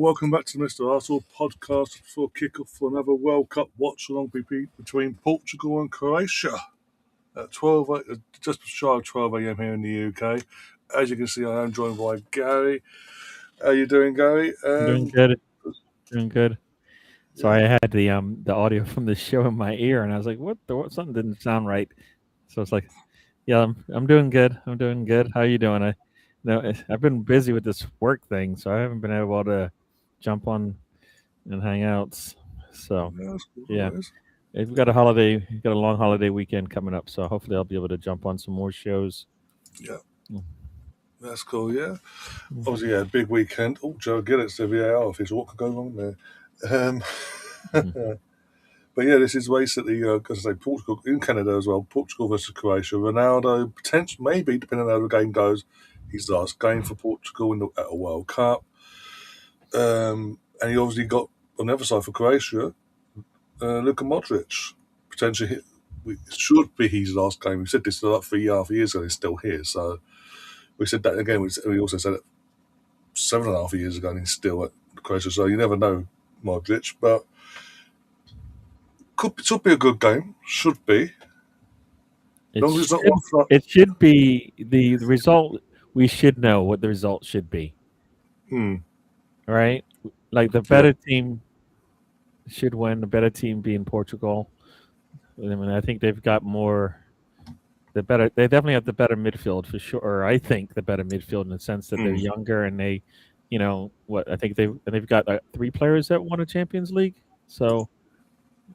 welcome back to the Mr. Arsenal podcast for kick-off for another World Cup watch-along between Portugal and Croatia at 12, just shy of 12 a.m. here in the UK. As you can see, I am joined by Gary. How you doing, Gary? Doing good. Doing good. So I Yeah. had the audio from the show in my ear, and I was like, "What? Something didn't sound right." So it's like, "Yeah, I'm doing good. I'm doing good. How you doing?" I've been busy with this work thing, so I haven't been able to jump on and hang out. So Yeah, that's cool. yeah, That is. we've got a long holiday weekend coming up. So hopefully I'll be able to jump on some more shows. Yeah, Mm. that's cool, yeah. Mm. Obviously, yeah, big weekend. Oh, Joe Gillett's the VAR official. What could go wrong there? Mhm. But yeah, this is basically, as I say, Portugal in Canada as well. Portugal versus Croatia. Ronaldo, potentially, maybe depending on how the game goes, his last game for Portugal at a World Cup. And he obviously got on the other side for Croatia, Luka Modrić. Potentially, it should be his last game. We said this like 3.5 years ago. He's still here, so we said that again. We also said it 7.5 years ago, and he's still at Croatia. So you never know, Modrić, but should be a good game. Should be. It Long as it's not should one for it should be the result. We should know what the result should be, right? Like the yeah. better team should win. The better team being Portugal. I mean, I think they've got more. They definitely have the better midfield for sure. Or I think the better midfield in the sense that they're younger and they, what I think they've got 3 players that won a Champions League. So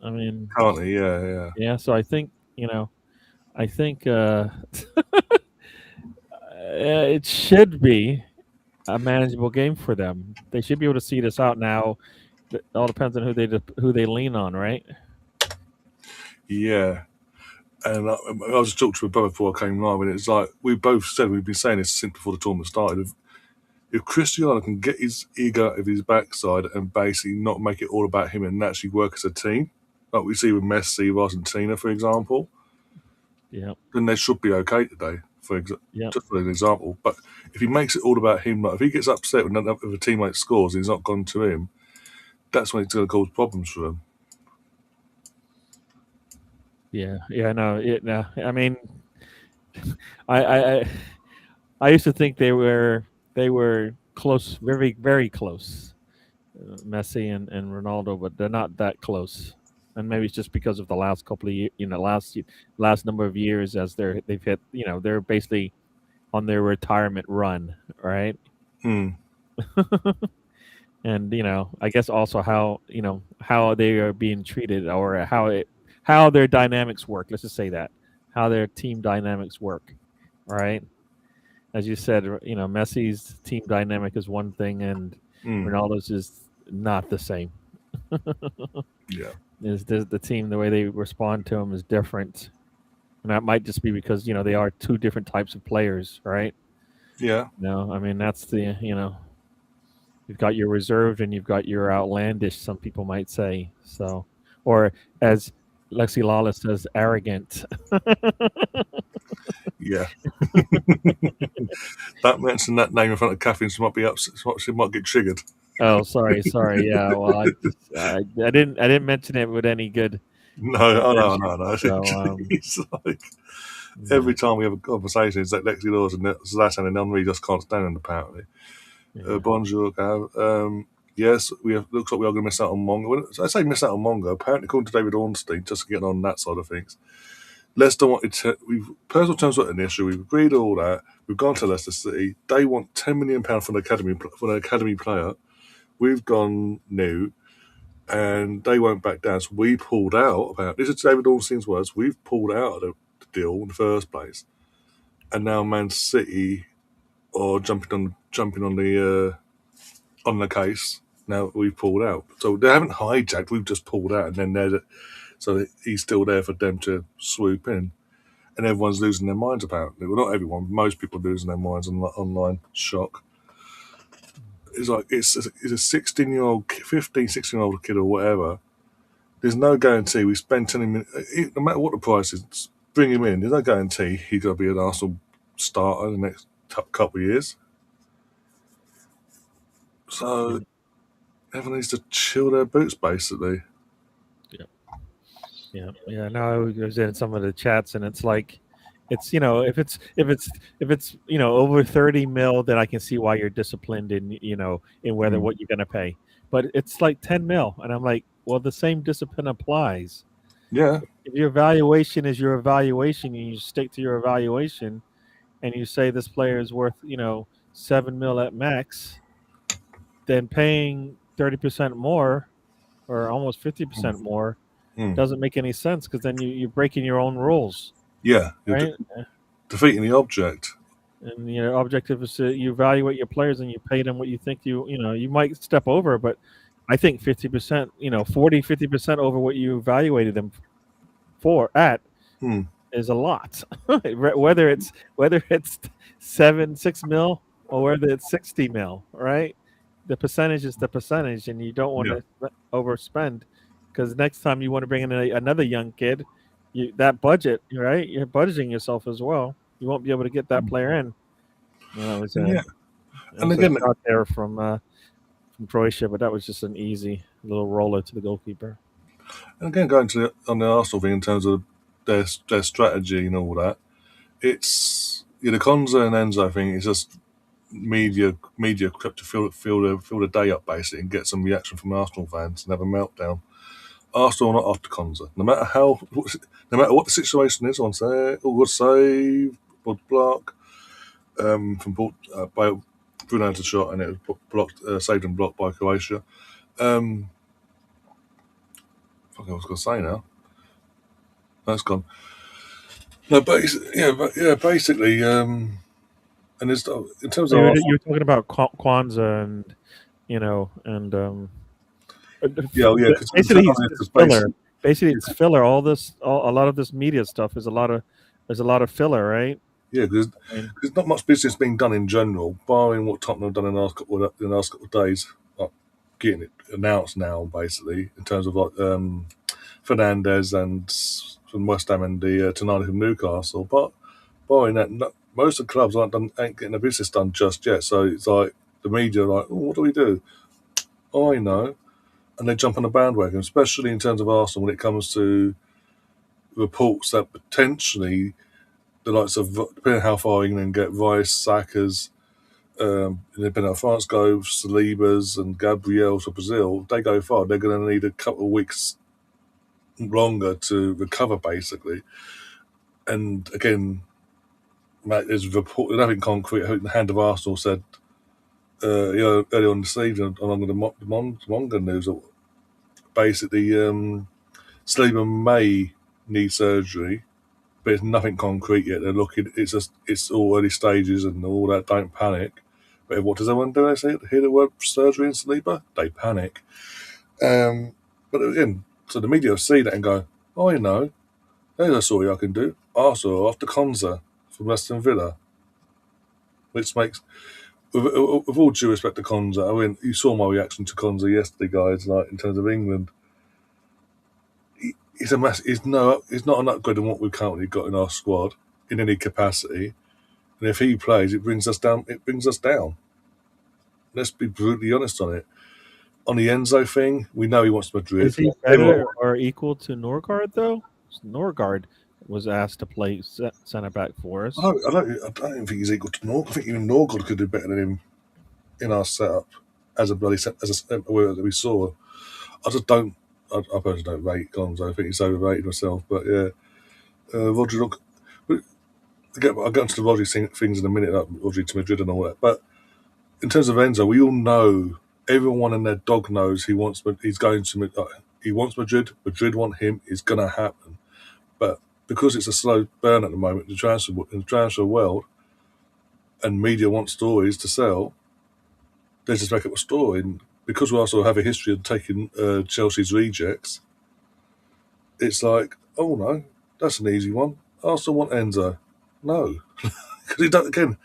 I mean, Currently, yeah. yeah. So I think it should be a manageable game for them. They should be able to see this out now. It all depends on who they lean on, right? Yeah. And I was just talking to my brother before I came live, and it's like we both said, we've been saying this since before the tournament started. If Cristiano can get his ego out of his backside and basically not make it all about him and actually work as a team, like we see with Messi, Argentina, for example, Yeah, then they should be okay today. yeah, Just for an example, but if he makes it all about him, like if he gets upset when a teammate scores and he's not gone to him, that's when it's going to cause problems for him. yeah. No. I mean, I, I, I I used to think they were close, very very close, Messi and Ronaldo, but they're not that close. And maybe it's just because of the last couple of years, last number of years as they've hit, they're basically on their retirement run, right? Hmm. And I guess also how they are being treated, or how their dynamics work. Let's just say that how their team dynamics work, right? As you said, Messi's team dynamic is one thing, and Hmm. Ronaldo's is not the same. Yeah. Is the team, the way they respond to him is different, and that might just be because they are two different types of players, right? Yeah. I mean that's you've got your reserved and you've got your outlandish. Some people might say so, or as Lexi Lawless says, arrogant. Yeah. Don't mention that name in front of Catherine. She might be upset. She might get triggered. Oh, sorry. Yeah, well, I didn't mention it with any good No, intention. no. So, It's like yeah, every time we have a conversation, it's like Lexi Laws and Zlatan and Henri just can't stand him, apparently. yeah. Bonjour, Gav. Yes, looks like we are going to miss out on Mongo. Well, I say miss out on Mongo. Apparently, according to David Ornstein, just getting on that side of things, Leicester wanted to. Personal terms were an issue. We've agreed all that. We've gone to Leicester City. They want £10 million for an academy player. We've gone new, and they won't back down. So we pulled out. About this is David Ornstein's words. We've pulled out of the deal in the first place, and now Man City are jumping on the case. Now we've pulled out, so they haven't hijacked. We've just pulled out, and then so he's still there for them to swoop in, and everyone's losing their minds. Apparently, well, not everyone. Most people are losing their minds on online shock. It's like it's a 16-year-old, 15, 16-year-old kid or whatever. There's no guarantee we spend 10 minutes, no matter what the price is, bring him in. There's no guarantee he's going to be an Arsenal starter in the next couple of years. So everyone needs to chill their boots, basically. Yeah, yeah. No, I was in some of the chats, and it's like, it's if it's over 30 mil, then I can see why you're disciplined in in whether Mm. what you're gonna pay. But it's like 10 mil, and I'm like, well, the same discipline applies. Yeah, If your evaluation is your evaluation, and you stick to your evaluation, and you say this player is worth 7 mil at max, then paying 30% more or almost 50% more mm. doesn't make any sense because then you're breaking your own rules, Yeah, you're right? defeating the object. And your objective is to you evaluate your players and you pay them what you think you might step over, but I think 50%, 40, 50% over what you evaluated them for at Mm. is a lot. whether it's 6 mil or whether it's 60 mil, right? The percentage is the percentage, and you don't want Yeah, to overspend because next time you want to bring in another young kid, that budget, right? You're budgeting yourself as well. You won't be able to get that player in. It was and a yeah, it and was a again, shot there from Croatia, but that was just an easy little roller to the goalkeeper. going to on the Arsenal thing in terms of their strategy and all that. It's the Konza and Enzo thing is just media crap to fill the day up basically and get some reaction from Arsenal fans and have a meltdown. Arsenal are not after Konza, no matter what the situation is. On say, all good save, good block from by Ronaldo's shot, and it was blocked, saved and blocked by Croatia. Um, fuck, I was going to say now. That's gone. No, basically, and it's in terms of You Arsenal. were talking about Kwanzaa and Yeah, yeah, because basically it's it's filler. basically Basically, it's filler. A lot of this media stuff is there's a lot of filler, right? yeah, because I mean, there's not much business being done in general, barring what Tottenham have done in the last couple of days, like getting it announced now, basically in terms of like Fernandez and from West Ham and the Tonali from Newcastle. But barring that, most of the clubs ain't getting the business done just yet. So it's like the media are like, oh, what do we do? Oh, I know, and they jump on the bandwagon, especially in terms of Arsenal when it comes to reports that potentially the likes of, depending on how far England get, Rice, Saka's, depending on how France go, Saliba's and Gabriel to Brazil, if they go far, they're going to need a couple of weeks longer to recover, basically. And again, mate, there's nothing concrete. I think the Hand of Arsenal said earlier on this evening, along with the Monga news, that basically Saliba may need surgery, but it's nothing concrete yet. They're looking. It's all early stages and all that. Don't panic. But what does everyone do? They say hear the word surgery and sleeper, they panic. But again, so the media will see that and go, "Oh, I know. There's a story I can do." Arsenal after Konza from Aston Villa, which makes, with all due respect to Konza, I mean, you saw my reaction to Konza yesterday, guys. Like in terms of England, he's a mass. He's not an upgrade on what we've currently got in our squad in any capacity. And if he plays, it brings us down. It brings us down. Let's be brutally honest on it. On the Enzo thing, we know he wants Madrid. is he Everyone, better or equal to Norgard though? Norgard was asked to play center back for us. I don't even think he's equal to Norg. I think even Norgod could do better than him in our setup as a bloody as a centre that we saw. I just don't. I personally don't rate Gonzo. I think he's overrated myself. But yeah, Rodri look. I'll get onto the Rodri things in a minute, like Rodri to Madrid and all that. But in terms of Enzo, we all know, everyone and their dog knows he wants. He's going to. He wants Madrid. Madrid want him. It's going to happen. But because it's a slow burn at the moment in the transfer world, and media want stories to sell, they just make up a story. And because we also have a history of taking Chelsea's rejects, it's like, oh no, that's an easy one. I also want Enzo. No, because he don't. Again,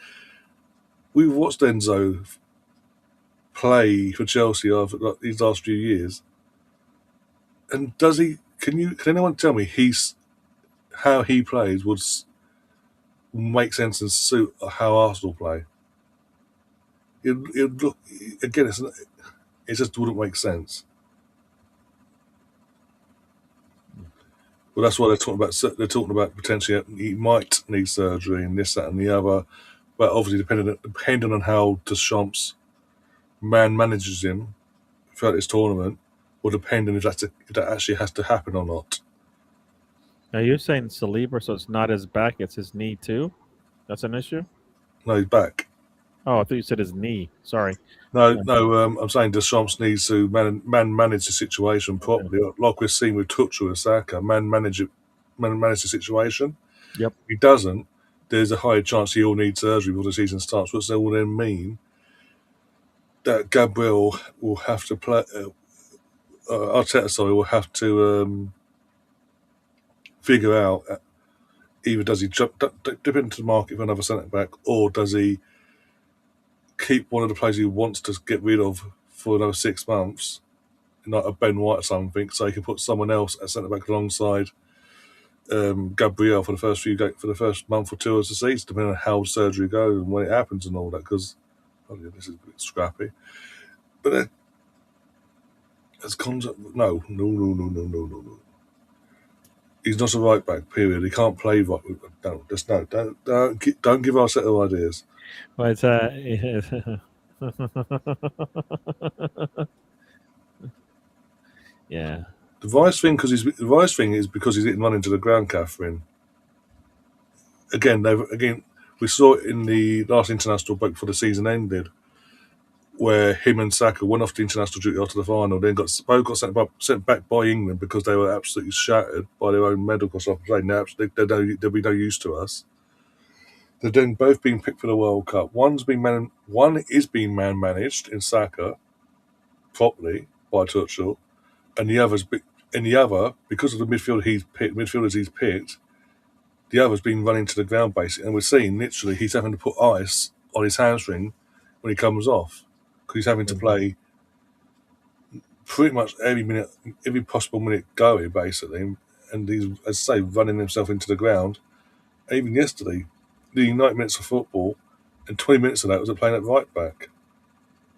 we've watched Enzo play for Chelsea over these last few years, and does he? Can anyone tell me how he plays would make sense and suit how Arsenal play? It look again. It just wouldn't make sense. Well, that's why they're talking about. They're talking about potentially he might need surgery and this, that, and the other. But obviously, depending on how Deschamps man manages him throughout this tournament, will depend on if that actually has to happen or not. Now you're saying Saliba, so it's not his back; it's his knee too. That's an issue. No, he's back. Oh, I thought you said his knee. Sorry. No, Yeah, no. I'm saying Deschamps needs to man manage the situation okay. properly, like we're seeing with Tuchel and Saka. Man manage the situation. Yep. If he doesn't, there's a higher chance he'll need surgery before the season starts, which will then mean that Gabriel will have to play. Arteta, sorry, will have to figure out either does he dip into the market for another centre back, or does he keep one of the players he wants to get rid of for another 6 months, like a Ben White or something, so he can put someone else at centre back alongside Gabriel for the first month or two of the season, depending on how surgery goes and when it happens and all that. Because this is a bit scrappy, but as no, no, no, no, no, no, no, no. He's not a right back. Period. He can't play right. No, just no. Don't give our set of ideas. Well, it's yeah. The Rice thing is because he's hitting run into the ground, Catherine. Again, we saw it in the last international break before the season ended, where him and Saka went off the international duty after the final, then both got sent back by England because they were absolutely shattered by their own medical stuff. They'll be no use to us. They've then both been picked for the World Cup. One is being man managed in Saka properly by Tuchel, and the other because of the midfielders he's picked, the other's been running to the ground basically, and we're seeing literally he's having to put ice on his hamstring when he comes off because he's having to play pretty much every possible minute going basically, and he's, as I say, running himself into the ground. Even yesterday, the 90 minutes of football, and 20 minutes of that was playing at right back.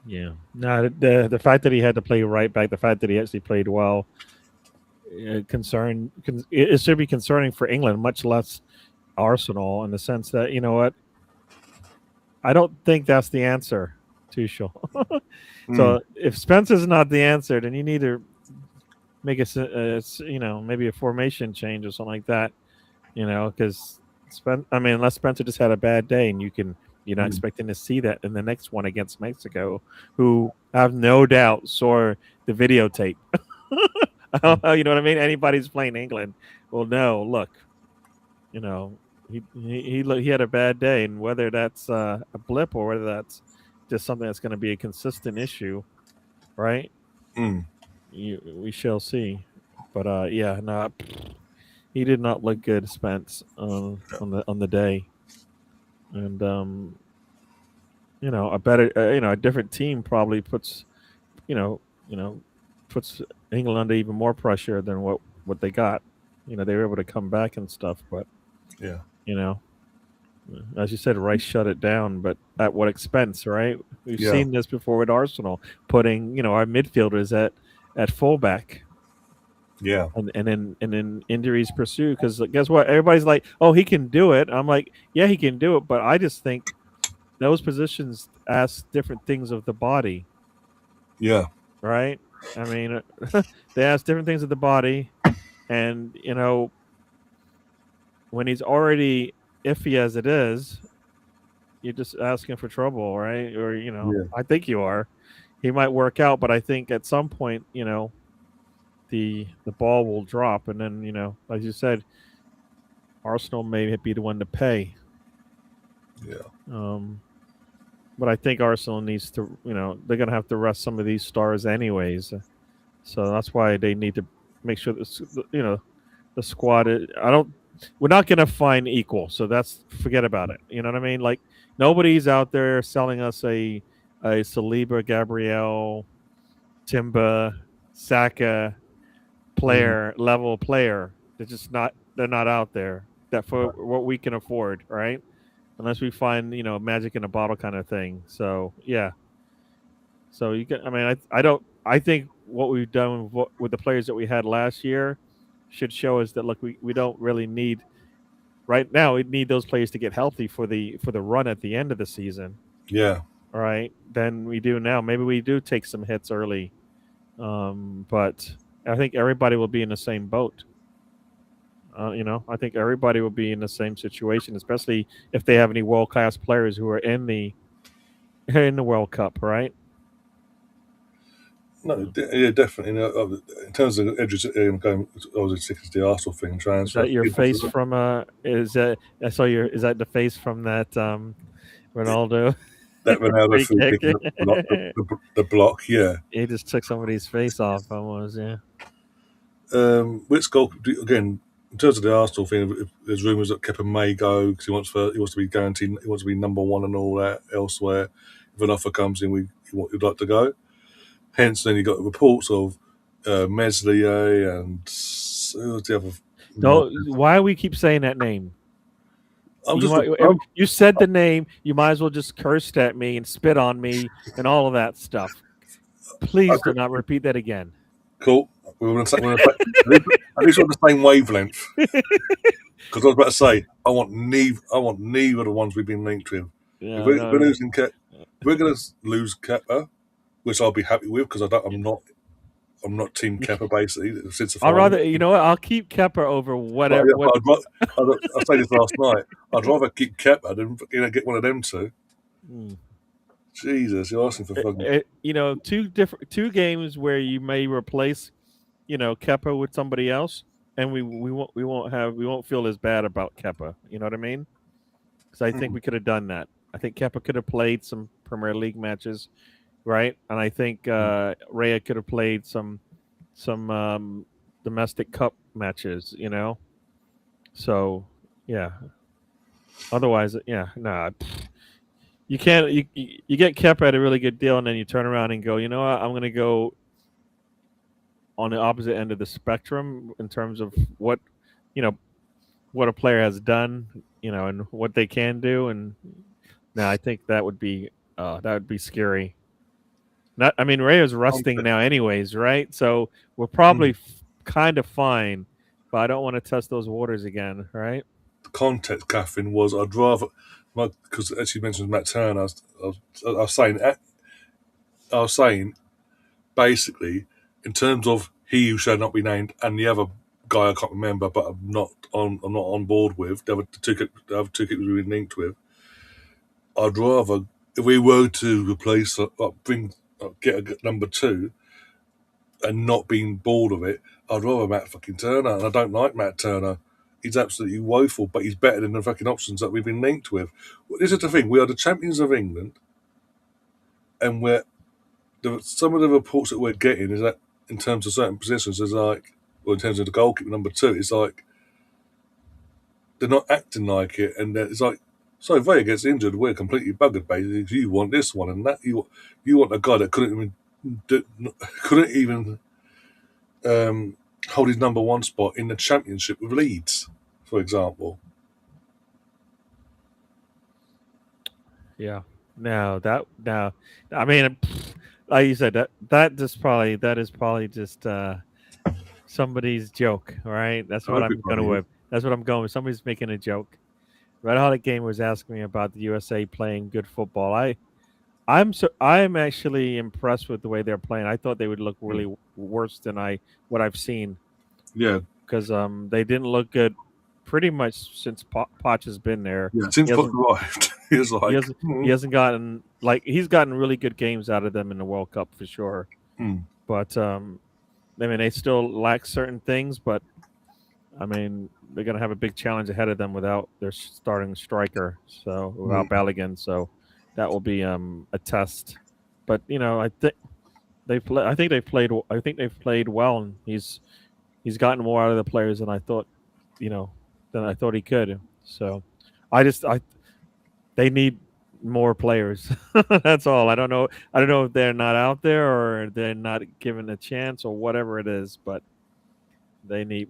Yeah. No, the fact that he had to play right back, the fact that he actually played well, it should be concerning for England, much less Arsenal, in the sense that you know what, I don't think that's the answer, Tuchel. So if Spencer's not the answer, then you need to make maybe a formation change or something like that. Because unless Spencer just had a bad day, and you're not expecting to see that in the next one against Mexico, who I have no doubt saw the videotape. You know what I mean? Anybody's playing England will know. Look, he had a bad day, and whether that's a blip or whether that's just something that's going to be a consistent issue, right? Mm. We shall see. But yeah, no, he did not look good, Spence, on the day, and a different team probably puts you know puts England under even more pressure than what they got. They were able to come back and stuff, but Yeah. you know, as you said, Rice shut it down, but at what expense, right? We've Yeah. seen this before with Arsenal, putting our midfielders at fullback. Yeah. And then injuries pursue, because guess what? Everybody's like, "Oh, he can do it." I'm like, "Yeah, he can do it," but I just think those positions ask different things of the body, Yeah. right? I mean, they ask different things of the body, and when he's already iffy as it is, you're just asking for trouble, right? Or Yeah. I think you are. He might work out, but I think at some point, the ball will drop, and then like you said, Arsenal may be the one to pay. Yeah. But I think Arsenal needs to, they're going to have to rest some of these stars anyways. So that's why they need to make sure the squad. We're not going to find equal. So forget about it. You know what I mean? Like nobody's out there selling us a Saliba, Gabriel, Timber, Saka level player. They're not out there that for what we can afford, right? Unless we find magic in a bottle kind of thing. So yeah, So you can. I mean, I don't. I think what we've done with the players that we had last year should show us that look, we don't really need right now. We need those players to get healthy for the run at the end of the season. Yeah. All right, than we do now. Maybe we do take some hits early, but I think everybody will be in the same boat. I think everybody will be in the same situation, especially if they have any world class players who are in the World Cup, right? No, yeah, definitely. In terms of edges, going, I was sick of the Arsenal thing, Is transfer. that your face from is that I saw your is that the face from that Ronaldo That Ronaldo free free kick? kick, the block, yeah. He just took somebody's face off almost, yeah. Which goal again? In terms of the Arsenal thing, if there's rumours that Kepa may go because he wants to be guaranteed, he wants to be number one and all that elsewhere. If an offer comes in, he'd like to go. Hence, then you got reports of Meslier and who was the other? Don't why we keep saying that name? I'm You just, might I'm, you said the name, you might as well just curse at me and spit on me and all of that stuff. Please do okay, not repeat that again. cool. At least we're on the same wavelength. Because I was about to say, I want neither of the ones we've been linked with. If Yeah, we're no. losing, if we're going to lose Kepa, which I'll be happy with because I'm not Team Kepa basically since the I'd final. rather I'll keep Kepper over But, whatever yeah, what I said this last night. I'd rather keep Kepa than get one of them two. mm. Jesus, you're asking for fucking. Two games where you may replace, Kepper with somebody else, and we won't feel as bad about Kepper. You know what I mean? Because I think Mm, we could have done that. I think Kepper could have played some Premier League matches, right? And I think mm. Raya could have played some domestic cup matches. So yeah. Otherwise, yeah, nah. You can't. You get Kepper at a really good deal, and then you turn around and go, you know what? I'm going to go on the opposite end of the spectrum in terms of you know what a player has done, and what they can do. And now I think that would be scary. Not, I mean, Ray is I'm, rusting now, anyways, right? So we're mm. probably kind of fine, but I don't want to test those waters again, right? The context, Catherine, was I'd rather because as you mentioned Matt Turner, I was saying basically in terms of he who shall not be named and the other guy I can't remember, but I'm not on board with the other two kickers we've been linked with. I'd rather if we were to replace get a number two and not being bored of it, I'd rather Matt fucking Turner, and I don't like Matt Turner. He's absolutely woeful, but he's better than the fucking options that we've been linked with. This is the thing: we are the champions of England, and some of the reports that we're getting is that in terms of certain positions, is like, or in terms of the goalkeeper number two, it's like they're not acting like it, and it's like, so if Vaya gets injured, we're completely buggered. Basically, you want this one and that. You want a guy that couldn't even hold his number one spot in the championship with Leeds, for example. Yeah. No, no. I mean, like you said, that is probably just somebody's joke, right? That's I what hope I'm it going bloody is. with. That's what I'm going with. Somebody's making a joke. Red Hot Game was asking me about the USA playing good football. I'm actually impressed with the way they're playing. I thought they would look Mm. really worse than what I've seen, Yeah, because they didn't look good pretty much since Poch has been there. yeah. Since He Poch hasn't arrived, he was he like, hasn't he hasn't gotten like he's gotten really good games out of them in the World Cup for sure. mm, But I mean, they still lack certain things, but I mean, they're going to have a big challenge ahead of them without their starting striker, so without mm. Balogun. So that will be a test. But I think I think they've played. I think they've played well, and he's gotten more out of the players than I thought. You know, than I thought he could. So I they need more players. That's all. I don't know. I don't know if they're not out there or they're not given a chance or whatever it is, but they need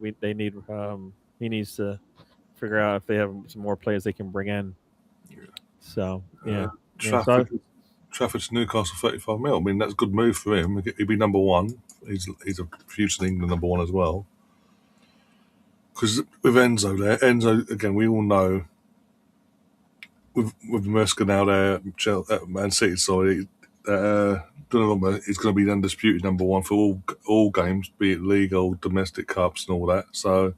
he needs to figure out if they have some more players they can bring in. So uh, yeah, yeah. So Trafford. Trafford to Newcastle 35 mil. I mean, that's a good move for him. He'd be number one. He's a future England number one as well. Because with Enzo there, Enzo again, we all know with Merska now there, Man City, sorry, Donnarumma is going to be the undisputed number one for all games, be it league or domestic cups and all that. So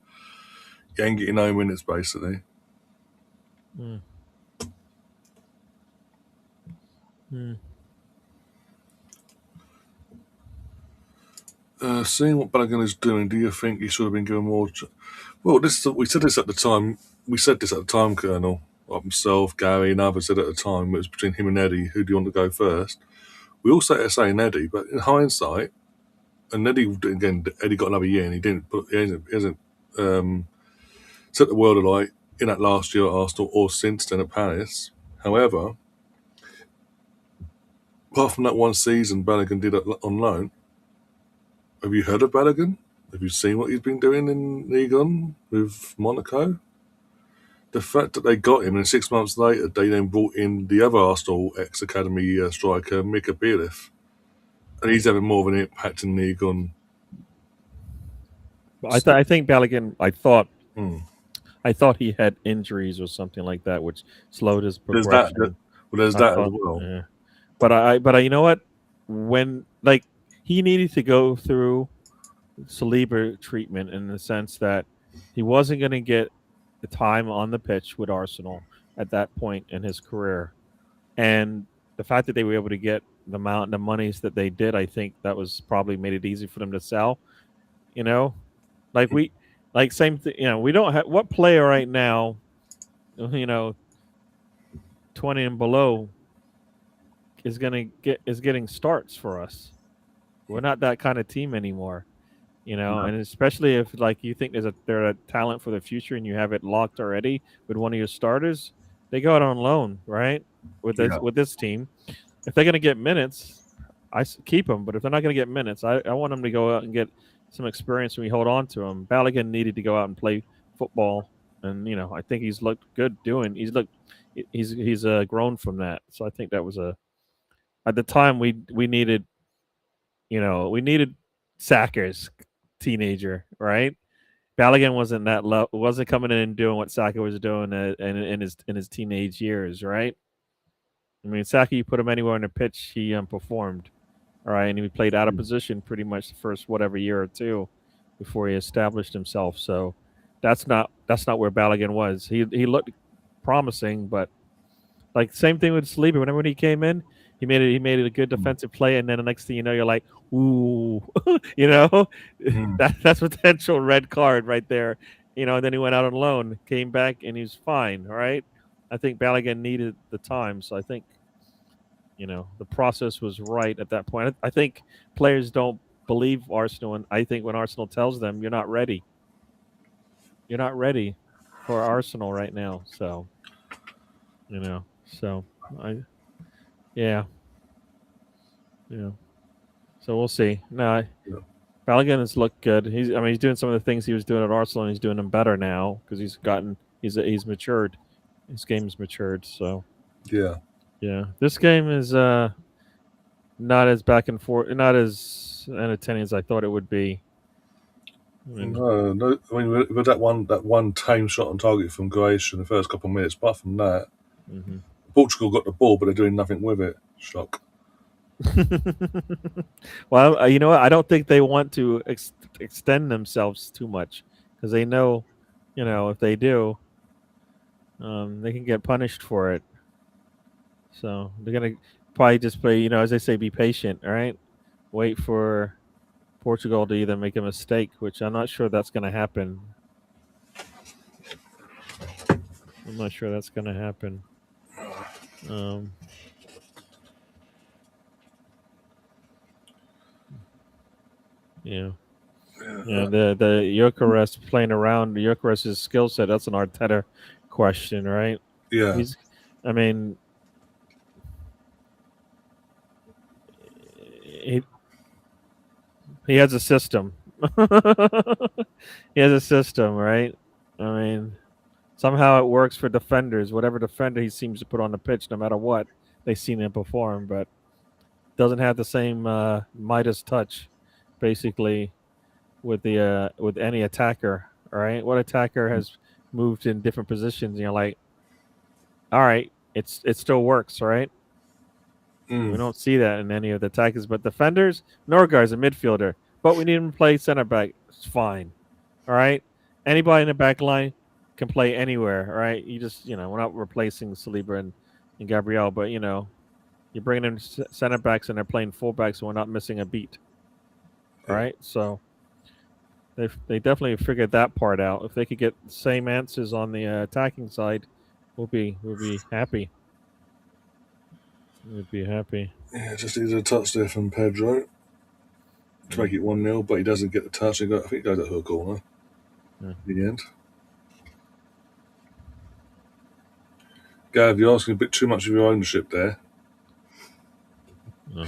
he ain't getting no minutes basically. Mm. Mm. Seeing what Balogun is doing, do you think he should have been given more? Well, we said this at the time. We said this at the time, Colonel. Like myself, Gary, and others said at the time it was between him and Eddie. Who do you want to go first? We all started saying Eddie, but in hindsight, and Eddie again, Eddie got another year and he didn't. But he hasn't set the world alight in that last year at Arsenal or since then at Palace. However, apart from that one season Balogun did on loan, have you heard of Balogun? Have you seen what he's been doing in Ligue 1 with Monaco? The fact that they got him and 6 months later they then brought in the other Arsenal ex-academy striker, Mika Bielef, and he's having more of an impact in Ligue 1. I think Balogun. Hmm. I thought he had injuries or something like that, which slowed his There's that. progression. There's I that as thought, well. yeah. You know what? When he needed to go through Saliba treatment in the sense that he wasn't going to get the time on the pitch with Arsenal at that point in his career, and the fact that they were able to get the monies that they did, I think that was probably made it easy for them to sell. You know, like we, like same thing. You know, we don't have what player right now. You know, 20 and below is getting starts for us. We're not that kind of team anymore, you know, No. and especially if like you think they're a talent for the future and you have it locked already with one of your starters, they go out on loan, right? Yeah. With this team, if they're going to get minutes, keep them. But if they're not going to get minutes, I want them to go out and get some experience when we hold on to them. Balogun needed to go out and play football, and you know I think he's looked good doing. He's grown from that. So I think that was a at the time we needed we needed Saka's teenager, right? Balogun wasn't that low, wasn't coming in and doing what Saka was doing in his teenage years, right? I mean, Saka, you put him anywhere on the pitch, he performed, all right, and he played out of position pretty much the first whatever year or two before he established himself. So that's not where Balogun was. He looked promising, but like same thing with Saliba. Whenever he came in, he made it a good defensive play, and then the next thing you know, you're like, ooh, you know, Mm. that's potential red card right there. You know, and then he went out on loan, came back, and he's fine. All right, I think Balogun needed the time, so I think the process was right at that point. I think players don't believe Arsenal, and I think when Arsenal tells them you're not ready for Arsenal right now, so so I yeah yeah. So we'll see. No, Yeah. Balogun has looked good. He's doing some of the things he was doing at Arsenal, and he's doing them better now because he's matured. His game's matured. So Yeah. yeah, this game is not as back and forth, not as entertaining as I thought it would be. I mean, No, no. I mean, with that one tame shot on target from Croatia in the first couple of minutes. Apart from that, hmm Portugal got the ball, but they're doing nothing with it. Shock. well, you know what? I don't think they want to extend themselves too much because they know, if they do, they can get punished for it. So they're gonna probably just play, as they say, be patient. All right, wait for Portugal to either make a mistake, which I'm not sure that's going to happen. I'm not sure that's going to happen. Um, yeah, yeah. The Eucharist playing around the Eucharist's skill set. That's an Arteta question, right? Yeah. He's, I mean, he he has a system. He has a system, right? I mean, somehow it works for defenders. Whatever defender he seems to put on the pitch, no matter what, they've seen it perform, but doesn't have the same Midas touch, basically, with any attacker. All right, what attacker has moved in different positions? You're like, all right, it still works, right? We Mm. don't see that in any of the attackers, but defenders, Norgard's a midfielder, but we need him to play center back. It's fine. All right. Anybody in the back line can play anywhere. All right. You just, we're not replacing Saliba and Gabriel, but you're bringing in center backs and they're playing fullbacks, so we're not missing a beat. All Yeah. right. So they definitely figured that part out. If they could get the same answers on the attacking side, we'll be happy. We'd be happy. Yeah, just needed a touch there from Pedro to Mm. make it 1-0, but he doesn't get the touch. I think he goes at her corner Yeah. in the end. Gav, you're asking a bit too much of your ownership there. No.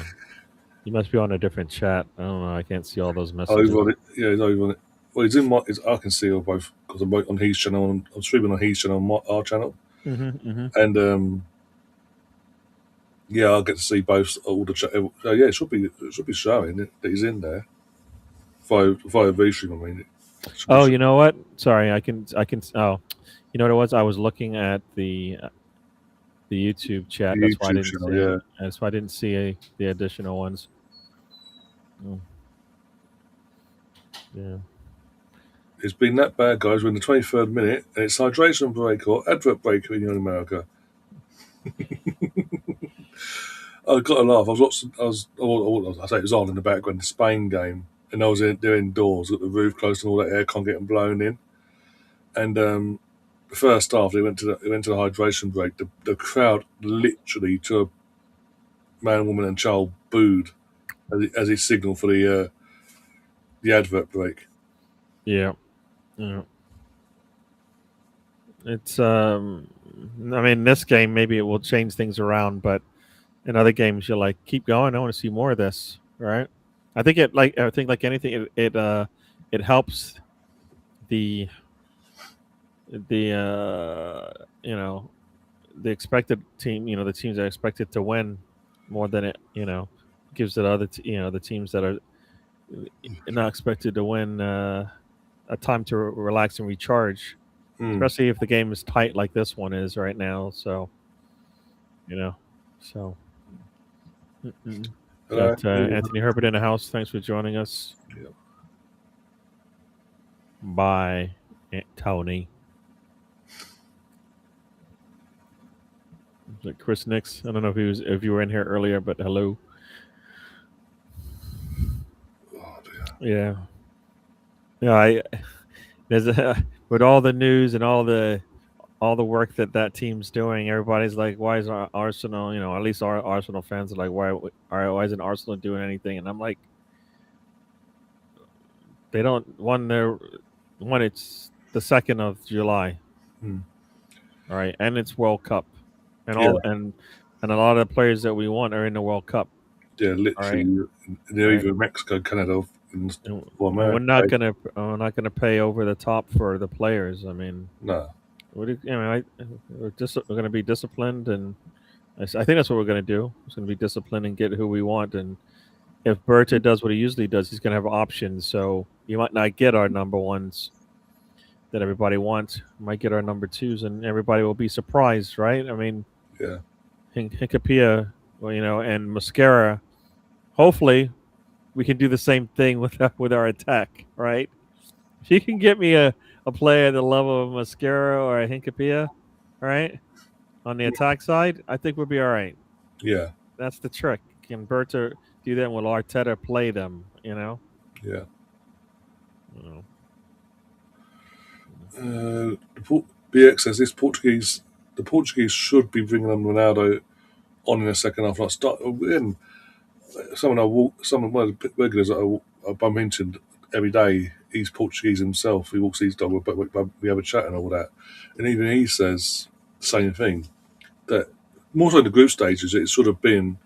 You must be on a different chat. I don't know. I can't see all those Over messages. on it. Yeah, he's over on it. Well, he's in my. I can see on both because I'm both on his channel and I'm streaming on his channel, our channel, Mm-hmm, mm-hmm. and yeah, I'll get to see both all the chat. So yeah, it should be showing that he's in there via VStream. I mean, it should be Oh, showing. you know what? Sorry, I can. Oh, you know what it was? I was looking at the YouTube The chat. That's why I YouTube didn't channel. see. Yeah, That's why I didn't see the additional ones. Oh, yeah. it's been that bad, guys. We're in the 23rd minute, and it's hydration break or advert break in America. I got to laugh. I was watching. I say it was on in the background. The Spain game, and I was there indoors, got the roof closed and all that aircon getting blown in. And the first half, they went to the hydration break. The crowd literally, to a man, woman, and child, booed as he signalled for the advert break. Yeah. Yeah. It's I mean, this game maybe it will change things around, but in other games you're like, keep going. I want to see more of this, right? I think like anything, it helps the the the expected team. The teams that are expected to win more than it gives it the teams that are not expected to win a time to relax and recharge, Mm. especially if the game is tight like this one is right now. So you know, so mm-mm. Hello. Got Anthony Herbert in the house. Thanks for joining us. Yeah. Bye, Tony. Like Chris Nix. I don't know if you were in here earlier, but hello. Oh dear. Yeah, yeah. There's with all the news and all the work that team's doing. Everybody's like, why is Arsenal? At least our Arsenal fans are like, why isn't Arsenal doing anything? And I'm like, they don't one. It's the 2nd of July. Mm. All right, and it's World Cup, and Yeah. and a lot of the players that we want are in the World Cup. Yeah. All right, Literally, all right. either Mexico, Canada, and And or we're America. not gonna pay over the top for the players. I mean, No. we're going to be disciplined, and I think that's what we're going to do. It's going to be disciplined and get who we want. And if Berta does what he usually does, he's going to have options. So you might not get our number ones that everybody wants. You might get our number twos, and everybody will be surprised, right? I mean, Yeah. Hinkapia, and Mascara. Hopefully, we can do the same thing with our attack, right? If you can get me a player at the level of Mascara or a Hinkapia, right, on the attack side, I think we'll be all right. Yeah. That's the trick. Can Berta do that? Will Arteta play them? Yeah. You BX says the Portuguese should be bringing on Ronaldo on in the second half. Like start again. One of the regulars that I bump into every day. He's Portuguese himself. He walks his dog, but we have a chat and all that. And even he says the same thing. That more so in the group stages, it should have been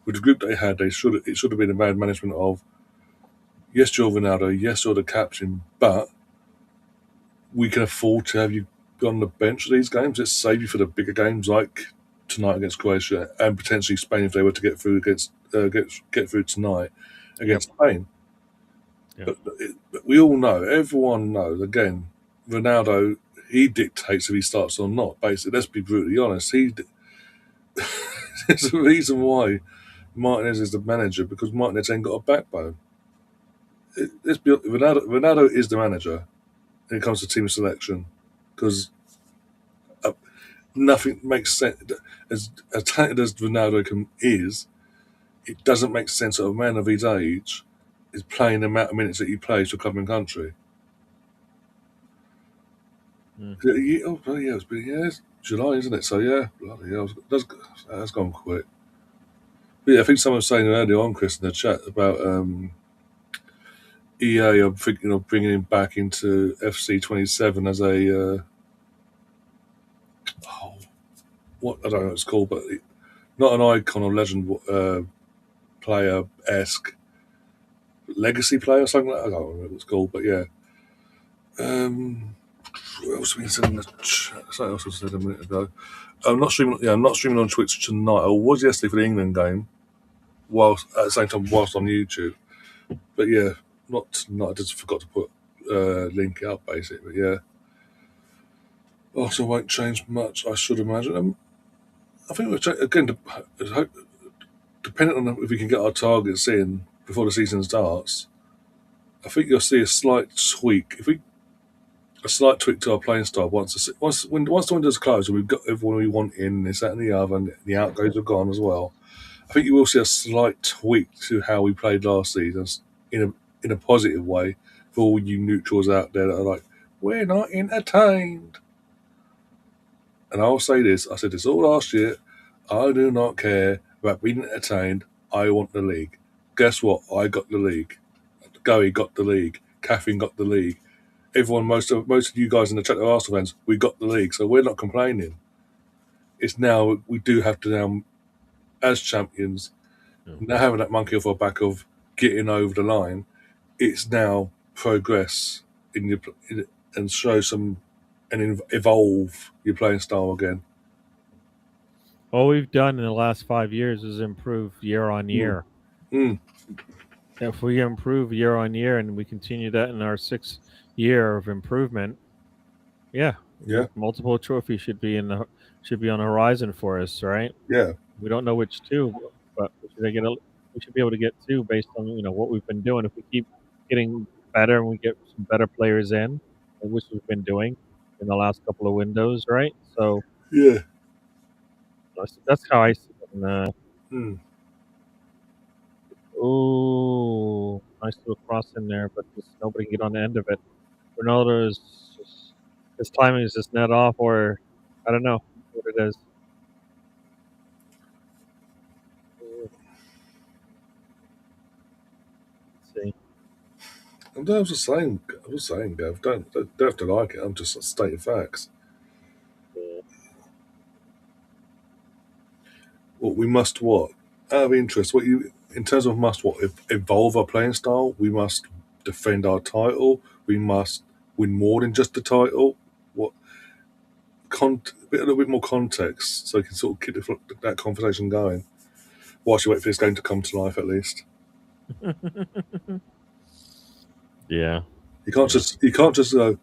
with the group they had. It should have been a bad management of yes, you're Ronaldo, yes, you're the captain, but we can afford to have you on the bench for these games. Let's save you for the bigger games like tonight against Croatia, and potentially Spain if they were to get through against get through tonight Yep. against Spain. Yep. But we all know, everyone knows. Again, Ronaldo, he dictates if he starts or not. Basically, let's be brutally honest. There's a reason why Martinez is the manager, because Martinez ain't got a backbone. Ronaldo is the manager when it comes to team selection, because uh, nothing makes sense. As talented as Ronaldo is, it doesn't make sense that a man of his age is playing the amount of minutes that he plays for club and country. Mm. It's July, isn't it? So yeah, bloody hell, that's gone quick. But yeah, I think someone was saying earlier on, Chris, in the chat about EA are thinking of bringing him back into FC 27 as a what I don't know what it's called, but not an icon or legend player esque legacy player or something like that. I don't remember what it's called, but yeah. What else we said in the chat? Something else I said a minute ago. I'm not streaming. Yeah, I'm not streaming on Twitch tonight. I was yesterday for the England game, whilst at the same time whilst on YouTube. But yeah, not tonight. I just forgot to put link up basically. But yeah. Also, won't change much. I should imagine. I think again, depending on if we can get our targets in before the season starts, I think you'll see a slight tweak. If we a slight tweak to our playing style once the window's closed and we've got everyone we want in, this, that, and the other, and the outgoes have gone as well. I think you will see a slight tweak to how we played last season in a positive way for all you neutrals out there that are like, we're not entertained. And I'll say this, I said this all last year, I do not care about being entertained. I want the league. Guess what? I got the league. Gary got the league. Catherine got the league. Everyone, most of you guys in the chat are Arsenal fans. We got the league, so we're not complaining. It's now we do have to now, as champions, now having that monkey off our back of getting over the line. It's now progress and show some and evolve your playing style again. All we've done in the last 5 years is improve year on year. Mm. If we improve year on year and we continue that in our 6th year of improvement, yeah, multiple trophies should be on the horizon for us, right? Yeah. We don't know which two, but we should be able to get two based on what we've been doing. If we keep getting better and we get some better players in, which we've been doing in the last couple of windows, right? So yeah, that's how I see it. Mm. Oh, nice little cross in there, but just nobody can get on the end of it. Ronaldo is just, his timing is just net off, or I don't know what it is. Let's see. I was just saying, Gav, don't have to like it. I'm just stating facts. What we must what? Out of interest, in terms of must what? Evolve our playing style. We must defend our title. We must win more than just the title. What? A little bit more context, so you can sort of keep that conversation going. Whilst you wait for this game to come to life, at least. Yeah. You can't just go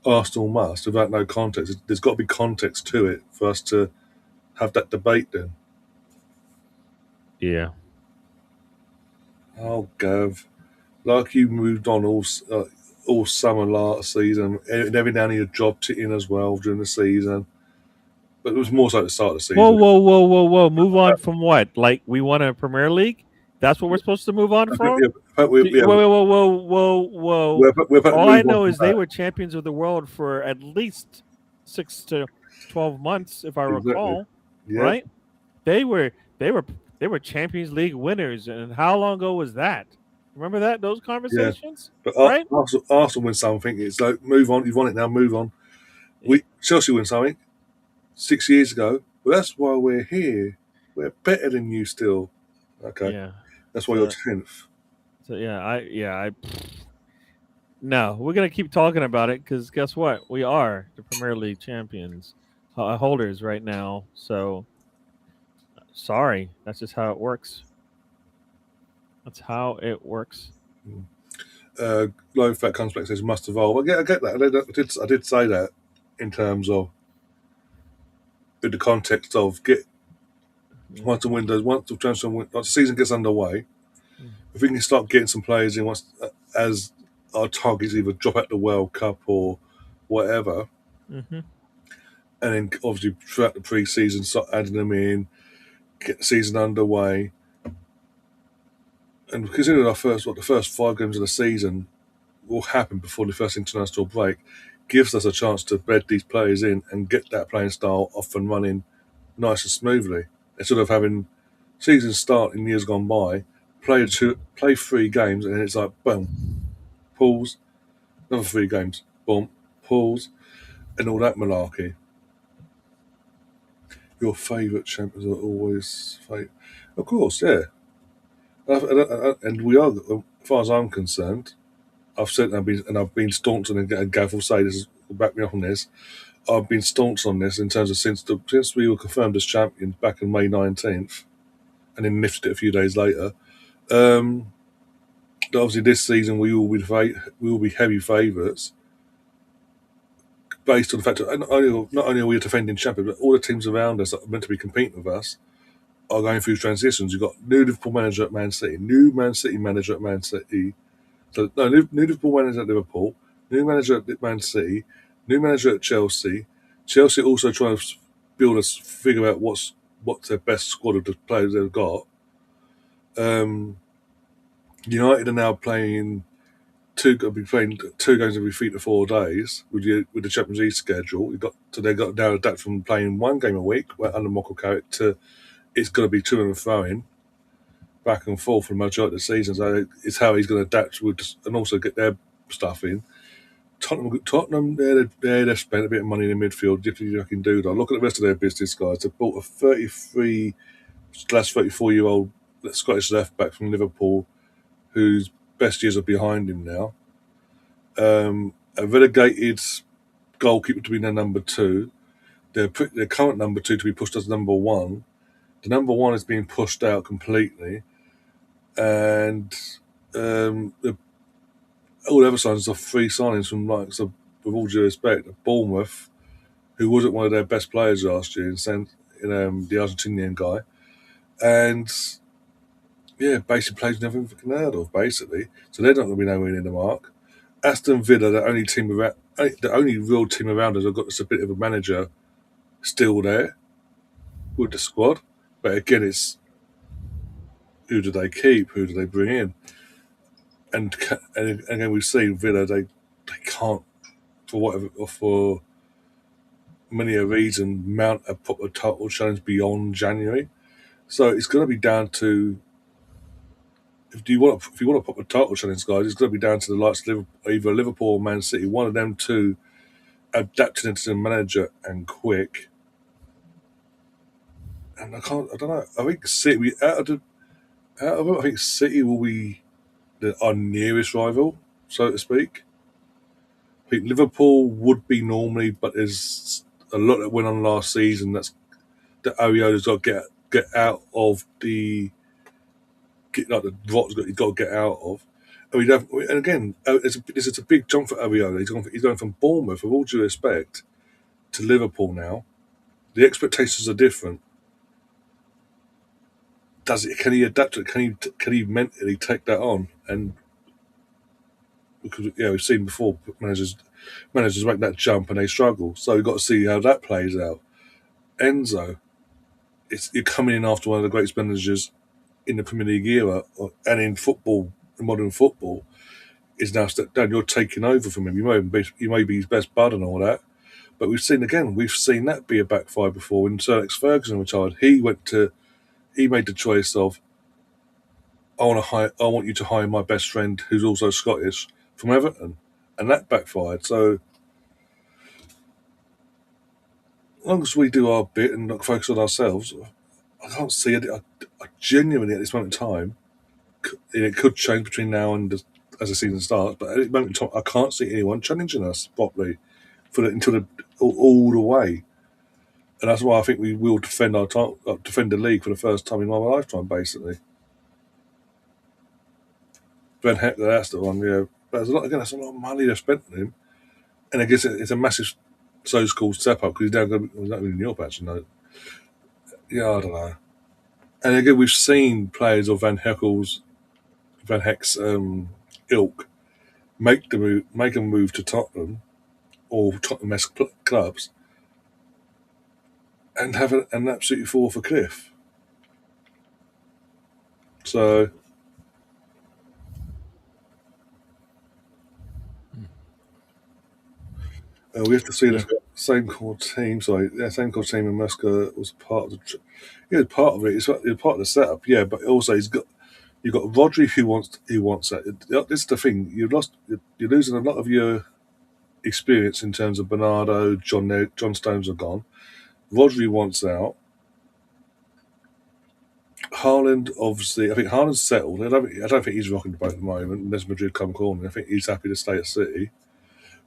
Arsenal must without no context. There's got to be context to it for us to have that debate. Then. Yeah. Oh, Gav, like you moved on all summer last season, and every now and then you dropped it in as well during the season. But it was more so at the start of the season. Whoa! Move on from what? Like we won a Premier League? That's what we're supposed to move on from? Whoa! All I know is they were champions of the world for at least 6 to 12 months, if I recall. Yeah. Right? They were Champions League winners, and how long ago was that? Remember those conversations? Yeah. But right? Arsenal win something. It's like move on. You've won it now. Move on. Chelsea win something 6 years ago. Well, that's why we're here. We're better than you still. Okay. Yeah. That's why you're 10th. So no, we're gonna keep talking about it because guess what? We are the Premier League champions holders right now. So Sorry, that's just how it works. That's how it works. Low fat comes back and says must evolve. I get that. I did say that in terms of in the context of get once the windows once the season gets underway, if we can start getting some players in once as our targets either drop at the World Cup or whatever, Mm-hmm. and then obviously throughout the pre-season start adding them in, get the season underway, and considering the first 5 games of the season will happen before the first international break, gives us a chance to bed these players in and get that playing style off and running nice and smoothly instead of having seasons start in years gone by, play 3 games, and it's like boom, pause, another 3 games, boom, pause, and all that malarkey. Your favourite champions are always favourite. Of course, yeah. And we are, as far as I'm concerned, I've said I've been staunch, and Gav will say this, will back me up on this. I've been staunch on this in terms of since we were confirmed as champions back on May 19th, and then lifted it a few days later. Um, Obviously, this season we will be heavy favourites based on the fact that not only are we a defending champion, but all the teams around us that are meant to be competing with us are going through transitions. You've got new Liverpool manager at Man City, new Man City manager at Man City. So no, new Liverpool manager at Liverpool, new manager at Man City, new manager at Chelsea. Chelsea also trying to figure out what's their best squad of the players they've got. United are now playing going to be playing 2 games every 3 to 4 days with the Champions League schedule. They got now adapted from playing 1 game a week under Michael Carrick to it's going to be to and throwing back and forth for the majority of the season. So it's how he's going to adapt and also get their stuff in. Tottenham, they've spent a bit of money in the midfield. If you can do that, look at the rest of their business guys. They bought a 34-year-old Scottish left back from Liverpool, whose best years are behind him now. A relegated goalkeeper to be their number 2. Their current number 2 to be pushed as number 1. The number 1 is being pushed out completely, and all the other signings are free signings from with all due respect, Bournemouth, who wasn't one of their best players last year, the Argentinian guy, and yeah, basically plays never fucking heard of, basically. So they're not going to be nowhere near the mark. Aston Villa, the only real team around us, have got us a bit of a manager still there with the squad, but again, it's who do they keep, who do they bring in, and again we've seen Villa they can't for many a reason mount a proper title challenge beyond January. So it's going to be down to if you want to pop a title challenge, guys, it's going to be down to the likes of either Liverpool or Man City. One of them two adapting into the manager and quick. And I don't know. I think City out of it, I think City will be our nearest rival, so to speak. I think Liverpool would be normally, but there's a lot that went on last season. That Ariola's got to get out of the the rot's got to get out of. And again, it's a big jump for Ariola. He's going from Bournemouth, with all due respect, to Liverpool now. The expectations are different. Can he adapt to it? Can he mentally take that on? And because we've seen before managers make that jump and they struggle. So we've got to see how that plays out. Enzo, you're coming in after one of the greatest managers in the Premier League era and in modern football, is now stepped down. You're taking over from him. You may be his best bud and all that, but we've seen that be a backfire before. When Sir Alex Ferguson retired, he made the choice of I want you to hire my best friend who's also Scottish from Everton, and that backfired. So as long as we do our bit and not focus on ourselves, I can't see it. I genuinely, at this moment in time, it could change between now and as the season starts. But at this moment in time, I can't see anyone challenging us properly until all the way. and that's why I think we will defend our time, defend the league for the first time in my lifetime, basically. Van Heck, that's the one. Yeah, but there's a lot again. That's a lot of money they've spent on him, and I guess it's a massive so-called step up because he's now going to be not really in Europe actually. No, yeah, I don't know. And again, we've seen players of Van Heck's ilk make a move to Tottenham or Tottenham-esque clubs, and have an absolutely fall off a cliff. So we have to see Yeah. the same core team. Sorry, yeah, same core team. And Muska was part of the. Yeah, part of it. It's part of the setup. Yeah, but also you've got Rodri who wants that. This is the thing. You're losing a lot of your experience in terms of Bernardo, John Stones are gone. Rodri wants out. Haaland, obviously, I think Haaland's settled. I don't think he's rocking the boat at the moment. Unless Madrid come calling, I think he's happy to stay at City.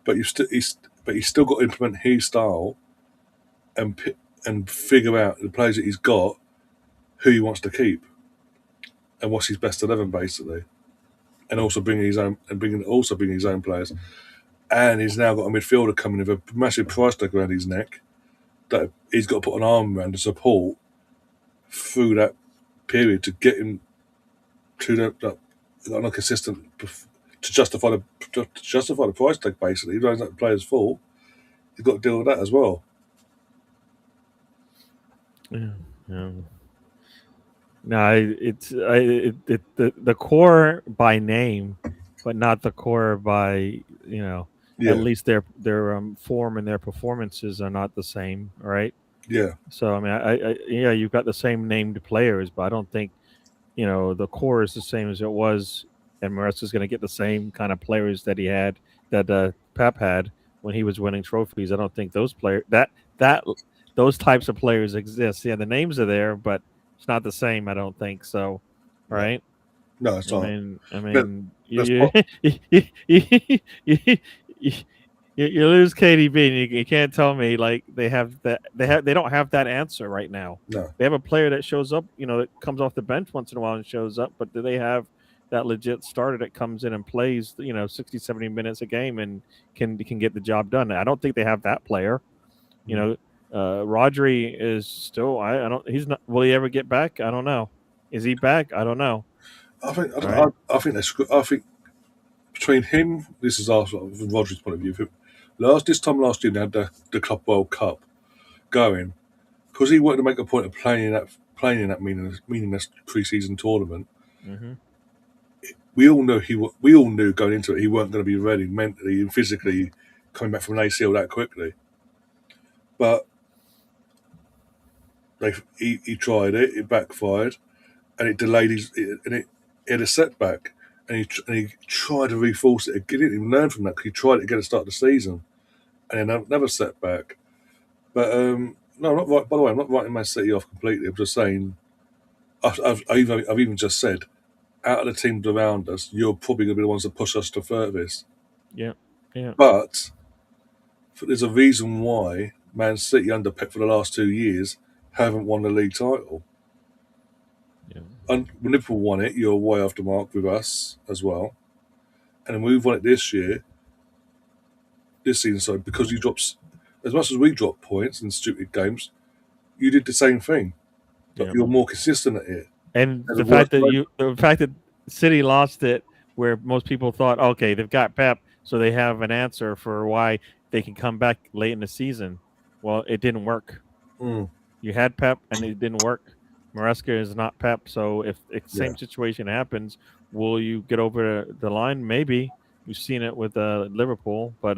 But he's still got to implement his style and and figure out the players that he's got, who he wants to keep, and what's his best 11 basically, and also bringing his own players. And he's now got a midfielder coming with a massive price tag around his neck that he's got to put an arm around to support through that period to get him to on a consistent to justify the price tag. Basically, even though it's not the player's fault, he's got to deal with that as well. Yeah. Yeah. No, the core by name, but not the core by at Yeah, least their form and their performances are not the same, right? yeah, So I mean, yeah, you've got the same named players, but I don't think the core is the same as it was, and Maresca's going to get the same kind of players that he had that Pep had when he was winning trophies. I don't think that those types of players exist. Yeah, the names are there, but it's not the same. I don't think so. no, Right? no, it's I not. mean, I But mean, that's you what. you lose KDB, and you can't tell me like they don't have that answer right now. No, They have a player that shows up, that comes off the bench once in a while and shows up, but do they have that legit starter that comes in and plays 60, 70 minutes a game and can get the job done? I don't think they have that player. You mm. know, Rodri is still I don't he's not will he ever get back? I don't know. Is he back? I don't know. I think Right? I think I think between him, this is our from Roger's point of view. This time last year, they had the Club World Cup going because he wanted to make a point of playing in that meaningless pre-season tournament. Mm-hmm. We all knew going into it he weren't going to be ready mentally and physically coming back from an ACL that quickly. But he tried it, it backfired, and it delayed he had a setback, and he tried to reforce it. He didn't even learn from that because he tried it again at the start of the season, and then another setback. But no, I'm not right. By the way, I'm not writing Man City off completely. I'm just saying I've even just said out of the teams around us, you're probably going to be the ones that push us to furthest. Yeah. Yeah. But there's a reason why Man City under Pep for the last 2 years haven't won the league title. Yeah. And when Liverpool won it, you're way off the mark with us as well. And then we've won it this season. So because you dropped as much as we dropped points in stupid games, you did the same thing, but Yeah. you're more consistent at it. And And the the worst fact that way, City lost it, where most people thought, okay, they've got Pep, so they have an answer for why they can come back late in the season. Well, it didn't work. mm, You had Pep, and it didn't work. Maresca is not Pep, so if the yeah, same situation happens, will you get over the line? Maybe. We've seen it with Liverpool, but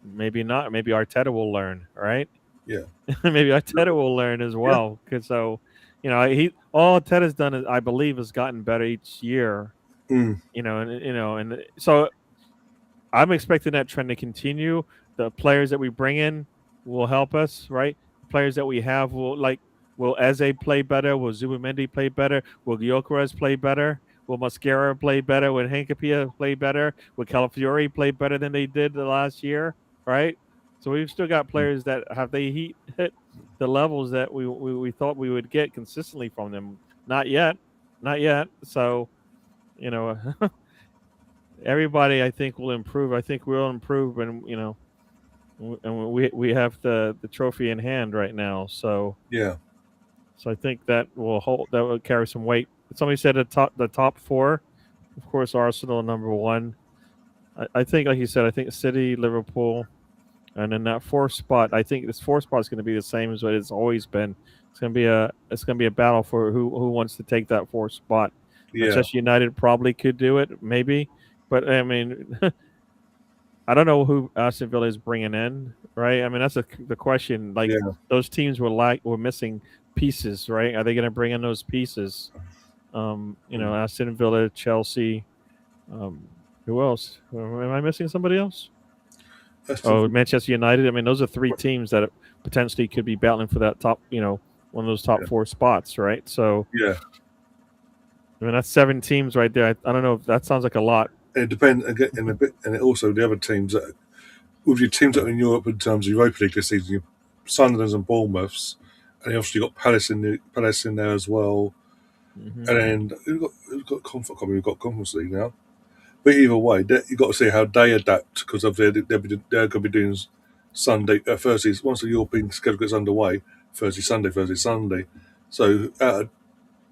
maybe not. Maybe Arteta will learn, right? yeah, Maybe Arteta will learn as yeah, well. Because so, he all Arteta's done is, I believe, has gotten better each year. mm, And so I'm expecting that trend to continue. The players that we bring in will help us, right? Players that we have will Eze play better? Will Zubimendi play better? Will Gyökeres play better? Will Mascara play better? Will Hinkapia play better? Will Calafiori play better than they did the last year? Right? So we've still got players that have they hit the levels that we thought we would get consistently from them. Not yet, not yet. So you know, everybody I think will improve. I think we'll improve, and and we have the trophy in hand right now. Yeah, So I think that will carry some weight. Somebody said the top four, of course, Arsenal number one. I think, like you said, I think City, Liverpool, and then that fourth spot. I think this fourth spot is going to be the same as what it's always been. It's going to be a battle for who wants to take that fourth spot. yeah, Manchester United probably could do it, maybe, but I mean, I don't know who Aston Villa is bringing in, right? I mean, that's the question. Like yeah. those teams were missing pieces, right? Are they going to bring in those pieces? Aston Villa, Chelsea. Um, who else? Am I missing somebody else? That's Oh, the, Manchester United. I mean, those are three teams that potentially could be battling for that top, one of those top yeah, four spots, right? So, yeah. I mean, that's seven teams right there. I don't know if that sounds like a lot. And it depends again, and a bit, and it also the other teams that with your teams that are in Europe in terms of Europa League this season, your Sunderland's and Bournemouths, and you obviously got Palace in there as well, Hmm. and then we've got Conference League now. But either way, you got to see how they adapt because of they're going to be doing Sunday Thursdays once the European schedule gets underway. Thursday, Sunday, Thursday, Sunday. So out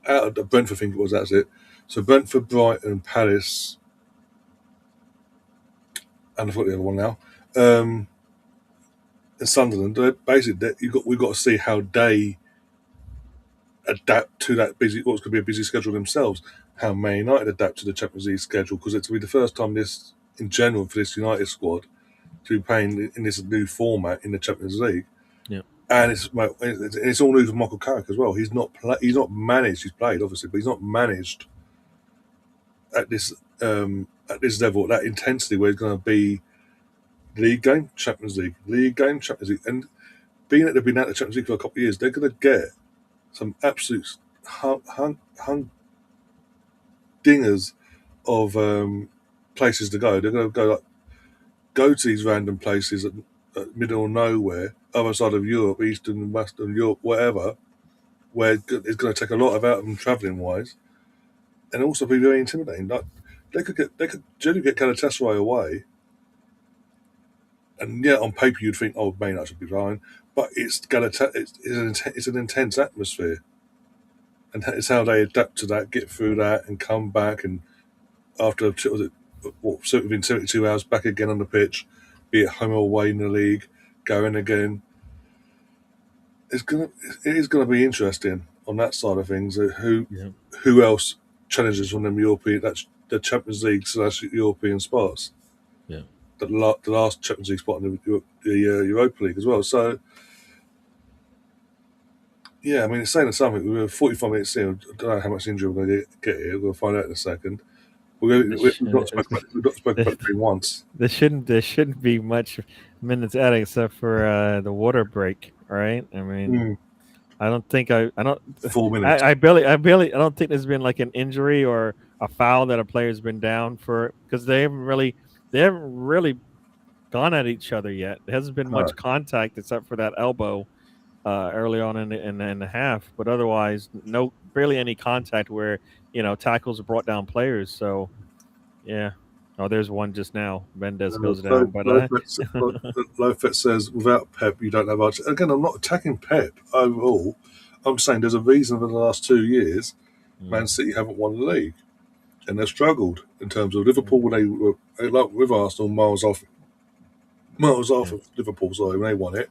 of the Brentford, I think it was that's it. So Brentford, Brighton, Palace, and I forgot the other one now. Um, and Sunderland. Basically, we've got to see how they adapt to that busy what's going to be a busy schedule themselves. How Man United adapt to the Champions League schedule because it's going to be the first time this in general for this United squad to be playing in this new format in the Champions League. Yeah. And it's all new for Michael Carrick as well. He's not managed. He's played obviously, but he's not managed at this level, at that intensity where he's going to be league game, Champions League, and being that they've been out of the Champions League for a couple of years, they're going to get some absolute hung dingers of places to go. They're going to go to these random places at middle of nowhere, other side of Europe, Eastern, Western Europe, whatever, where it's going to take a lot of out of them travelling wise, and also be very intimidating. Like they could generally get Galatasaray away, and yeah, on paper you'd think, oh, Maynard should be fine, but it's an intense atmosphere, and it's how they adapt to that, get through that, and come back, and after within 72 hours back again on the pitch, be it home or away in the league, going again. It's gonna it is gonna be interesting on that side of things. Yeah. Who else challenges from them European that's the Champions League / European spots. Yeah. The last Champions League spot in the Europa League as well. So yeah, I mean it's saying something. We're 45 minutes in. I don't know how much injury we're going to get here. We'll find out in a second. This, We've not spoken about the team once. there shouldn't be much minutes added except for the water break, right? I mean, Mm, I don't think I don't 4 minutes. I don't think there's been like an injury or a foul that a player's been down for because they haven't really gone at each other yet. There hasn't been No. much contact except for that elbow early on in the half, but otherwise no barely any contact where tackles brought down players. So yeah. Oh, there's one just now. Mendes goes down, but Lofet says, without Pep, you don't have much. Again, I'm not attacking Pep overall. I'm saying there's a reason for the last 2 years Man mm, City haven't won the league. And they've struggled in terms of Liverpool when they were, like with Arsenal, miles off yeah, of Liverpool, sorry, when they won it.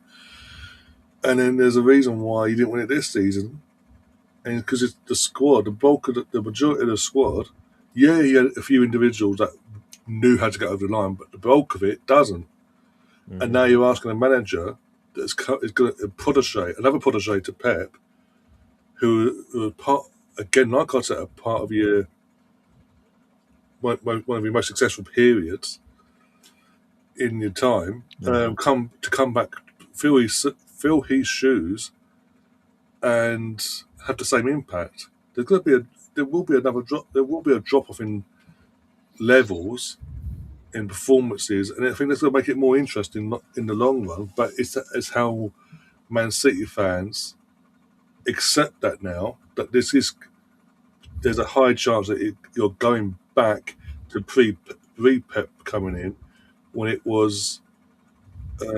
And then there's a reason why you didn't win it this season. And because it's the squad, the bulk of the majority of the squad, yeah, you had a few individuals that knew how to get over the line, but the bulk of it doesn't. And hmm now you're asking a manager is going to another protege to Pep, who are part again, like I said, part of one of your most successful periods in your time. yeah, Come back, fill his shoes, and have the same impact. There will be another drop. There will be a drop off in levels in performances, and I think that's going to make it more interesting in the long run. But it's how Man City fans accept that now that there's a high chance that you're going back to pre Pep coming in when it was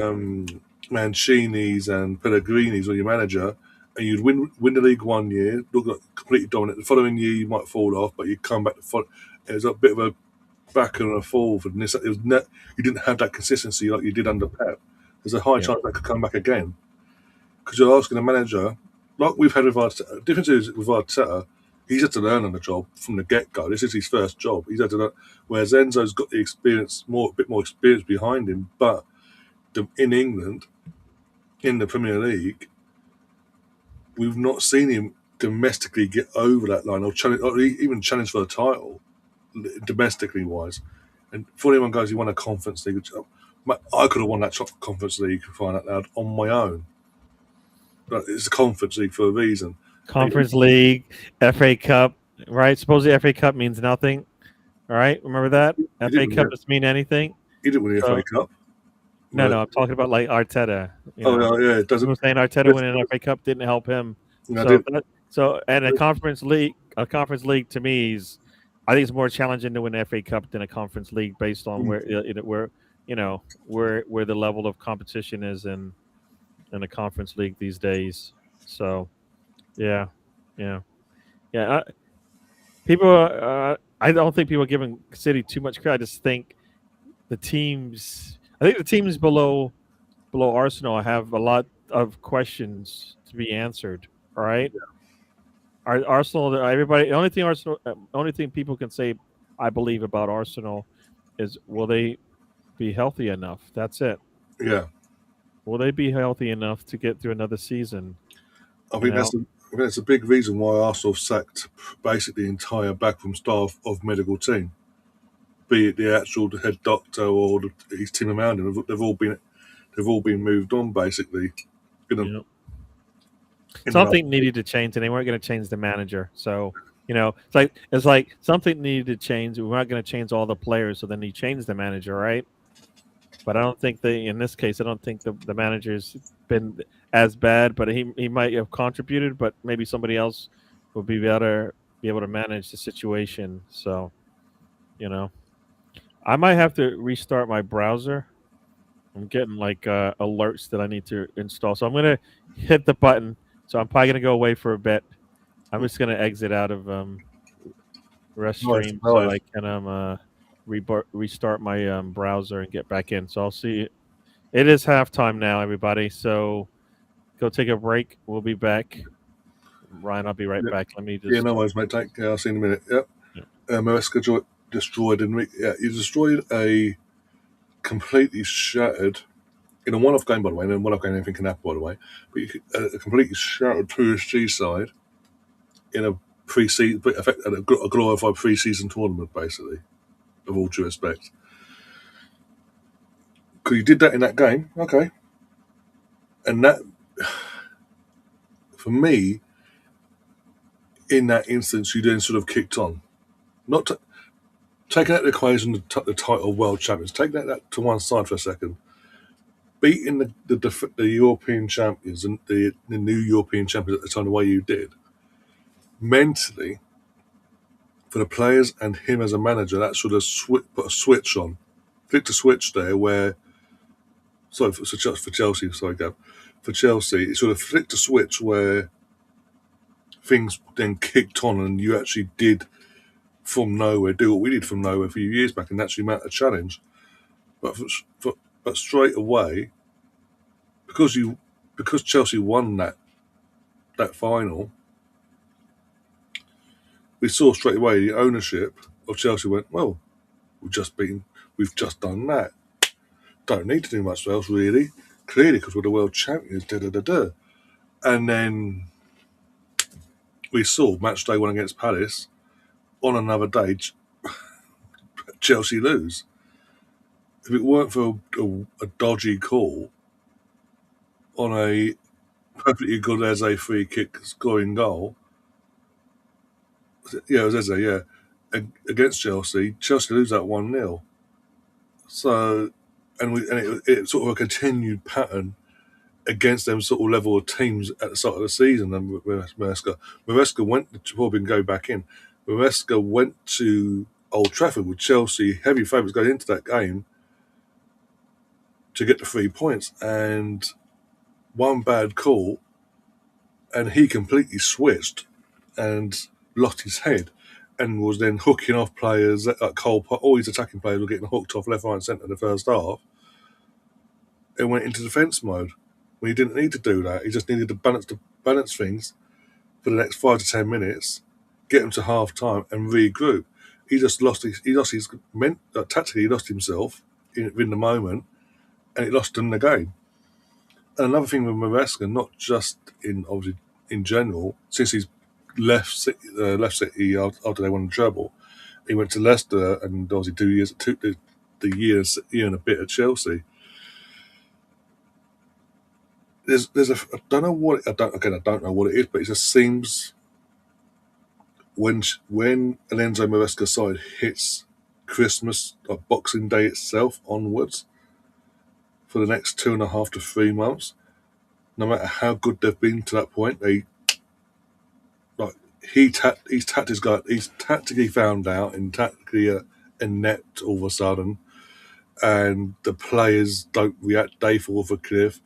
um, Mancini's and Pellegrini's or your manager, and you'd win the league one year, look like completely dominant. The following year you might fall off, but you come back to follow. It was a bit of a back and a forth, and this it was you didn't have that consistency like you did under Pep. There's a high Yeah. chance that could come back again because you're asking a manager like we've had with Arteta. The difference is with Arteta, he's had to learn on the job from the get go. This is his first job. He's had to learn, whereas Enzo's got the experience, a bit more experience behind him. But in England, in the Premier League, we've not seen him domestically get over that line or challenge, or even challenge for the title, domestically wise. And 41 goes, he won a Conference League. I could have won that Conference League, for crying out loud, on my own. But it's a Conference League for a reason. Conference League, FA Cup, right? Suppose the FA Cup means nothing. All right, remember that? FA Cup doesn't mean anything. He didn't win the FA Cup. No, I'm talking about like Arteta. Yeah, it doesn't. I'm saying Arteta winning an FA Cup didn't help him. And a conference league to me is, I think it's more challenging to win an FA Cup than a conference league based on where the level of competition is in a conference league these days. So, yeah. I don't think people are giving City too much credit. I just think the teams below Arsenal have a lot of questions to be answered. All right. Arsenal, everybody. The only thing people can say, I believe, about Arsenal is, will they be healthy enough? That's it. Yeah. Will they be healthy enough to get through another season? I think that's a big reason why Arsenal sacked basically the entire backroom staff of medical team, be it the actual head doctor or his team around him. They've all been moved on basically. Something needed to change, and they weren't going to change the manager. So, it's like something needed to change. We're not going to change all the players, so then you change the manager, right? But I don't think in this case, I don't think the manager's been as bad. But he might have contributed, but maybe somebody else would be able to manage the situation. So, I might have to restart my browser. I'm getting like alerts that I need to install. So I'm going to hit the button. So I'm probably going to go away for a bit. I'm just going to exit out of Restream so I can restart my browser and get back in. So I'll see you. It is halftime now, everybody. So go take a break. We'll be back. Ryan, I'll be right back. Let me just. Yeah, no worries, mate. I'll see you in a minute. Yep. Maresca destroyed, didn't we? Yeah, you destroyed a completely shattered, in a one-off game, by the way, and in a one-off game anything can happen, by the way, but a completely shattered PSG side in a pre-season, a glorified pre-season tournament, basically, of all due respect. Because you did that in that game, okay. And that, for me, in that instance, you then sort of kicked on. Taking out the equation, the title world champions, take that to one side for a second. Beating the European champions and the new European champions at the time the way you did, mentally, for the players and him as a manager, that sort of put a switch on. Flicked a switch there where, sorry, for Chelsea, sorry, Gab. For Chelsea, it sort of flicked a switch where things then kicked on and you actually did from nowhere do what we did from nowhere a few years back and actually mount a challenge. But straight away, because Chelsea won that final, we saw straight away the ownership of Chelsea went, well, we've just done that. Don't need to do much else really. Clearly, because we're the world champions. And then we saw match day 1 against Palace. On another day, Chelsea lose. If it weren't for a dodgy call on a perfectly good Eze free kick scoring goal, yeah, it was Eze, yeah, against Chelsea lose that 1-0. So, it's sort of a continued pattern against them sort of level of teams at the start of the season. And Maresca went to probably go back in. Maresca went to Old Trafford with Chelsea, heavy favourites going into that game to get the 3 points, and one bad call, and he completely switched and lost his head. And was then hooking off players like Cole. All his attacking players were getting hooked off left, right, and centre in the first half. And went into defence mode. When he didn't need to do that, he just needed to balance things for the next 5 to 10 minutes, get him to half time, and regroup. He just lost his. Tactically, he lost himself in the moment, and it lost him the game. And another thing with Maresca, not just obviously in general, since he's left City after they won the treble, he went to Leicester and obviously 2 years, the year and a bit at Chelsea. There's I don't know what I don't know what it is, but it just seems when an Enzo Maresca side hits Christmas, like Boxing Day itself onwards, for the next 2.5 to 3 months, no matter how good they've been to that point, he's tactically found out and tactically inept all of a sudden, and the players don't react. They fall off a cliff,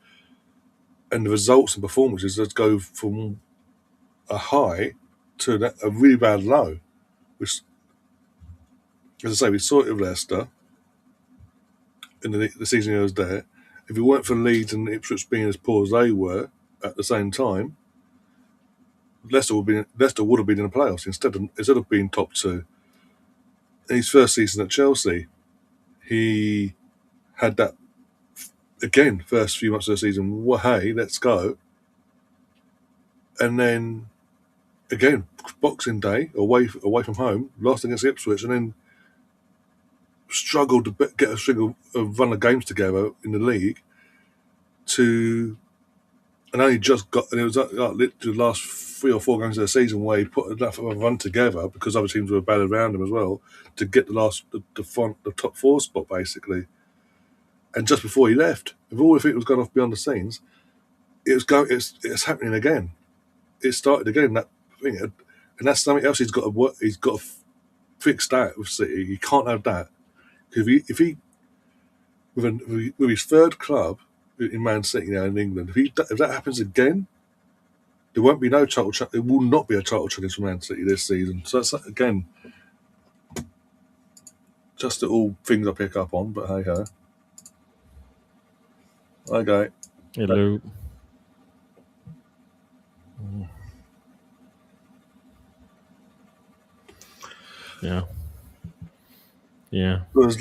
and the results and performances just go from a high to a really bad low. Which, as I say, we saw it with Leicester in the season he was there. If it weren't for Leeds and Ipswich being as poor as they were at the same time, Leicester would have been in the playoffs instead of being top two. In his first season at Chelsea, he had that again. First few months of the season, well, hey, let's go, and then again Boxing Day away from home, lost against Ipswich, and then struggled to get a single run of games together in the league and only just got, and it was literally the last 3 or 4 games of the season where he put enough of a run together because other teams were bad around him as well to get the top 4 spot basically. And just before he left, if all of it was gone off beyond the scenes, it's happening again. It started again, that thing, and that's something else he's got to work. He's got to fix that with City. He can't have that because if he with his third club in Man City now in England, if that happens again, there won't be no title. There will not be a title challenge for Man City this season. So that's again just little things I pick up on. But hey ho. Okay. Hello. Yeah. Yeah. There was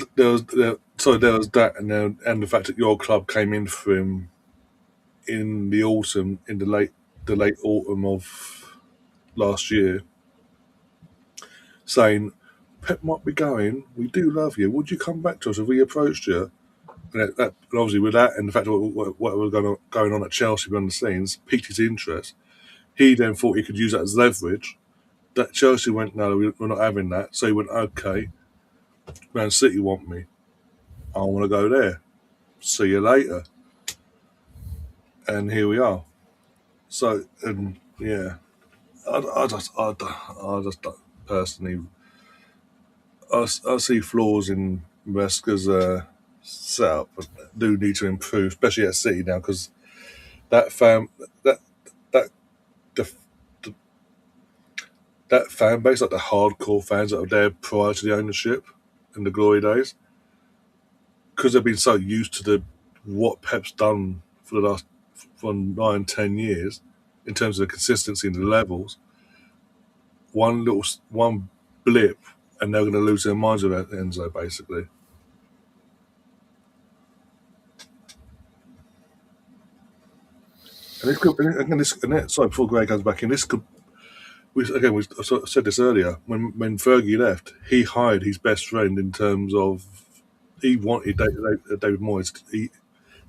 that, and the fact that your club came in for him in the autumn, in the late autumn of last year, saying Pep might be going. We do love you. Would you come back to us if we approached you? And obviously with that and the fact of what was going on at Chelsea behind the scenes piqued his interest. He then thought he could use that as leverage. That Chelsea went, no, we're not having that. So he went, okay, Man City want me. I want to go there. See you later. And here we are. So, and yeah, I just don't personally. I see flaws in Maresca's setup, but do need to improve, especially at City now, because that fan that that the, the that fan base, like the hardcore fans that were there prior to the ownership in the glory days, because they've been so used to what Pep's done for the last 9-10 years in terms of the consistency and the levels. One blip, and they're going to lose their minds about Enzo basically. And sorry, before Greg comes back in, this could. We said this earlier. When Fergie left, he hired his best friend in terms of he wanted David Moyes.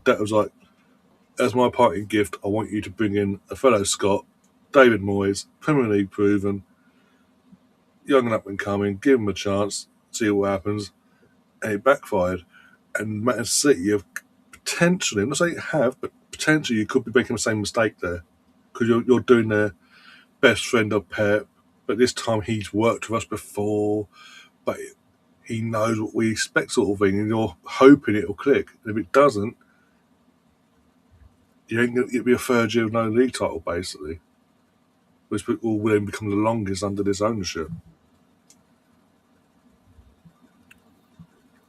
That was like, as my parting gift, I want you to bring in a fellow Scot, David Moyes, Premier League proven, young and up and coming. Give him a chance, see what happens, and it backfired. and Man City have potentially, I'm not saying have, but potentially you could be making the same mistake there because you're doing the best friend of Pep, but this time he's worked with us before, but he knows what we expect, sort of thing, and you're hoping it'll click. And if it doesn't, it'll be a third year of no league title, basically, which will then become the longest under this ownership.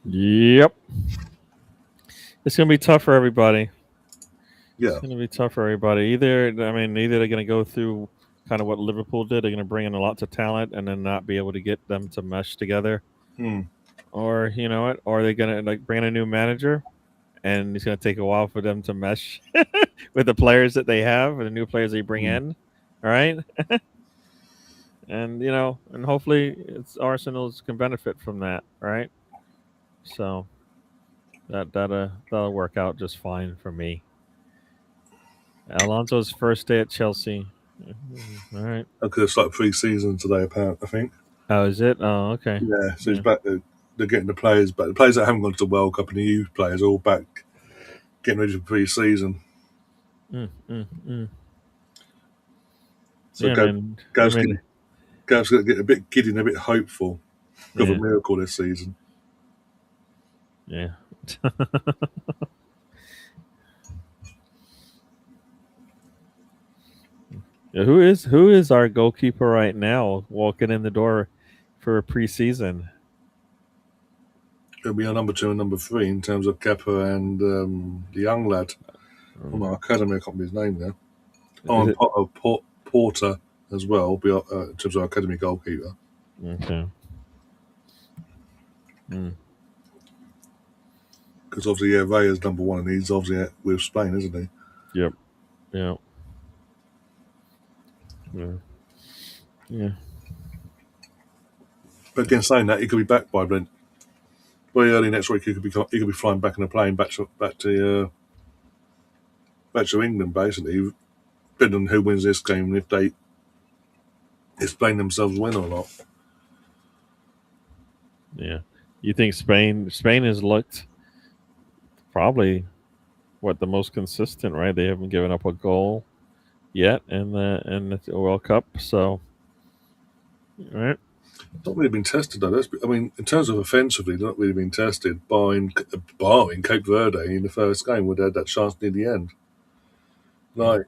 Yep. It's gonna be tough for everybody. Yeah. It's gonna be tough for everybody. Either they're gonna go through kind of what Liverpool did. They're gonna bring in lots of talent and then not be able to get them to mesh together. Hmm. Or you know what? Or they're gonna bring in a new manager and it's gonna take a while for them to mesh with the players that they have and the new players they bring Hmm. in. All right. And and hopefully it's Arsenal's can benefit from that, right? So that'll work out just fine for me. Alonso's first day at Chelsea. All right. I could have started pre-season today, apparently, I think. Oh, is it? Oh, okay. Yeah, so he's Yeah. back. They're getting the players back. The players that haven't gone to the World Cup and the youth players are all back getting ready for pre-season. Mm. So Yeah, man. I Gav's mean, going to get a bit giddy and a bit hopeful of a yeah, miracle this season. yeah. Yeah, who is our goalkeeper right now walking in the door for a preseason? It'll be our number 2 and number 3 in terms of Kepa and the young lad from our academy. I can't remember his name now. Oh, Is and it Porter as well, will be in terms of our academy goalkeeper. okay? Mm, Because obviously, yeah, Raya's number 1 and he's obviously with Spain, isn't he? yep. Yeah. Yeah. Yeah. But again, saying that, he could be back by then. Very early next week, he could be flying back in a plane back to England, basically, depending on who wins this game and if they explain themselves win or not. Yeah. You think Spain has looked probably what the most consistent, right? They haven't given up a goal yet in the World Cup, so right. Not really been tested though. I mean, in terms of offensively, they're not really been tested. Barring Cape Verde in the first game, where they had that chance near the end. Mm. Like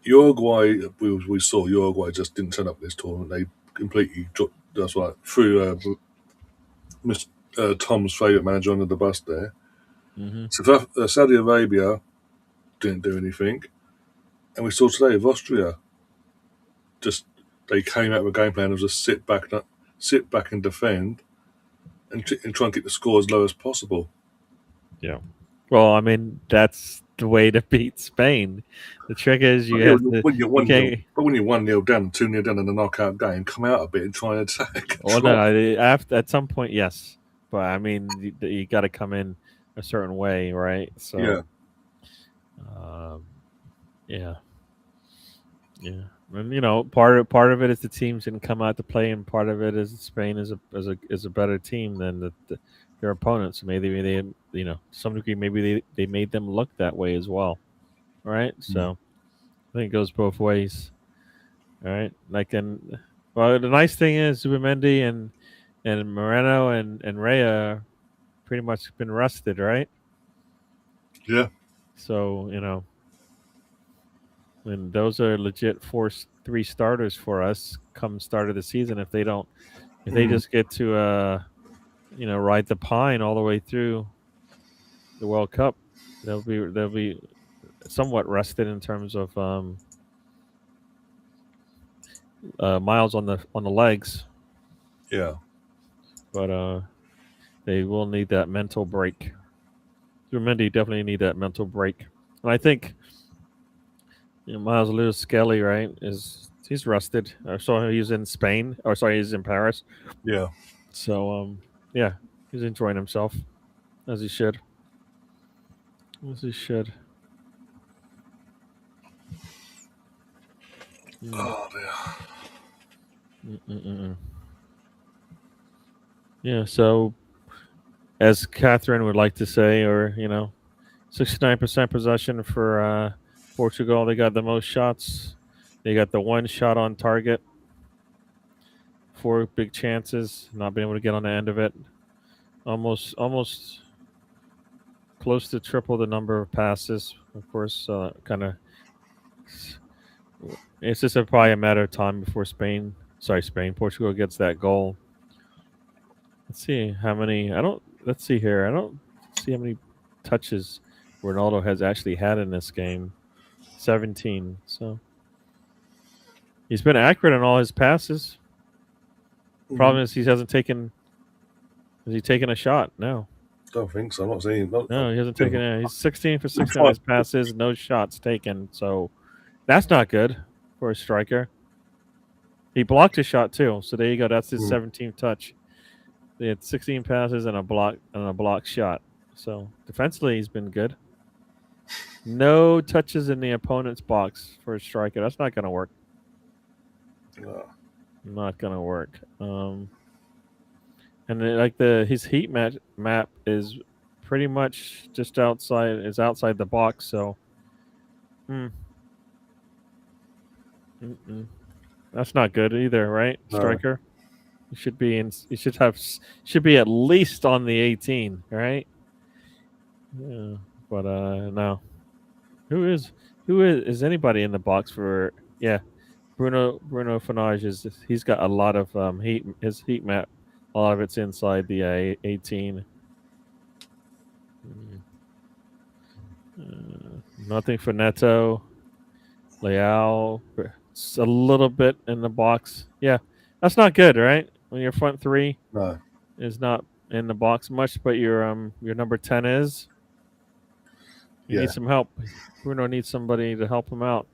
Uruguay, we saw Uruguay just didn't turn up this tournament. They completely dropped. That's right, threw Tom's favourite manager under the bus there. Mm-hmm. Saudi Arabia didn't do anything, and we saw today of Austria. Just they came out with a game plan of just sit back and defend, and try and get the score as low as possible. Yeah. Well, I mean, that's the way to beat Spain. The trick is But you yeah, have to. when you're You 1-0, can't. but when you're 1-0 down, 2-0 down in a knockout game, come out a bit and try and attack. Well, no, after at some point, yes, but I mean, you got to come in a certain way, right? Yeah. So, um, yeah, yeah, and part of it is the teams didn't come out to play, and part of it is Spain is a better team than their opponents. Maybe they to some degree maybe they made them look that way as well, right? Mm. So I think it goes both ways. All right. Like and well, the nice thing is Zubimendi and Moreno and Raya pretty much been rested, right? Yeah. So and those are legit three starters for us come start of the season. If they Mm. just get to ride the pine all the way through the World Cup, they'll be somewhat rested in terms of miles on the legs, Yeah. but they will need that mental break. Mendy definitely need that mental break. And I think Miles Lewis Skelly, right, he's rusted. I saw he's in Spain. Or sorry, he's in Paris. Yeah. So yeah, he's enjoying himself as he should. As he should. Mm. Oh dear. Mm-mm-mm. Yeah. So as Catherine would like to say, or 69% possession for Portugal. They got the most shots. They got the one shot on target, four big chances, not being able to get on the end of it. Almost close to triple the number of passes. Of course, kind of. It's just probably a matter of time before Portugal gets that goal. Let's see how many. I don't. Let's see here. I don't see how many touches Ronaldo has actually had in this game. 17. So he's been accurate in all his passes. Problem is he hasn't taken. Has he taken a shot? No. Don't think so. I'm not seeing. No, he hasn't taken it. He's 16 for 16 on his passes, no shots taken. So that's not good for a striker. He blocked a shot too. So there you go. That's his 17th touch. They had 16 passes and a block shot. So defensively, he's been good. No touches in the opponent's box for a striker. That's not going to work. No. Not going to work. And his heat map is pretty much just outside the box. So, that's not good either, right? No. Striker, you should be in. You should be at least on the 18, right? Yeah, but no. Who is anybody in the box for? Yeah, Bruno Fernandes he's got a lot of heat. His heat map, a lot of it's inside the 18. Nothing for Neto, Leao. It's a little bit in the box. Yeah, that's not good, right? When your front three is not in the box much, but your number 10 is. You need some help. Bruno needs somebody to help him out.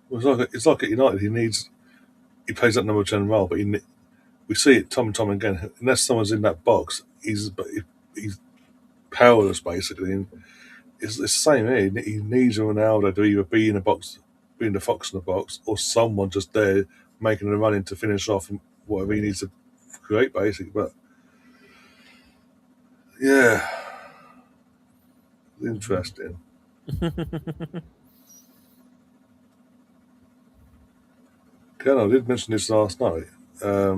Well, it's like at United. He plays that number 10 role, but we see it time and time again. Unless someone's in that box, he's powerless basically. And it's the same here. He needs Ronaldo to either be in the box, being the fox in the box, or someone just there making a run in to finish off whatever he needs to create, basically. But yeah, interesting. Ken, I did mention this last night. I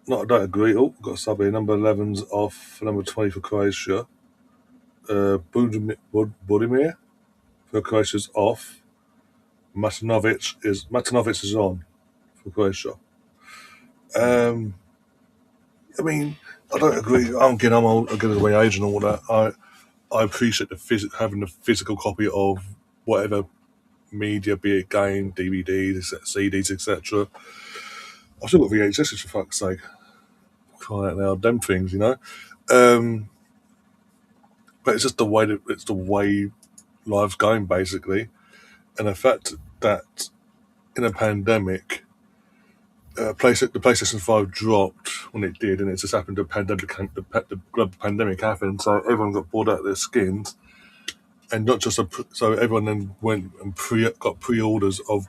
don't agree. Oh, got a sub here. Number 11's off. Number 20 for Croatia. Budimir for Croatia's off. Matanovic is on for Croatia. I mean, I don't agree. I'm old, again, as a way age and all that. I appreciate having the physical copy of whatever media, be it game, DVDs, CDs, etc. I've still got VHSs for fuck's sake. Crying out loud, them things, But it's just the way life's going, basically, and the fact that in a pandemic, the PlayStation 5 dropped when it did, and it just happened the global pandemic happened, so everyone got bored out of their skins, and not just so everyone then went and got pre-orders of.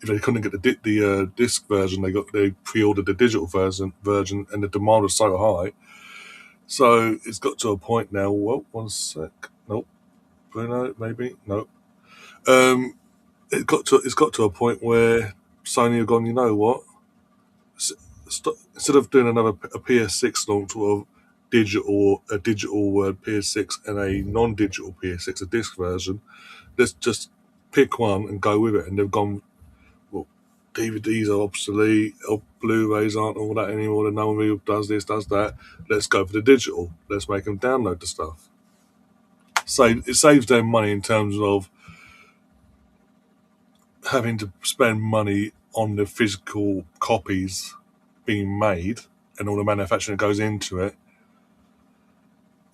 If they couldn't get the disc version, they pre-ordered the digital version, and the demand was so high. So it's got to a point now. Well, one sec. Nope. Bruno, maybe no. It's got to a point where Sony have gone. You know what? Instead of doing a PS6 launch of a digital PS6 and a non-digital PS6, a disc version, let's just pick one and go with it. And they've gone. Well, DVDs are obsolete. Blu-rays aren't all that anymore. No one really does this, does that. Let's go for the digital. Let's make them download the stuff. So it saves them money in terms of having to spend money on the physical copies being made and all the manufacturing that goes into it.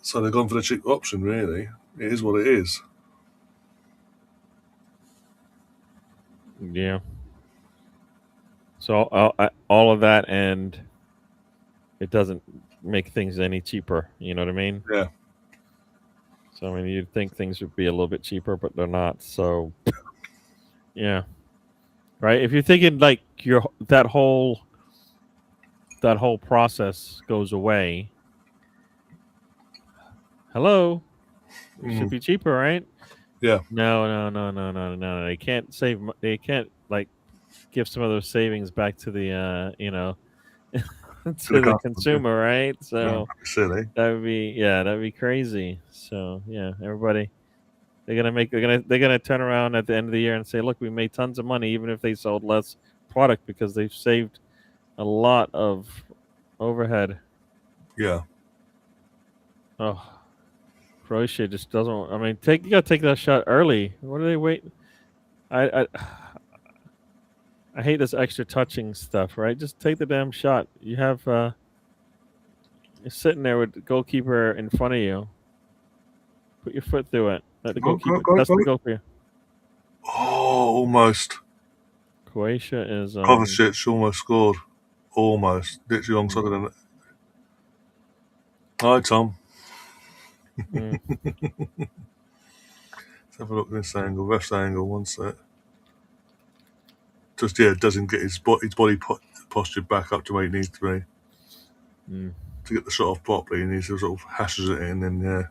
So they've gone for the cheap option, really. It is what it is. Yeah. So all of that, and it doesn't make things any cheaper. You know what I mean? Yeah. So I mean, you'd think things would be a little bit cheaper, but they're not. So, yeah, right. If you're thinking like that whole that whole process goes away. Hello, it should Mm. be cheaper, right? Yeah, No, no, no, no, no, no. They can't save. They can't like give some of those savings back to the for the to the customers. Yeah, consumer, right? yeah, So silly. that'd be crazy. So yeah, everybody they're gonna turn around at the end of the year and say, look, we made tons of money, even if they sold less product because they've saved a lot of overhead. Yeah. Oh, Croatia just doesn't. I mean, take you gotta take that shot early. What do they wait? I I hate this extra touching stuff, right? Just take the damn shot. You're sitting there with the goalkeeper in front of you. Put your foot through it. Let the Go, go, goalkeeper go, test go. the goalkeeper. Oh, almost. Croatia is Kovacic almost scored. Almost. Literally alongside mm, of them. Hi, Tom. mm, Let's have a look at this angle. Left angle, one sec. Just, yeah, doesn't get his body posture back up to where it needs to be. mm. To get the shot off properly, and he sort of hashes it in, and yeah.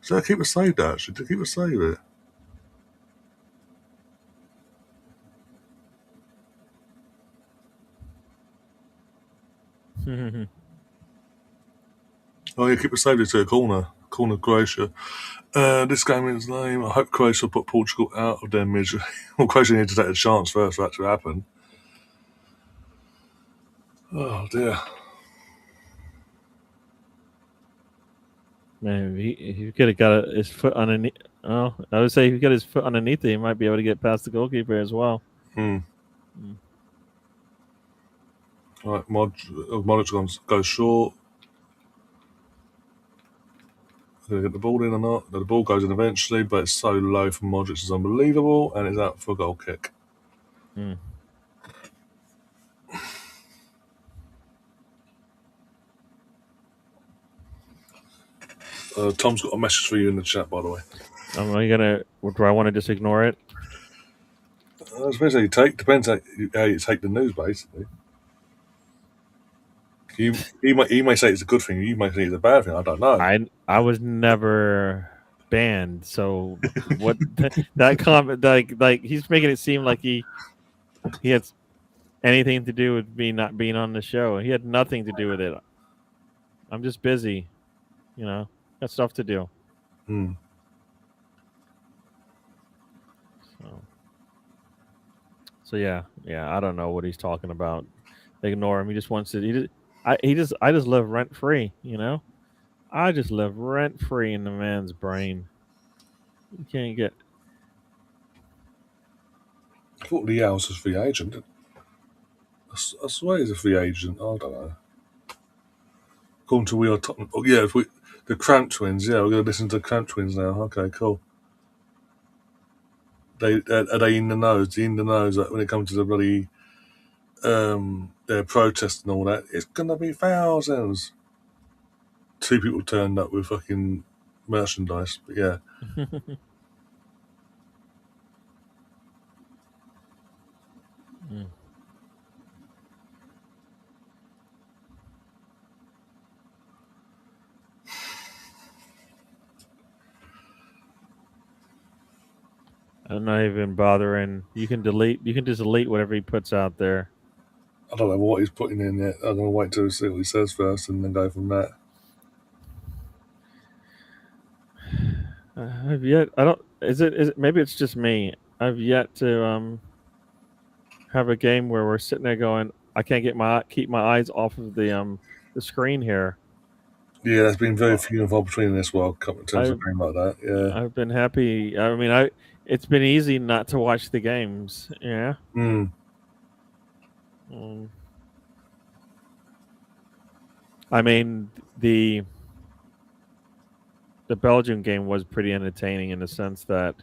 So keep it saved, actually. To keep it saved it. Oh, yeah, keep it saved it to a corner. Corner Croatia. This game is name. I hope Croatia put Portugal out of their misery. Well, Croatia need to take a chance first for that to happen. Oh dear. Man, if he could have got his foot underneath. Oh, I would say if he got his foot underneath it, he might be able to get past the goalkeeper as well. Hmm. Mm. Right, Modrić goes short. Going to get the ball in or not? The ball goes in eventually, but it's so low from Modrić, it's unbelievable, and it's out for a goal kick. Mm. Tom's got a message for you in the chat, by the way. Am I gonna? Do I want to just ignore it? Depends how you take. Depends how you take the news, basically. He may say it's a good thing. You may say it's a bad thing. I don't know. I was never banned, so what? That comment, like he's making it seem like he had anything to do with me not being on the show. He had nothing to do with it. I'm just busy, got stuff to do. Hmm. So, yeah. I don't know what he's talking about. Ignore him. He just wants to. I just live rent free. I just live rent free in the man's brain. You can't get. I thought Leal's a free agent. I swear he's a free agent. I don't know. According to We Are Tottenham. Oh, yeah, the Cramp Twins. Yeah, we're going to listen to the Cramp Twins now. Okay, cool. Are they in the nose? In the nose that when it comes to the bloody their protest and all that, it's gonna be thousands. Two people turned up with fucking merchandise, but yeah. Mm. I'm not even bothering. You can delete. You can just delete whatever he puts out there. I don't know what he's putting in yet. I'm gonna wait till see what he says first and then go from that. I've yet. I don't. Is it? Is it? Maybe it's just me. I've yet to have a game where we're sitting there going, I can't keep my eyes off of the screen here. Yeah, there's been very Uh, few and far between in this World Cup in terms of I a game like that. Yeah. I've been happy. I mean, it's been easy not to watch the games. Yeah. Mm. Um, I mean the Belgium game was pretty entertaining in the sense that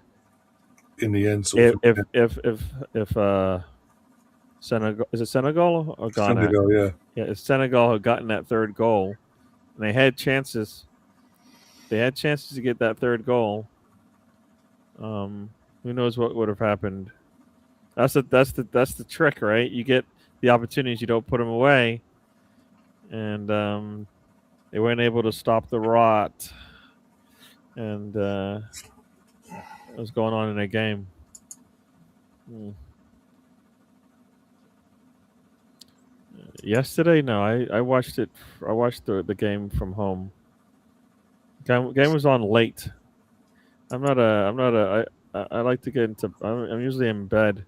In the end, sort of. if Senegal, is it Senegal or Ghana? Senegal, yeah. Yeah, if Senegal had gotten that third goal, and they had chances to get that third goal. Who knows what would have happened? That's the trick, right? You get the opportunities, you don't put them away, and they weren't able to stop the rot, and what was going on in their game. Yesterday, no, I watched it. I watched the game from home. Game was on late. I'm not a. I'm not a. I like to get into. I'm usually in bed.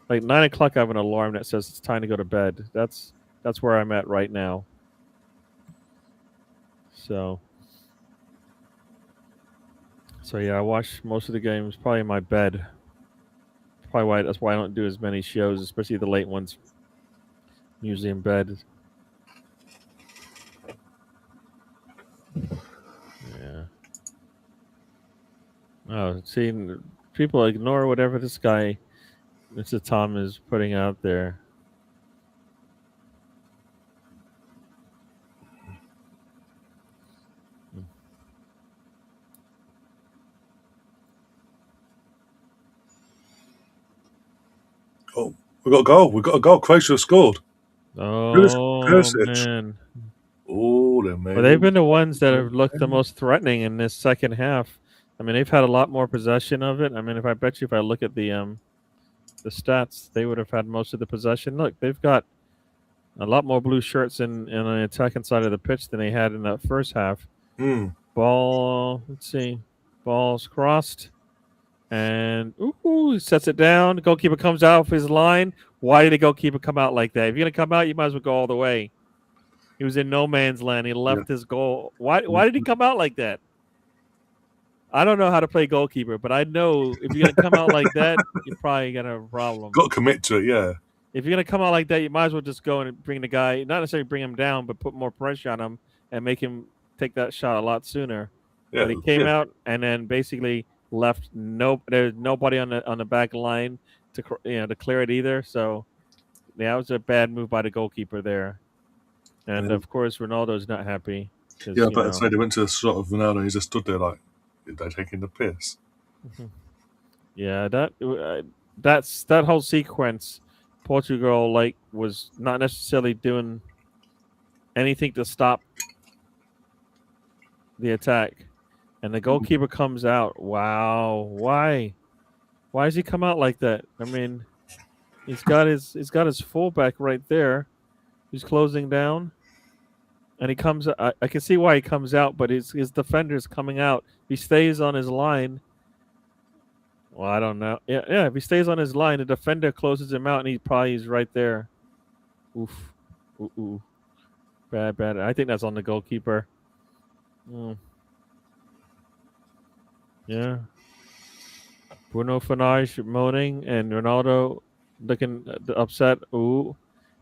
Like 9 o'clock, I have an alarm that says it's time to go to bed. That's where I'm at right now. So yeah, I watch most of the games probably in my bed. Probably why that's why I don't do as many shows, especially the late ones. I'm usually in bed. Yeah. Oh, seeing people ignore whatever this guy, Mr. Tom, is putting out there. Oh, we got a goal. We got a goal. Croatia scored. Oh Perisic. man. Oh, they made Well, they've it. been the ones that have looked the most threatening in this second half. I mean, they've had a lot more possession of it. I mean, if I look at the stats, they would have had most of the possession. Look, they've got a lot more blue shirts in on the attacking side of the pitch than they had in that first half. Ball, let's see, ball's crossed, and he sets it down. The goalkeeper comes out of his line. Why did the goalkeeper come out like that? If you're gonna come out, you might as well go all the way. He was in no man's land. He left his goal. Why did he come out like that? I don't know how to play goalkeeper, but I know if you're gonna come out like that, you're probably gonna have a problem. Got to commit to it, yeah. If you're gonna come out like that, you might as well just go and bring the guy, not necessarily bring him down, but put more pressure on him and make him take that shot a lot sooner. Yeah, But he came out and then basically left there's nobody on the back line to clear it either. So that was a bad move by the goalkeeper there. And of course, Ronaldo's not happy. Yeah, but I'd say they went to a shot of Ronaldo and he just stood there like, they're taking the piss. Yeah, that's that whole sequence. Portugal was not necessarily doing anything to stop the attack, and the goalkeeper comes out. Wow, why does he come out like that? I mean, he's got his fullback right there. He's closing down, and he comes. I can see why he comes out, but his defender's coming out. He stays on his line. Well, I don't know. Yeah. If he stays on his line, the defender closes him out, and he probably is right there. Oof. Ooh. Bad. I think that's on the goalkeeper. Yeah. Bruno Fernandes moaning and Ronaldo looking upset. Ooh.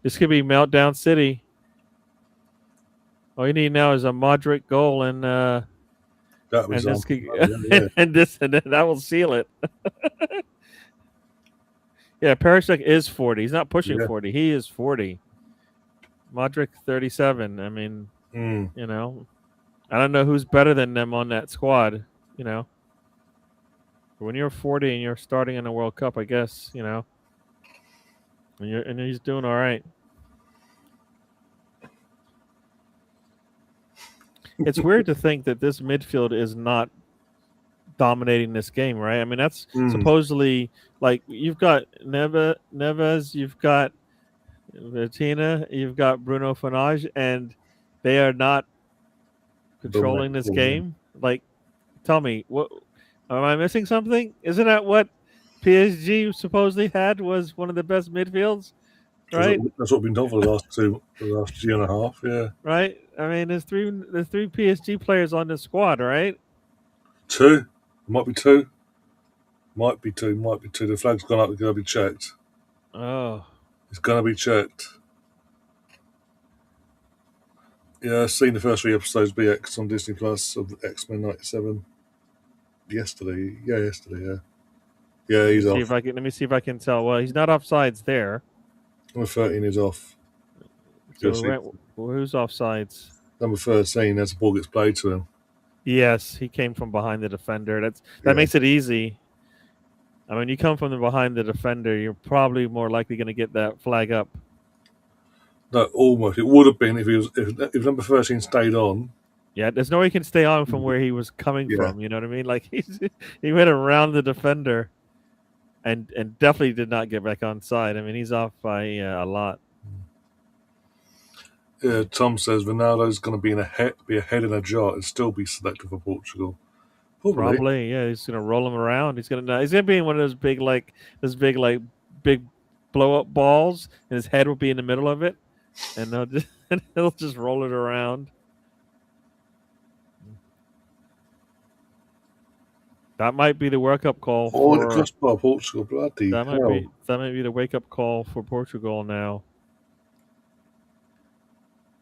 This could be meltdown city. All you need now is a Modrić goal and that was and that will seal it. Yeah, Perisic is 40. He's not pushing 40. He is 40. Modrić 37. I mean, I don't know who's better than them on that squad. When you're 40 and you're starting in a World Cup, I guess and he's doing all right. It's weird to think that this midfield is not dominating this game, right? I mean, that's supposedly you've got Neves, you've got Vitina, you've got Bruno Fernandes, and they are not controlling this game. Tell me, what am I missing? Something? Isn't that what PSG supposedly had was one of the best midfields? Right. That's what we've been done for the last year and a half. Yeah. Right. I mean, there's three PSG players on this squad, right? Two. Might be two. The flag's gone up. It's going to be checked. Oh. It's going to be checked. Yeah, I've seen the first 3 episodes BX on Disney Plus of X-Men 97. Yesterday. Yeah. Yeah, he's off. Let me see if I can tell. Well, he's not offsides there. Number 13 is off. So who's offsides? Number 13, as the ball gets played to him. Yes, he came from behind the defender. That makes it easy. I mean, you come from behind the defender, you're probably more likely going to get that flag up. No, almost. It would have been if number 13 stayed on. Yeah, there's no way he can stay on from where he was coming Yeah. from. You know what I mean? Like he went around the defender and definitely did not get back on side. I mean, he's off by a lot. Yeah, Tom says Ronaldo's going to be a head in a jar and still be selected for Portugal. Probably. Probably, yeah. He's gonna roll him around. He's gonna be in one of those big blow up balls, and his head will be in the middle of it, and and he'll just roll it around. That might be the wake up call Oh, the for crossbar Portugal. Bloody hell. that might be the wake up call for Portugal now.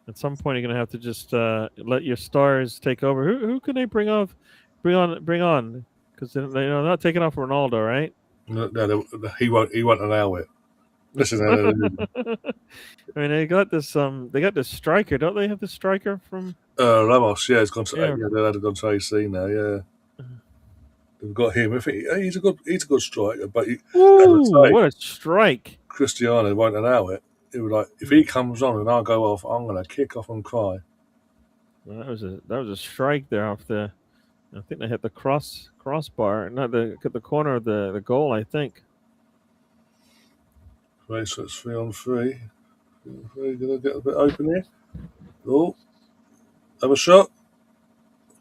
At some point, you're gonna have to just let your stars take over. Who can they bring on? Because they're not taking off Ronaldo, right? No, he won't allow it. Listen, I mean, they got this striker, don't they? Have the striker from Ramos, yeah, yeah. they've gone to AC now, yeah. They've got him. He's a good striker, but as Ooh, I say, what a strike! Cristiano won't allow it. It would like if he comes on and I go off, I'm gonna kick off and cry. Well, that was a strike there off the. I think they hit the crossbar, not the corner of the goal. I think. Right, so it's 3-on-3. We're gonna get a bit open here. Oh, have a shot.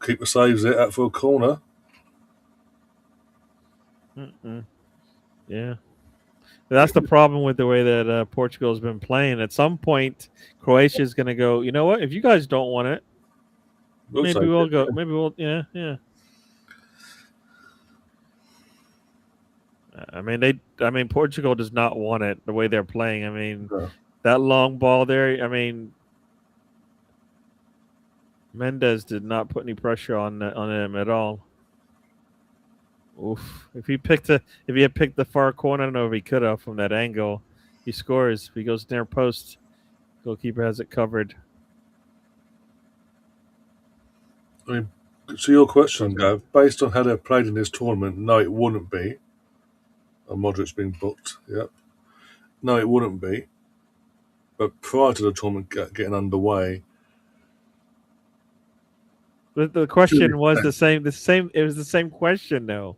Keeper saves it out for a corner. Mm-mm. Yeah. That's the problem with the way that Portugal has been playing. At some point, Croatia is going to go. You know what? If you guys don't want it, We'll maybe take we'll it. go. Maybe we'll. Yeah, yeah. I mean, Portugal does not want it the way they're playing. I mean, Yeah. that long ball there. I mean, Mendes did not put any pressure on him at all. Oof! If he had picked the far corner, I don't know if he could have from that angle. He scores. If he goes near post, goalkeeper has it covered. I mean, to your question, Gav, based on how they've played in this tournament, no, it wouldn't be. And Modric's been booked. Yep. No, it wouldn't be. But prior to the tournament getting underway, But the question was the same. It was the same question, though.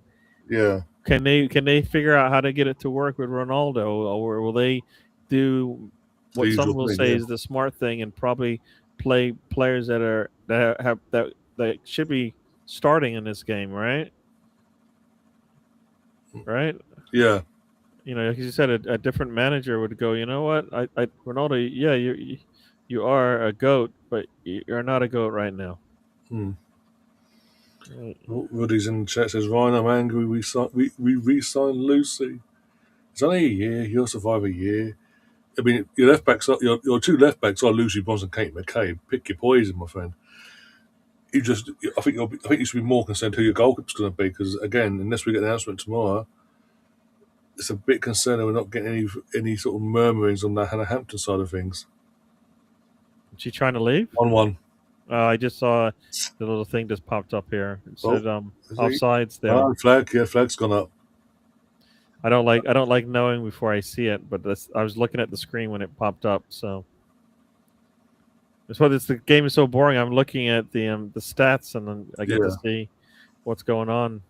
yeah. Can they figure out how to get it to work with Ronaldo, or will they do The what some usual will thing, say yeah. is the smart thing and probably play players that should be starting in this game, right? Right? Yeah. You know, like you said, a different manager would go. You know what? Ronaldo, yeah, you are a goat, but you're not a goat right now. Hmm. Right. Oh, Ruddy's in the chat says, Ryan, I'm angry. We re-signed Lucy. It's only a year. He'll survive a year. I mean, your two left backs are Lucy Bonds and Kate McCabe. Pick your poison, my friend. I think you should be more concerned who your goalkeeper's going to be because again, unless we get an announcement tomorrow, it's a bit concerning we're not getting any sort of murmurings on the Hannah Hampton side of things. Is she trying to leave? 1-1. I just saw the little thing just popped up here. It said Is he? offside still. Flag. Yeah, flag's gone up. I don't like knowing before I see it, but I was looking at the screen when it popped up. So that's why the game is so boring. I'm looking at the stats and then I get to Yeah. see what's going on.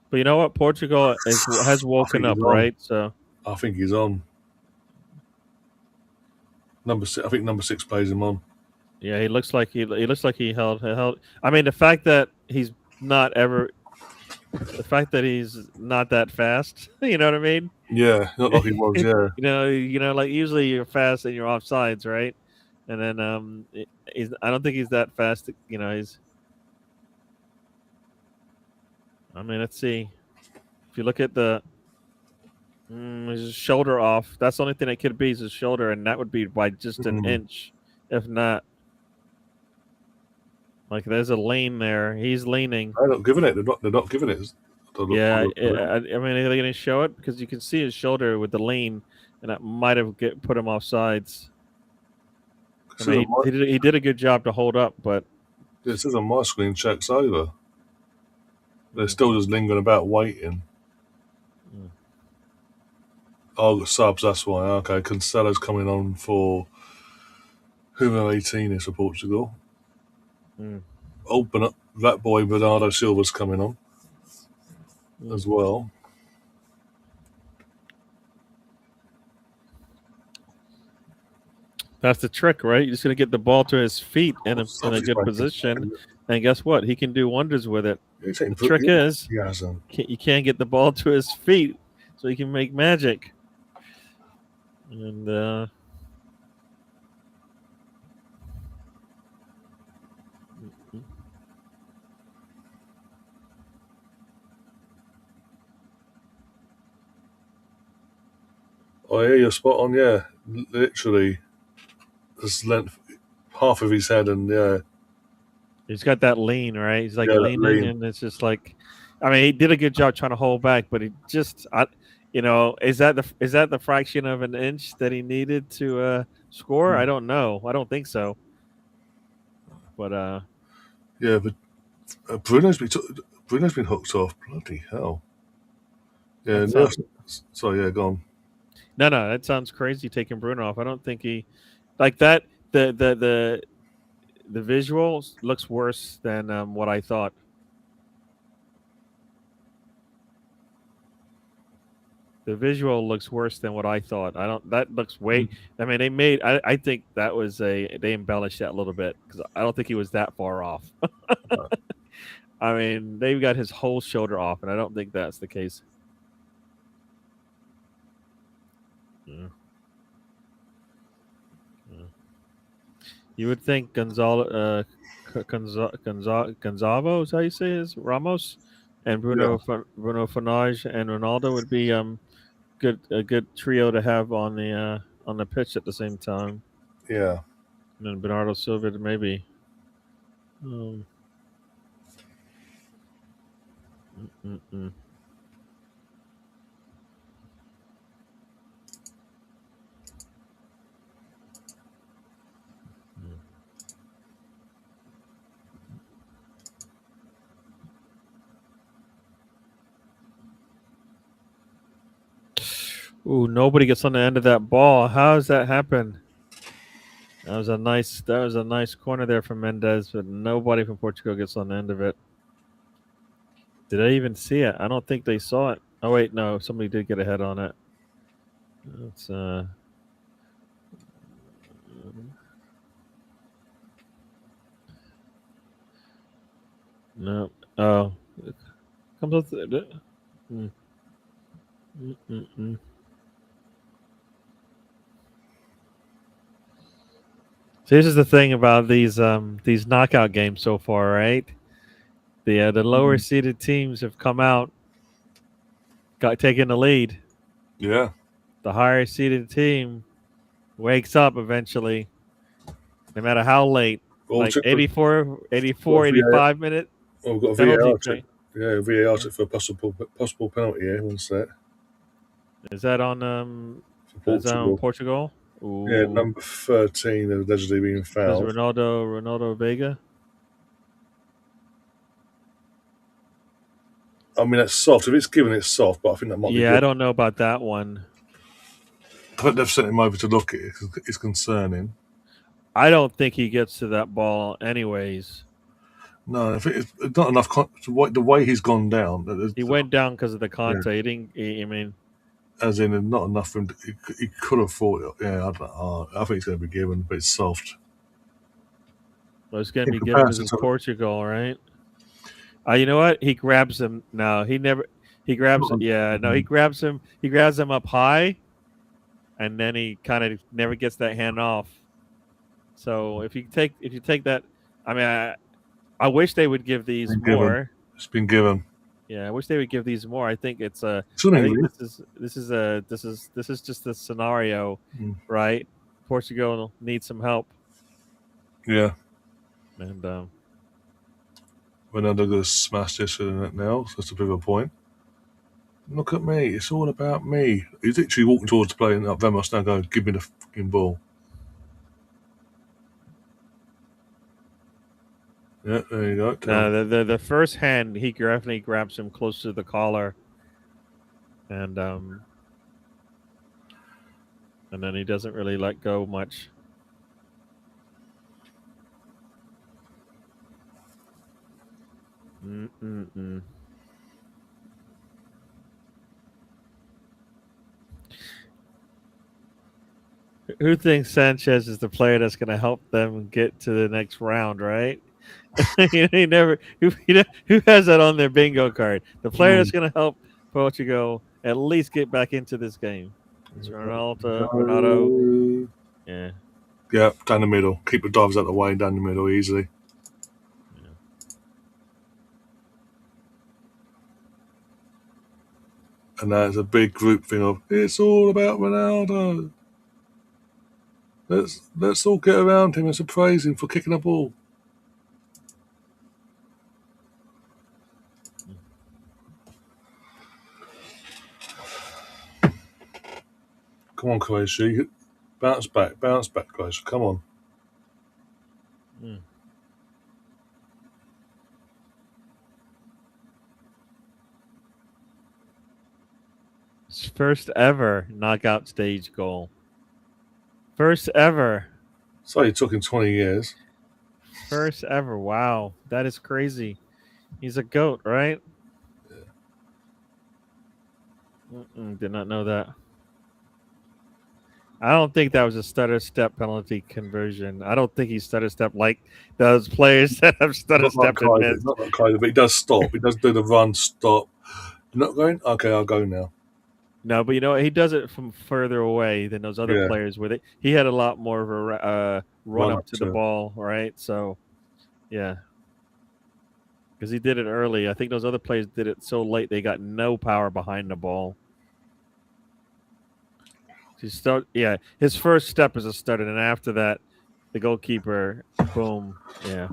But you know what? Portugal has woken up, right? So I think he's on. Number 6. I think number 6 plays him on. yeah, he looks like he held. I mean, the fact that he's not ever, the fact that he's not that fast. You know what I mean? Yeah, not like he was. Yeah. Like usually you're fast and you're offsides, right? And then I don't think he's that fast. You know, I mean, let's see. If you look at his shoulder off, that's the only thing that could be is his shoulder, and that would be by just an inch, if not. Like there's a lane there. He's leaning. They're not giving it. They're not giving it. Yeah, I mean, are they going to show it? Because you can see his shoulder with the lean, and that might have put him off sides. I mean, he did a good job to hold up, but it says on my screen check's over. They're still just lingering about waiting. Oh, subs, that's why. Okay, Cancelo's coming on for whoever 18 is for Portugal. Mm. Oh, but that boy Bernardo Silva's coming on as well. That's the trick, right? You're just going to get the ball to his feet in a good Subs position, and guess what? He can do wonders with it. The trick is yes, you can't get the ball to his feet so he can make magic. And oh yeah, you're spot on. Yeah, literally, this length, half of his head, and yeah, he's got that lean, right? He's like yeah, that leaning, lean. and it's just like, I mean, he did a good job trying to hold back, but he just, is that the fraction of an inch that he needed to score? I don't know. I don't think so. But Yeah, but Bruno's been hooked off. Bloody hell. Yeah, that no, sounds sorry, yeah, gone. no, that sounds crazy taking Bruno off. I don't think he like that. The visual looks worse than what I thought. The visual looks worse than what I thought. I don't. That looks way. I mean, they made. I think that was they embellished that a little bit because I don't think he was that far off. I mean, they've got his whole shoulder off, and I don't think that's the case. Yeah. Yeah. You would think Gonzalo, Gonzalo, is how you say his Ramos, and Yeah, Bruno Fernandes and Ronaldo would be a good trio to have on the pitch at the same time. yeah. And then Bernardo Silva maybe. Um, mm, mm, mm. Ooh, nobody gets on the end of that ball. How does that happen? That was a nice corner there from Mendes, but nobody from Portugal gets on the end of it. Did I even see it? I don't think they saw it. Oh wait, no, somebody did get a head on it. It's no. Oh, it comes up. Mm, mm, mm, mm. So this is the thing about these knockout games so far, right? The lower seeded teams have come out, got taken the lead. Yeah. The higher seeded team wakes up eventually, no matter how late. Well, Like check for, 85 minute we've got a penalty. VAR check. Yeah, VAR check for a possible penalty here. One sec. Is that For on Portugal. Portugal? Yeah, Ooh, number 13 allegedly being says fouled. Ronaldo Vega. I mean, that's soft. If it's given, it's soft, but I think that might be Yeah, I good. don't know about that one. I think they've sent him over to look at it. It's concerning. I don't think he gets to that ball anyways. No, I think it's not enough. The way he's gone down, He went down because of the yeah, contact. He didn't. I mean, as in not enough for him. He could have fought it. Yeah, I don't know. I think it's going to be given, but it's soft. well, it's going to In be given because comparison it's to, Portugal, right? You know what? He grabs him. No, he never. He grabs. Yeah, no, he grabs him. He grabs him up high, and then he kind of never gets that hand off. So if you take that, I mean, I wish they would give these been given. more. It's been given. Yeah, I wish they would give these more. I think it's a. I think Swimmingly. this is just a scenario, right? Portugal needs some help, Yeah. and Ronaldo going to smash this in it now. So that's a bit of a point. Look at me. It's all about me. He's literally walking towards the play and Vamos now going, give me the fucking ball. Yeah, there you go. no, the first hand he definitely grabs him close to the collar, and and then he doesn't really let go much. Mm-mm-mm. Who thinks Sanchez is the player that's going to help them get to the next round, right? He never who has that on their bingo card. The player Mm. that's going to help Portugal at least get back into this game. It's Ronaldo. Ronaldo. Go. Yeah. Yeah, down the middle. Keep the divers out of the way, down the middle easily. Yeah. And there's a big group thing of it's all about Ronaldo. Let's all get around him and praise him for kicking a ball. Come on, Croatia. Bounce back, Croatia. Come on. Mm. His first ever knockout stage goal. First ever. So it took him 20 years. First ever. Wow. That is crazy. He's a goat, right? Did not know that. I don't think that was a stutter step penalty conversion. I don't think he stutter step like those players that have stutter Not like stepped and Kaiser, missed. not like Kaiser, but he does stop. He does do the run, stop. You're not going? Okay, I'll go now. No, but you know what? He does it from further away than those other Yeah, players. With it, he had a lot more of a run run up up to the to. ball, right? So yeah, because he did it early. I think those other players did it so late they got no power behind the ball. Yeah, his first step is a stutter, and after that, the goalkeeper, boom, yeah.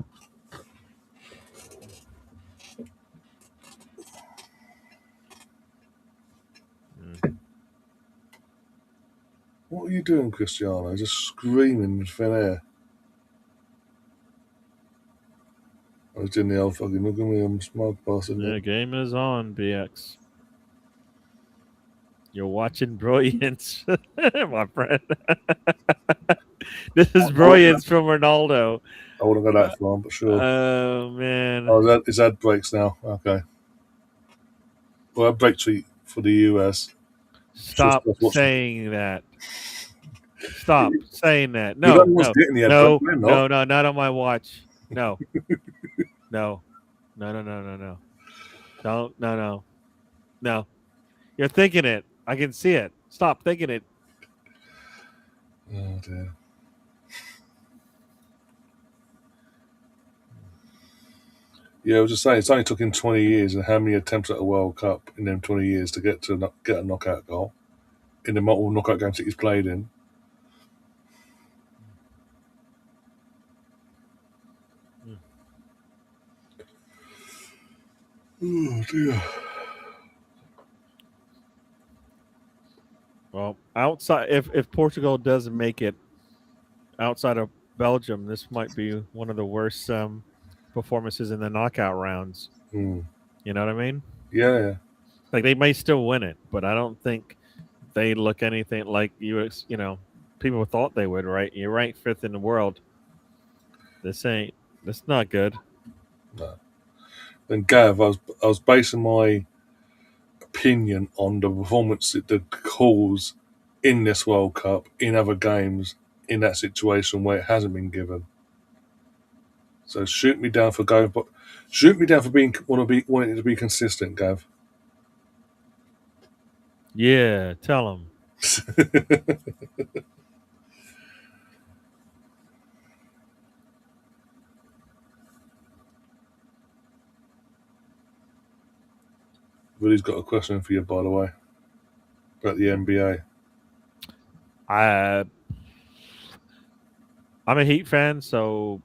Mm. What are you doing, Cristiano? Just screaming in thin air. I was doing the old fucking look at me, I'm a smug bastard. The game is on, BX. You're watching brilliance, my friend. This is brilliance from Ronaldo. I wouldn't go that far, but sure. Oh man! Oh, his ad breaks now. Okay. Well, ad breaks for the US. Sure, Stop stuff. Watch. saying that. Stop saying that. You're the No, only ones no, getting the ad break. no, We're not. no, no, not on my watch. No, no, no, no, no, no, no. Don't, no, no, no. You're thinking it. I can see it. Stop thinking it. Oh dear. Yeah, I was just saying, it's only took him 20 years, and how many attempts at a World Cup in them 20 years to get a knockout goal in the multiple knockout games that he's played in. Mm. Oh dear. Well, outside, if Portugal doesn't make it outside of Belgium, this might be one of the worst performances in the knockout rounds. Hmm. You know what I mean? Yeah, yeah. Like they may still win it, but I don't think they look anything like people thought they would. Right? You're ranked fifth in the world. This ain't. That's not good. No. And Gav, I was basing my opinion on the performance, the calls in this World Cup, in other games, in that situation where it hasn't been given. So shoot me down for going, but shoot me down for wanting to be consistent, Gav. Yeah, tell them. Willie's got a question for you, by the way, about the NBA. I I'm a Heat fan, so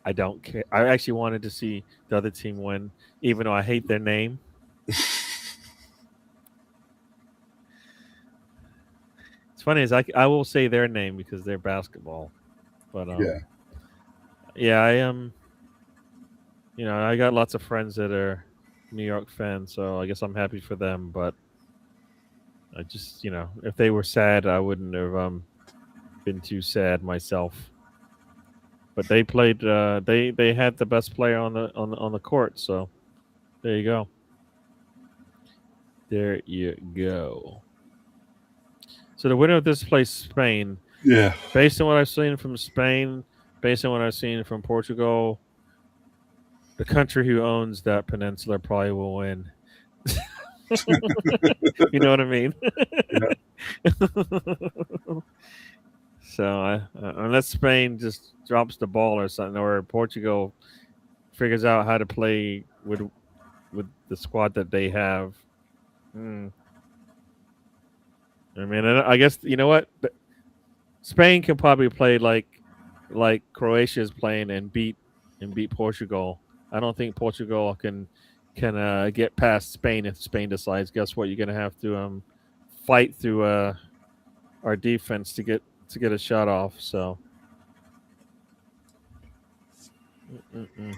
I don't care. I actually wanted to see the other team win, even though I hate their name. It's funny is I will say their name because they're basketball, but Yeah. yeah, I am. I got lots of friends that are New York fans, so I guess I'm happy for them. But I just, if they were sad, I wouldn't have been too sad myself. But they played. They had the best player on the court. So there you go. There you go. So the winner of this plays Spain. Yeah. Based on what I've seen from Spain, based on what I've seen from Portugal, the country who owns that peninsula probably will win. You know what I mean? Yeah. So unless Spain just drops the ball or something, or Portugal figures out how to play with the squad that they have. I mean, I guess you know what, Spain can probably play like Croatia is playing and beat Portugal. I don't think Portugal can get past Spain if Spain decides. Guess what? You're gonna have to fight through our defense to get a shot off. So. Mm-mm.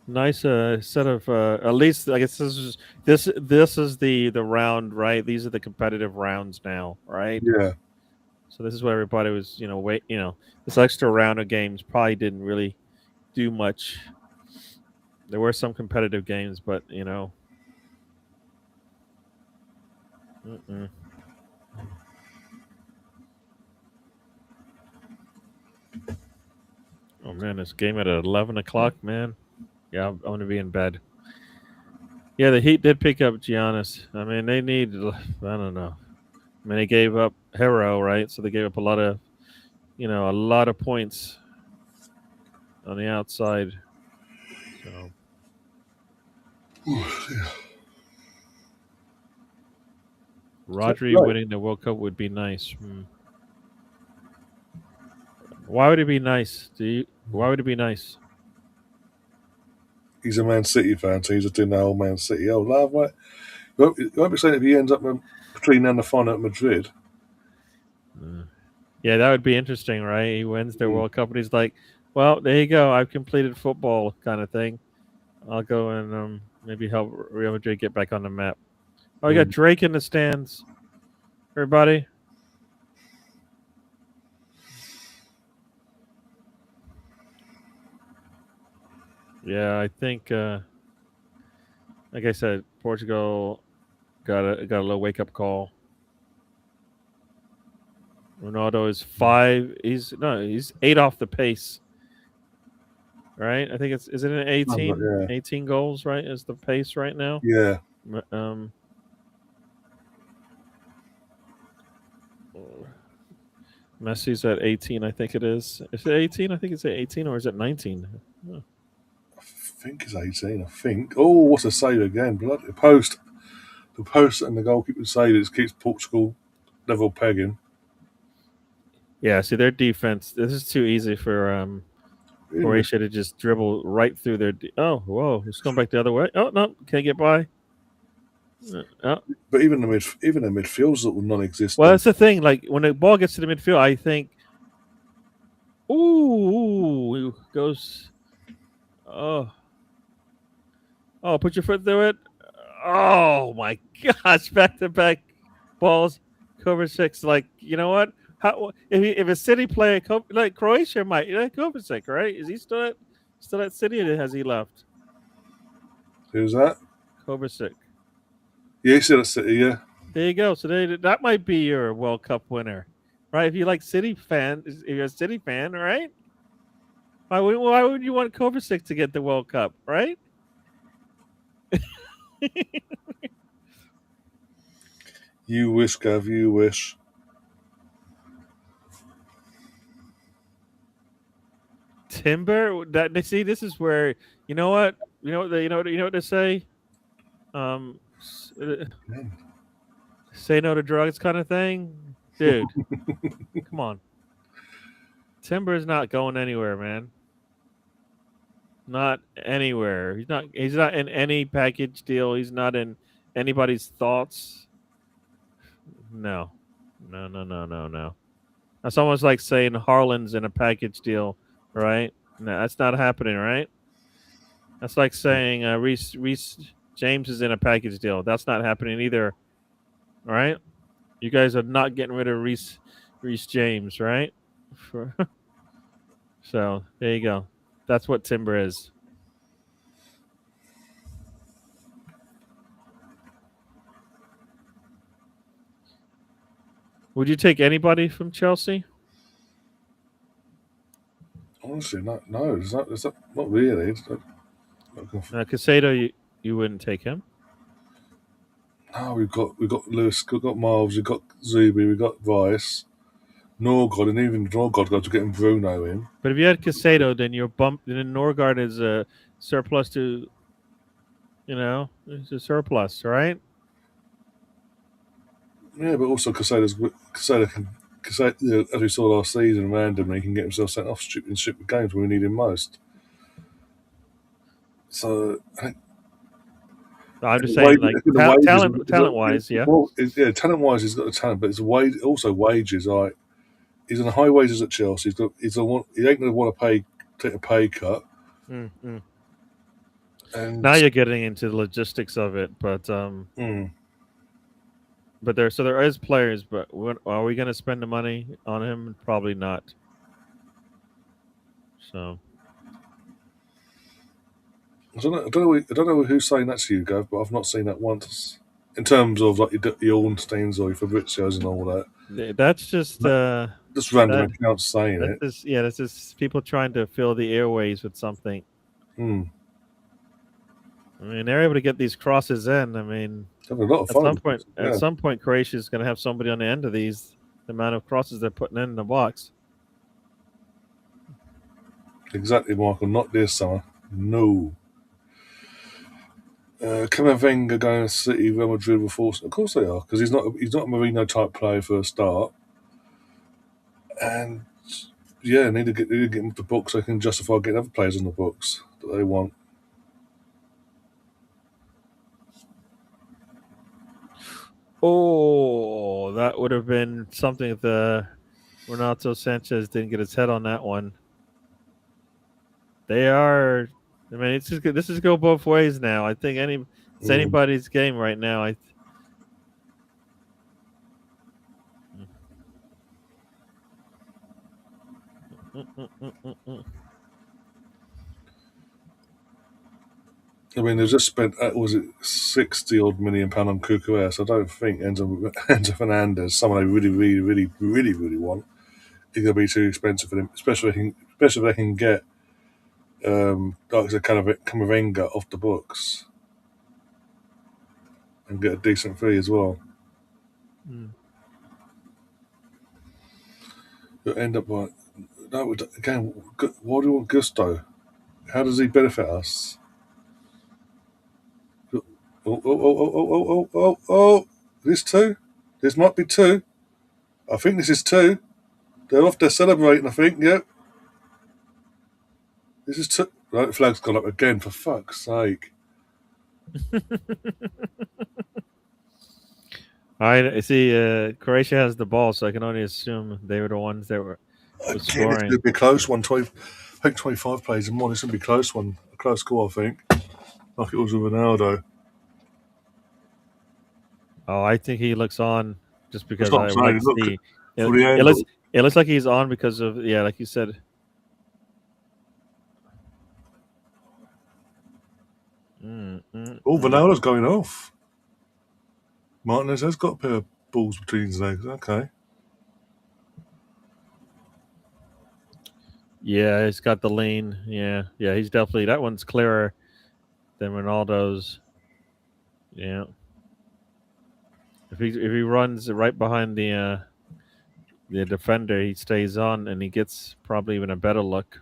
Nice set of at least I guess this is the round, right? These are the competitive rounds now, right? Yeah. So this is where everybody was, this extra round of games probably didn't really do much. There were some competitive games, but mm-mm. Oh man, this game at 11 o'clock, man. Yeah, I'm gonna be in bed. Yeah, the Heat did pick up Giannis. I mean, they need. I don't know. I mean, they gave up Hero, right? So they gave up a lot of points on the outside. So Rodri Right. winning the World Cup would be nice. Why would it be nice? Why would it be nice? He's a Man City fan, so he's just doing the whole Man City. Oh, love, right? Well, you won't be saying if he ends up between now and the final at Madrid. Yeah, that would be interesting, right? He wins the Mm. World Cup, and he's like, "Well, there you go. I've completed football," kind of thing. I'll go and maybe help Real Madrid get back on the map. Oh, we got Drake in the stands. Everybody. Yeah, I think, like I said, Portugal got a little wake up call. Ronaldo is 5. He's 8 off the pace, right? I think is it an 18? Yeah. 18 goals, right? Is the pace right now? Yeah. Messi's at 18, I think it is. Is it 18? I think it's at 18, or is it 19? Oh. I think it's 18, I think. Oh, what's a save again? Bloody post. The post and the goalkeeper save it keeps Portugal level pegging. Yeah, see their defense. This is too easy for Croatia to just dribble right through their. Oh, whoa! It's going back the other way. Oh no, can't get by. Oh. But even the midfield's non-existent. Well, that's the thing. Like when the ball gets to the midfield, I think, ooh, it goes. Oh, put your foot through it. Oh my gosh! Back to back balls. Kovacic, like you know what? How if a City player like Croatia might Kovacic, right? Is he still at City, or has he left? Who's that? Kovacic. Yeah, he's still at City. Yeah. There you go. So that might be your World Cup winner, right? If you like City fan, if you're a City fan, right? Why would you want Kovacic to get the World Cup, right? You wish, Gav. You wish. Timber. See, this is where you know what what they say. Um, say no to drugs, kind of thing, dude. Come on. Timber is not going anywhere, man. Not anywhere. He's not in any package deal. He's not in anybody's thoughts. No. No, no, no, no, no. That's almost like saying Harlan's in a package deal, right? No, that's not happening, right? That's like saying Reese James is in a package deal. That's not happening either. All right, you guys are not getting rid of Reese James, right? So there you go. That's what Timber is. Would you take anybody from Chelsea? Honestly, no, not really. Casado, you wouldn't take him. No, we've got Lewis, we've got Miles, we've got Zuby, we've got Rice, Norgod, and even Norgod got to getting Bruno in. But if you had Casado, then you're bumped. Then Norgard is a surplus to, it's a surplus, right? Yeah, but also Casado can. Casado, as we saw last season, randomly can get himself sent off in stupid games when we need him most. So I'm just saying, like talent wise, yeah. Well, talent wise, he's got the talent, but it's also wages. Like he's on high wages at Chelsea. He ain't going to want to take a pay cut. Mm-hmm. And now you're getting into the logistics of it, but but there is players, but are we going to spend the money on him? Probably not. So I don't know who's saying that to you, Gav, but I've not seen that once. In terms of like your Ornsteins or your Fabrizios and all that. That's just random accounts saying it. That's just people trying to fill the airways with something. I mean, they're able to get these crosses in. I mean, a lot of fun. At some point, Croatia is going to have somebody on the end of these. The amount of crosses they're putting in the box. Exactly, Michael. Not this summer. No. Camavinga going to City, Real Madrid will force. Of course they are, because he's not a Mourinho type player for a start. And yeah, need to get him off the books so they can justify getting other players on the books that they want. Oh, that would have been something if the Renato Sanchez didn't get his head on that one. They are. I mean, this is go both ways now. I think it's anybody's game right now. I mean, they've just spent, was it 60 odd million pound on Kukurea, so I don't think Enzo Fernandez, someone they really, really, really, really, really want, is going to be too expensive for them, especially if they can get, like I said, Camavinga off the books and get a decent fee as well. You'll end up like, no, again, why do you want Gusto? How does he benefit us? Oh. This two? This might be two. I think this is two. They're off there celebrating, I think, yep. This is two. Right, the flag's gone up again, for fuck's sake. I see. Croatia has the ball, so I can only assume they were the ones that were scoring. It's going to be a close one. I think 25 plays and more. It's going to be a close one. A close score, I think. Like it was with Ronaldo. Oh, I think he looks on just because I like to see. It looks like he's on because of, like you said. Ronaldo's going off. Martinez has got a pair of balls between his legs. Okay. Yeah, he's got the lean. Yeah, he's definitely, that one's clearer than Ronaldo's. Yeah. If he runs right behind the defender, he stays on and he gets probably even a better look.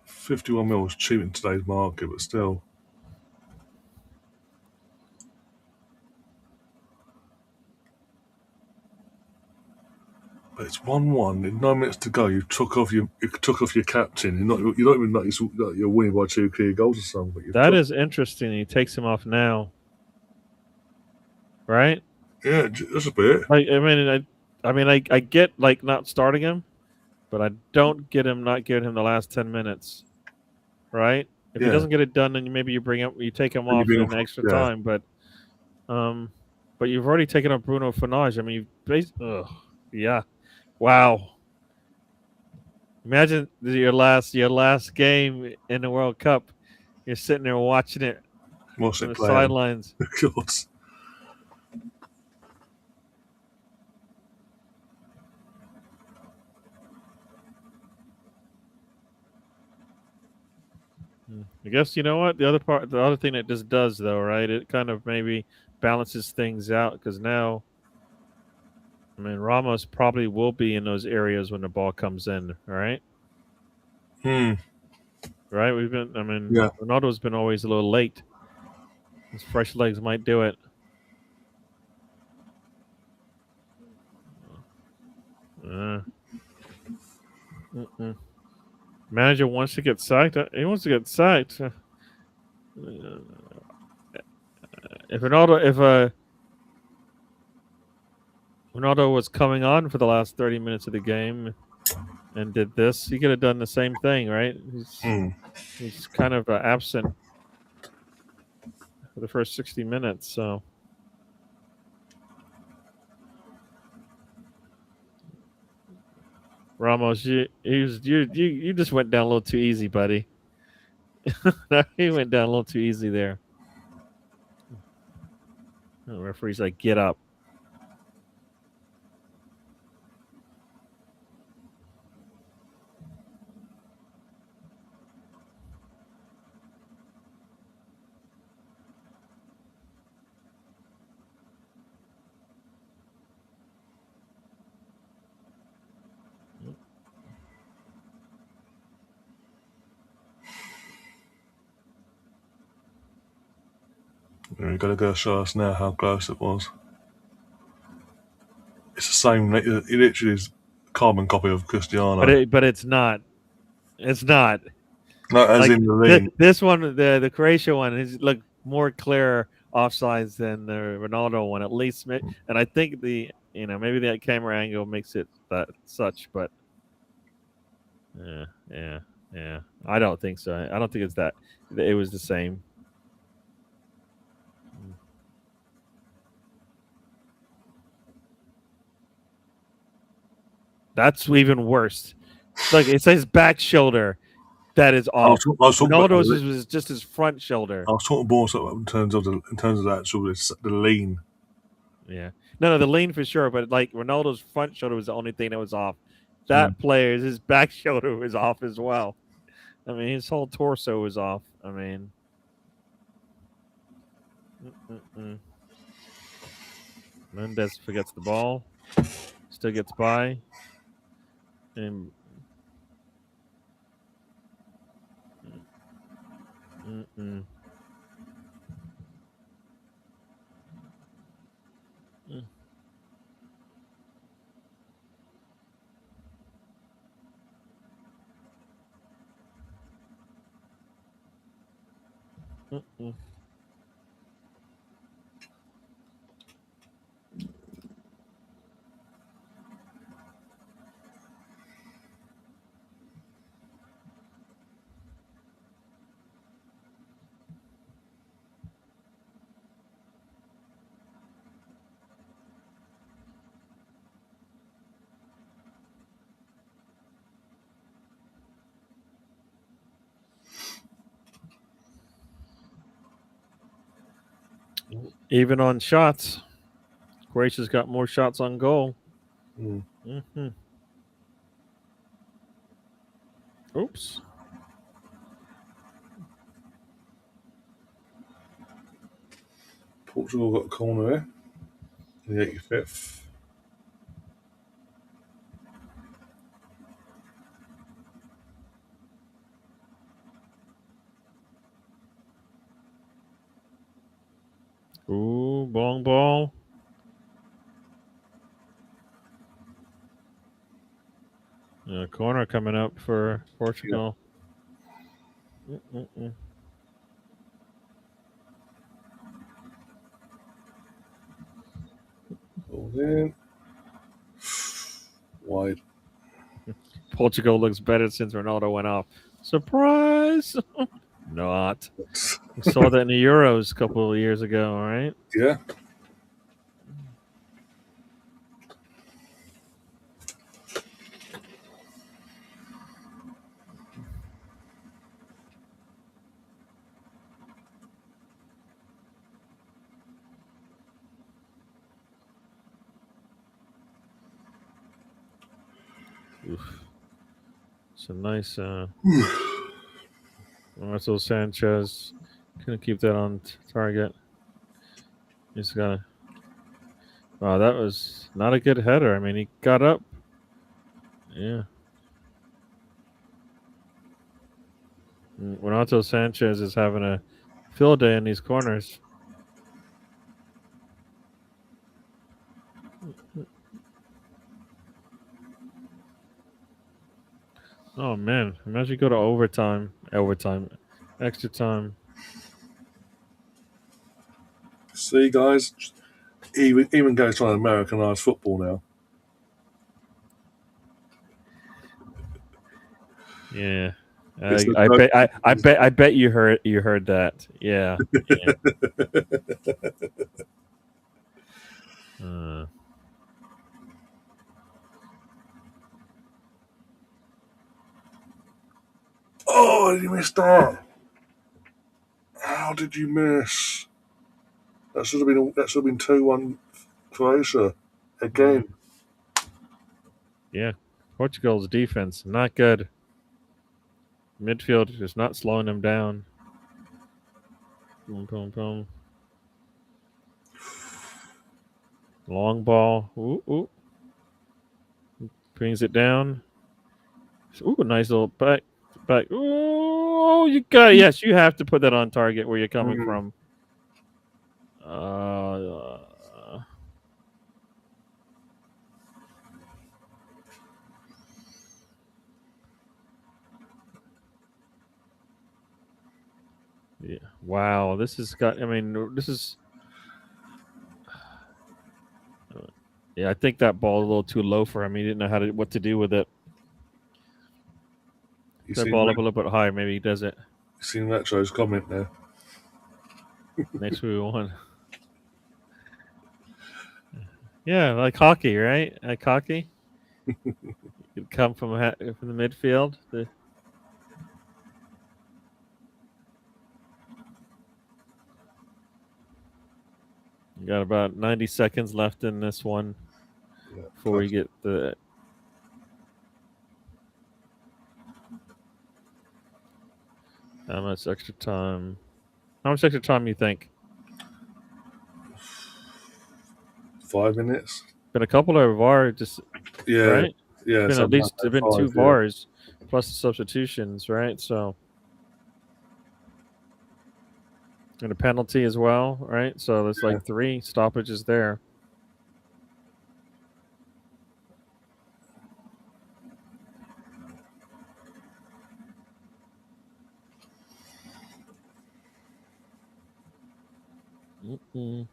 51 mil is cheap in today's market, but still. But it's 1-1. In 9 minutes to go, you took off your captain. You're not even like you're winning by 2 clear goals or something. That is interesting. He takes him off now, right? Yeah, just a bit. I get like not starting him, but I don't get him not giving him the last 10 minutes. right? If he Yeah. doesn't get it done, then maybe you take him And you off bring in extra yeah. time. Um, but you've already taken off Bruno Fernandes. I mean, yeah, wow. Imagine your last game in the World Cup. You're sitting there watching it What's from it the playing? sidelines. God. I guess you know what the other thing that this does though, right? It kind of maybe balances things out because now, I mean, Ramos probably will be in those areas when the ball comes in, right? Hmm. Right? I mean, Yeah. Ronaldo's been always a little late. His fresh legs might do it. Uh, mm-mm. Manager wants to get sacked. He wants to get sacked. If Ronaldo was coming on for the last 30 minutes of the game and did this, he could have done the same thing, right? Hmm. He's kind of absent for the first 60 minutes. So Ramos, you just went down a little too easy, buddy. He went down a little too easy there. The referee's like, get up. You've got to go show us now how close it was. It's the same. It literally is a carbon copy of Cristiano. But it's not. It's not. No, as Like in the lean. this one, the Croatia one, is look more clear offsides than the Ronaldo one, at least. And I think maybe that camera angle makes it that such, but yeah, yeah, yeah. I don't think so. I don't think it's that. It was the same. That's even worse. Look, it says back shoulder. That is off. I was talking about. Ronaldo's was just his front shoulder. I was talking more so in terms of the actual the lean. Yeah. No, the lean for sure, but like Ronaldo's front shoulder was the only thing that was off. Yeah. That player's his back shoulder was off as well. I mean, his whole torso was off. I mean, Mendes forgets the ball, still gets by, and mm-mm. Mm-mm. Even on shots, Croatia's got more shots on goal. Mm. Mm-hmm. Oops. Portugal got a corner there in the 85th. Ooh, long ball. Corner coming up for Yeah. Portugal. Mm-mm-mm. Ball in. Wide. Portugal looks better since Ronaldo went off. Surprise! Not. We saw that in the Euros a couple of years ago, right? Yeah. Oof. It's a nice Marcel Sanchez. Couldn't keep that on target. He's got to. Wow, that was not a good header. I mean, he got up. Yeah. Renato Sanchez is having a field day in these corners. Oh man! Imagine you go to overtime, extra time. See, guys, even guys trying to Americanise football now. Yeah. It's a I joke. bet I bet you heard that. Yeah. Yeah. Uh, Oh, you missed that. How did you miss? That should have been 2-1 Croatia mm, again. yeah. Portugal's defense not good. Midfield is not slowing them down. Boom, boom, boom. Long ball. Ooh, ooh. Brings it down. Ooh, nice little back. Ooh, you got it. Yes, you have to put that on target where you're coming Mm. from. Uh, yeah. Wow, this has got. I mean, this is. Yeah, I think that ball a little too low for him. He didn't know what to do with it. You That seen ball up a little bit higher. Maybe he does it. you seen Retro's comment there? Next we one. Yeah, like hockey, right? Like hockey, you come from the midfield. You got about 90 seconds left in this one Yeah, before you close. get the. How much extra time? How much extra time you think? 5 minutes. Been a couple of VAR, just Yeah, right. It's yeah, been at something like least that. been two 5. Yeah, VARs plus the substitutions, right? So and a penalty as well, right? So there's yeah. like three stoppages there. Mm-mm.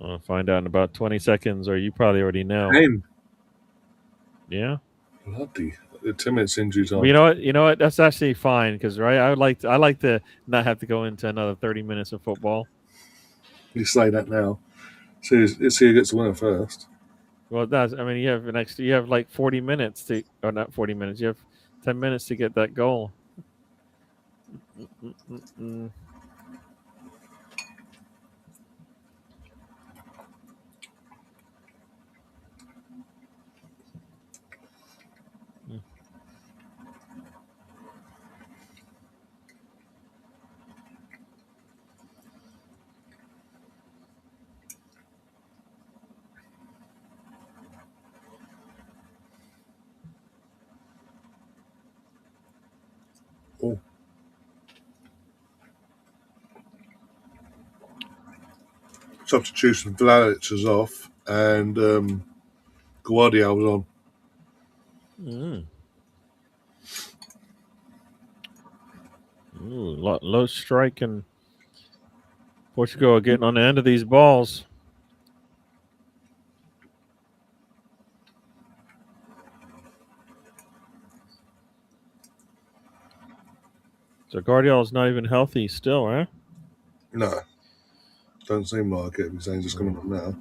I'll find out in about 20 seconds, or you probably already know. 10. Yeah. Bloody. 10 minutes injury But time. you know what? That's actually fine because right, I like to not have to go into another 30 minutes of football. You say that now. See who gets the winner first. Well, that's I mean you have like 40 minutes to or not 40 minutes. You have 10 minutes to get that goal. Mm-mm-mm-mm. Oh, substitution. Vladic was off, and Guardiola was on. Mm. Ooh, low strike and Portugal are getting on the end of these balls. So Guardiola's not even healthy still, huh? No, don't seem like it because he's just coming up now.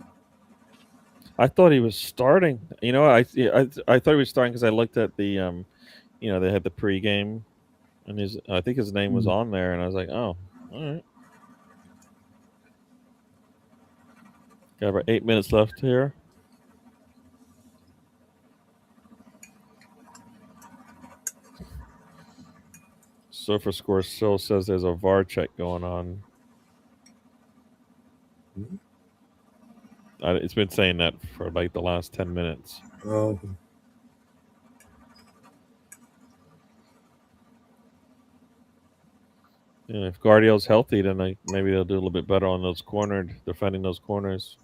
I thought he was starting. I thought he was starting because I looked at the they had the pregame, and I think his name was on there, and I was like, oh, all right. Got about 8 minutes left here. SofaScore still says there's a VAR check going on. It's been saying that for like the last 10 minutes. Oh, Yeah, if Guardiola's healthy, then maybe they'll do a little bit better on defending those corners.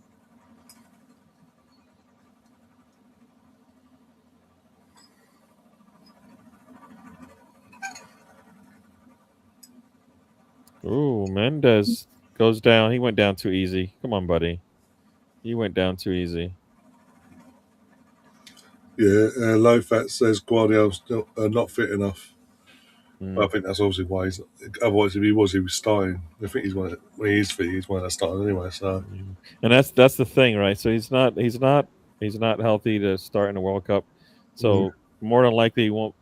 Ooh, Mendes goes down. He went down too easy. Come on, buddy. He went down too easy. yeah. Low Fat says Guardiola's still not fit enough. But I think that's obviously why he's. Otherwise, if he was starting. I think when he's fit, he's one of the starters anyway. So, and that's the thing, right? So he's not healthy to start in the World Cup. So more than likely, he won't.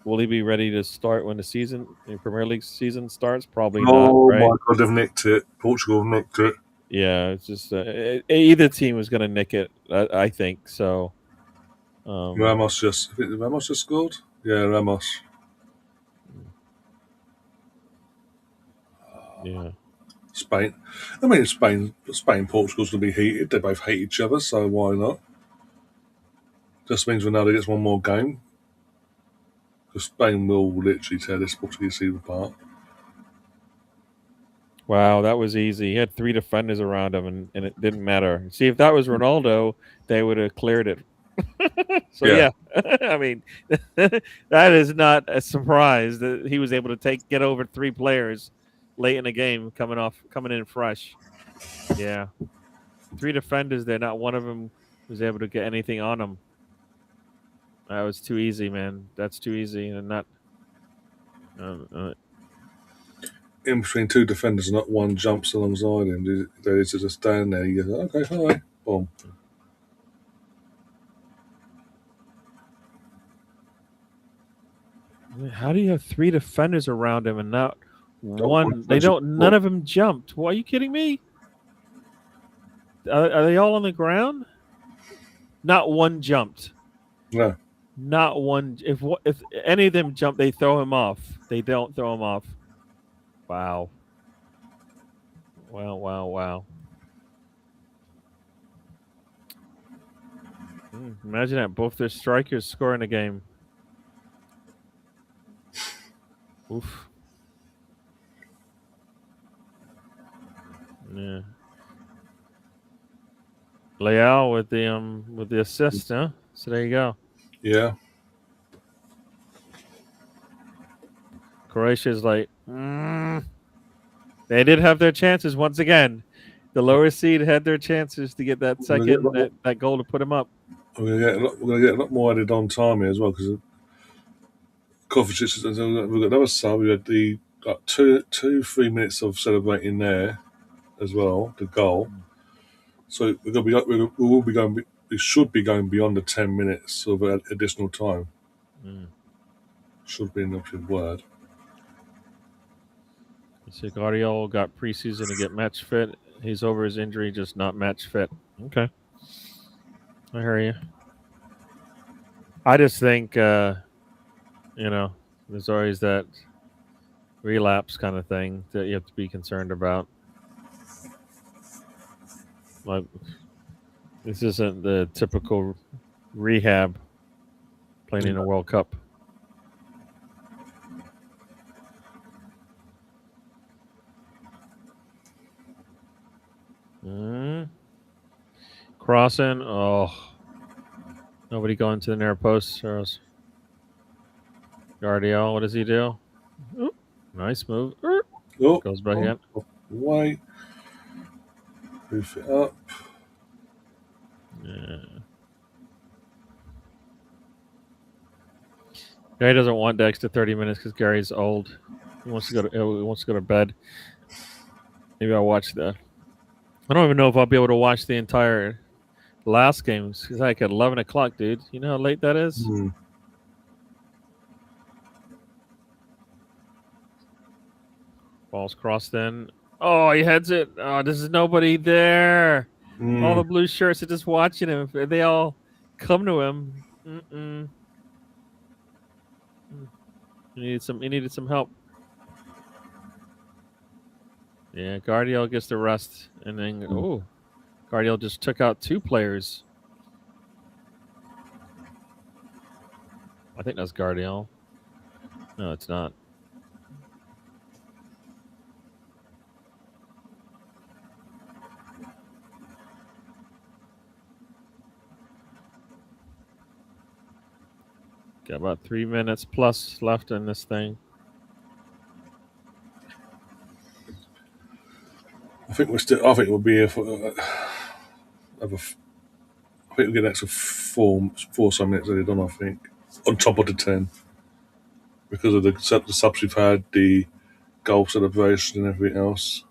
Will he be ready to start when the Premier League season starts? Probably not. oh Right? my God, they've nicked it. Portugal have nicked it. Yeah, it's just either team was going to nick it. I think so. Ramos just scored. Yeah, Ramos. Yeah. Spain. I mean, Spain, Portugal's going to be heated. They both hate each other, so why not? Just means Ronaldo gets one more game. Because Spain will literally tear this Portuguese team apart. Wow, that was easy. He had 3 defenders around him, and it didn't matter. See, if that was Ronaldo, they would have cleared it. So yeah, I mean, that is not a surprise that he was able to get over 3 players late in the game, coming in fresh. Yeah, 3 defenders there. Not one of them was able to get anything on him. That was too easy, man. That's too easy, and not. In between 2 defenders, not one jumps alongside him. They just stand there. You go, okay, hi, boom. How do you have 3 defenders around him and not one? None of them jumped. Well, are you kidding me? Are they all on the ground? Not one jumped. No. Not one. If any of them jump, they throw him off. They don't throw him off. Wow. Wow. Imagine that both their strikers score in a game. Oof. Yeah. Leao with the assist, huh? So there you go. Yeah. Croatia's like, they did have their chances once again. The lower seed had their chances to get that that goal to put them up. We're going to get a lot more added on time here as well because Kovacic. We've got another sub. We had got 3 minutes of celebrating there as well. The goal. So we will be going. We should be going beyond the 10 minutes of additional time. Should be an option word. So Guardiola got preseason to get match fit. He's over his injury, just not match fit. Okay, I hear you. I just think, there's always that relapse kind of thing that you have to be concerned about. Like, this isn't the typical rehab playing in a World Cup. Crossing. Oh, nobody going to the near post. Guardiola, what does he do? Ooh, nice move. Goes back in. Away. Move it up. Yeah. Gary doesn't want the extra 30 minutes because Gary's old. He wants to go to bed. Maybe I'll watch the. I don't even know if I'll be able to watch the entire last game. It's like at 11 o'clock, dude. You know how late that is? Hmm. Balls crossed in. Oh, he heads it. Oh, there's nobody there. All Hmm. the blue shirts are just watching him. They all come to him. Mm-mm. He needed some. He needed some help. Yeah, Guardiol gets the rest, and then Guardiol just took out two players. I think that's Guardiol. No, it's not. Got about 3 minutes plus left in this thing. I think we're still. I think we'll be here for. I think we'll get an extra four some minutes added on. I think on top of the 10 because of the subs we've had, the goal celebration and everything else.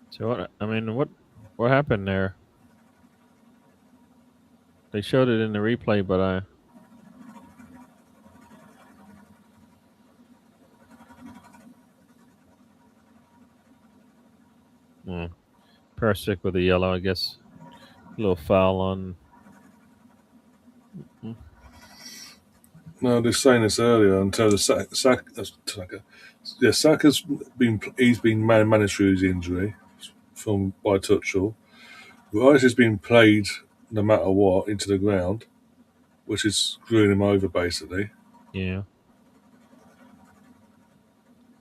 So what? I mean, what happened there? They showed it in the replay, but Perisic with a yellow, I guess. A little foul on. Mm, No, they were saying this earlier in terms of Saka. Yeah, he's been managed through his injury from by Tuchel. Rice has been played no matter what into the ground, which is screwing him over basically. Yeah.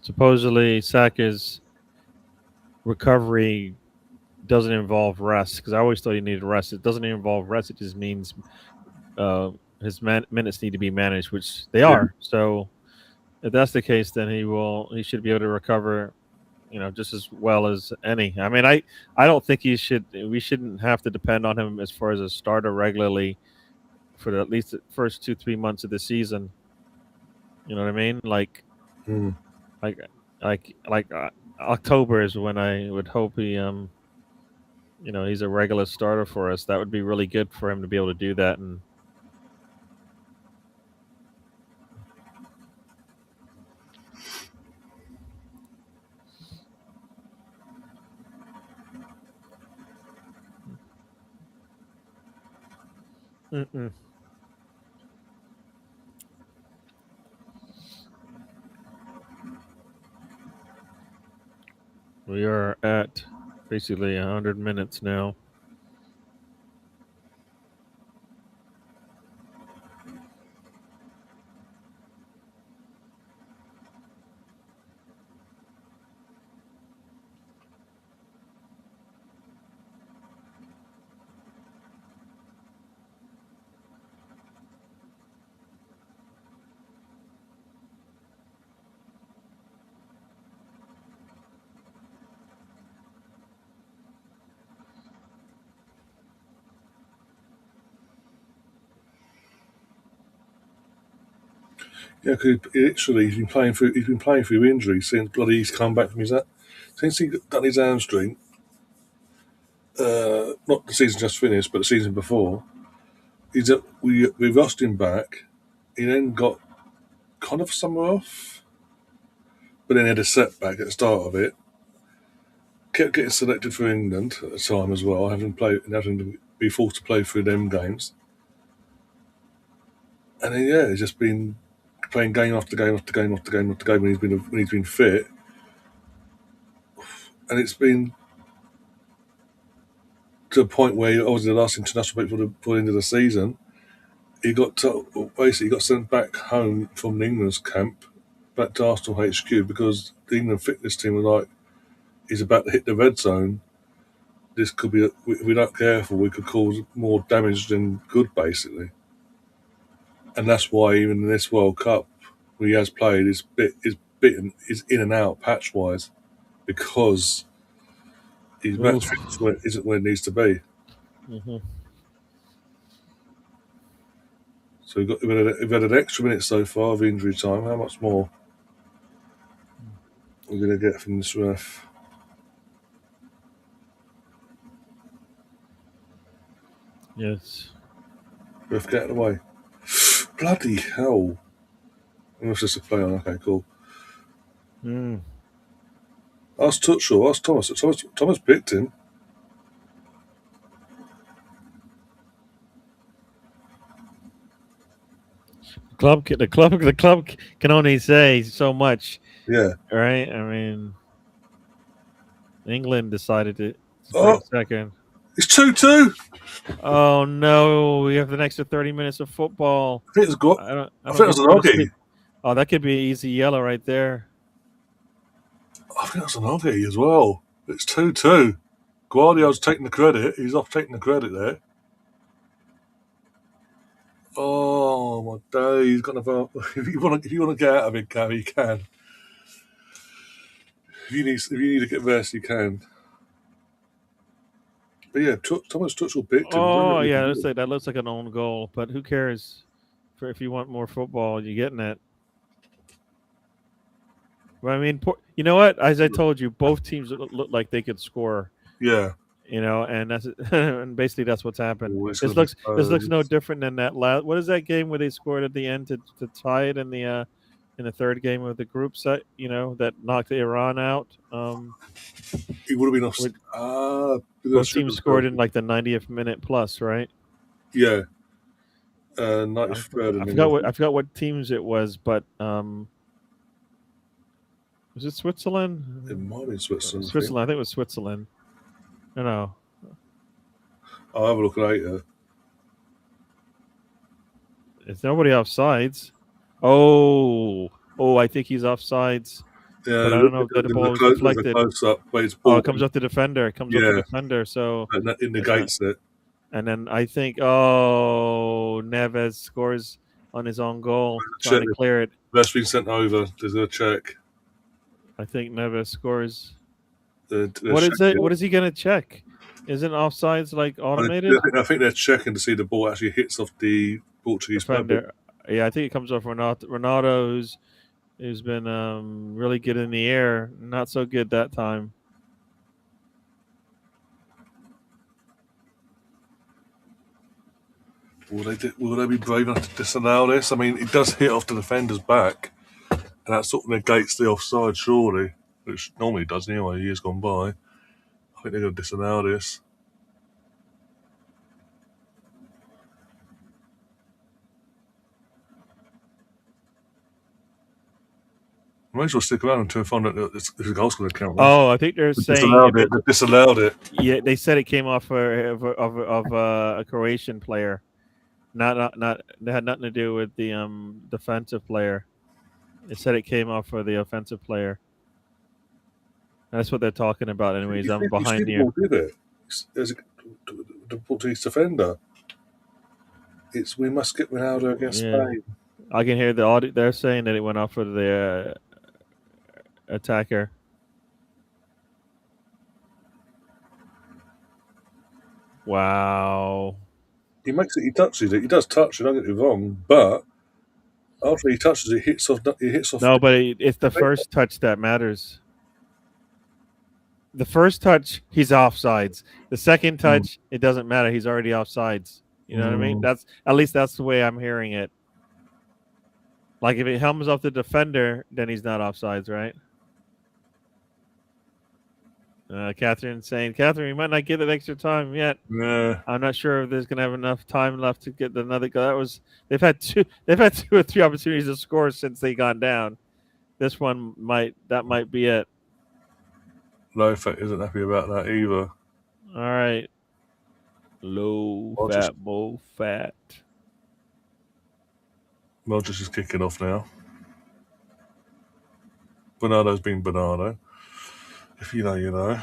Supposedly, Saka's recovery doesn't involve rest because I always thought he needed rest. It doesn't involve rest. It just means uh, his minutes need to be managed, which they Yeah. are. So if that's the case, then he should be able to recover. You know, just as well as any. I mean, I don't think he should. We shouldn't have to depend on him as far as a starter regularly for at least the first 2-3 months of the season. You know what I mean? Mm. Like October is when I would hope he's a regular starter for us. That would be really good for him to be able to do that. And mm-mm. We are at basically 100 minutes now. Yeah, because literally he's been playing through injury since bloody he's come back from since he done his hamstring. Not the season just finished, but the season before. We rushed him back. He then got kind of summer off, but then he had a setback at the start of it. Kept getting selected for England at the time as well, having to be forced to play through them games. And then, yeah, he's just been playing game after game after game after game after game when he's been fit, and it's been to a point where obviously the last international break for the end of the season, basically got sent back home from the England's camp back to Arsenal HQ because the England fitness team were like, he's about to hit the red zone. This could be, if we're not careful, we could cause more damage than good, basically. And that's why even in this World Cup, when he has played, bitten is in and out patch wise because his match Oof. fitness isn't where it needs to be. Hmm. So we've had an extra minute so far of injury time. How much more we're going to get from this ref? Yes. Ref, get out of the way. Bloody hell. It was just a play on. Okay, cool. Mm. Ask Tuchel, ask Thomas. Thomas picked him. The club can only say so much, Yeah. right? I mean, England decided to Oh, bring second. it's 2-2. Oh no, we have an extra 30 minutes of football. I think it's got. I I don't think it get was to an go to sleep. Oggy. Oh, that could be an easy yellow right there. I think that's an Oggy as well. It's 2-2. Guardiola's taking the credit. He's off taking the credit there. Oh my day! He's got to. If you want to get out of it, Gary, you can. If you need to get verse, you can. But yeah, Thomas Tuchel picked him. Oh yeah, that looks like an own goal, but who cares? For if you want more football, you're getting it. But I mean, you know what? As I told you, both teams look like they could score. Yeah. And that's and basically that's what's happened. Oh, it's This going to be looks no close. different than that last. What is that game where they scored at the end to tie it in the third game of the group set? That knocked Iran out. He would have been off. With Because both teams scored in like the 90th minute plus, right? yeah, I, 93rd I and then forgot what teams it was, but was it it Switzerland? might have been Switzerland. I think. Switzerland. I think it was Switzerland. No. I'll have a look later. It's nobody offsides. Oh, I think he's offsides. But Yeah, I don't know if that the ball was there's a deflected. close up, but it's Oh, ball. it comes off the defender. It comes off the Yeah, defender. So, and that and then, negates it. and then I think, Neves scores on his own goal, trying Check. to clear it. That's been sent over. There's a check. I think Neves scores. They're What is it? checking. What is he gonna check? Isn't offsides like I automated? I think they're checking to see the ball actually hits off the Portuguese public. Defender. Yeah, I think it comes off Ronaldo, who's been really good in the air. Not so good that time. Will they be brave enough to disallow this? I mean, it does hit off the defender's back, and that sort of negates the offside, surely, which normally does anyway. Years gone by, I think they're going to disallow this. May as well stick around until we find out that this goal's going to count. Right? Oh, I think they're They saying disallowed it. They disallowed it. yeah, they said it came off of a Croatian player. Not. It had nothing to do with the defensive player. It said it came off for the offensive player. That's what they're talking about. Anyways, I'm You see behind the you. ball, did it? There's the Portuguese defender. It's we must get Ronaldo against Yeah, Spain. I can hear the audio. They're saying that it went off for the attacker. Wow. He makes it. He touches it. He does touch it. Don't get me wrong, but after he touches it, hits off. It hits off. No, but it's the first touch that matters. The first touch, he's offsides. The second Mm, touch, it doesn't matter. He's already offsides. You know what I mean? mm. That's at least that's the way I'm hearing it. Like if it helms off the defender, then he's not offsides, right? Catherine saying, Catherine, we might not get that extra time yet. Yeah. I'm not sure if there's gonna have enough time left to get another goal. They've had two or three opportunities to score since they gone down. This one might be it. Lofat isn't happy about that either. All right. Low Modrić, fat, low fat. Modrić is kicking off now. Bernardo's been Bernardo. If you know, you know.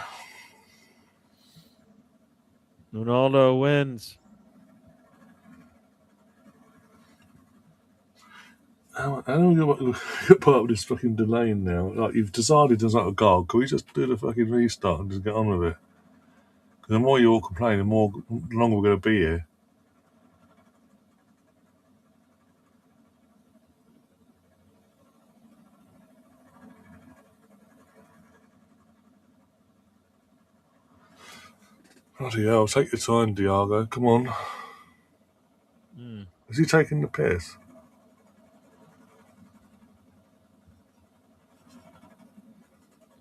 Ronaldo wins. How do we get part of this fucking delay now? Like, you've decided there's not a goal. Can we just do the fucking restart and just get on with it? Because the more you all complain, the longer we're going to be here. Bloody hell, take your time, Diago. Come on. Mm. Is he taking the piss?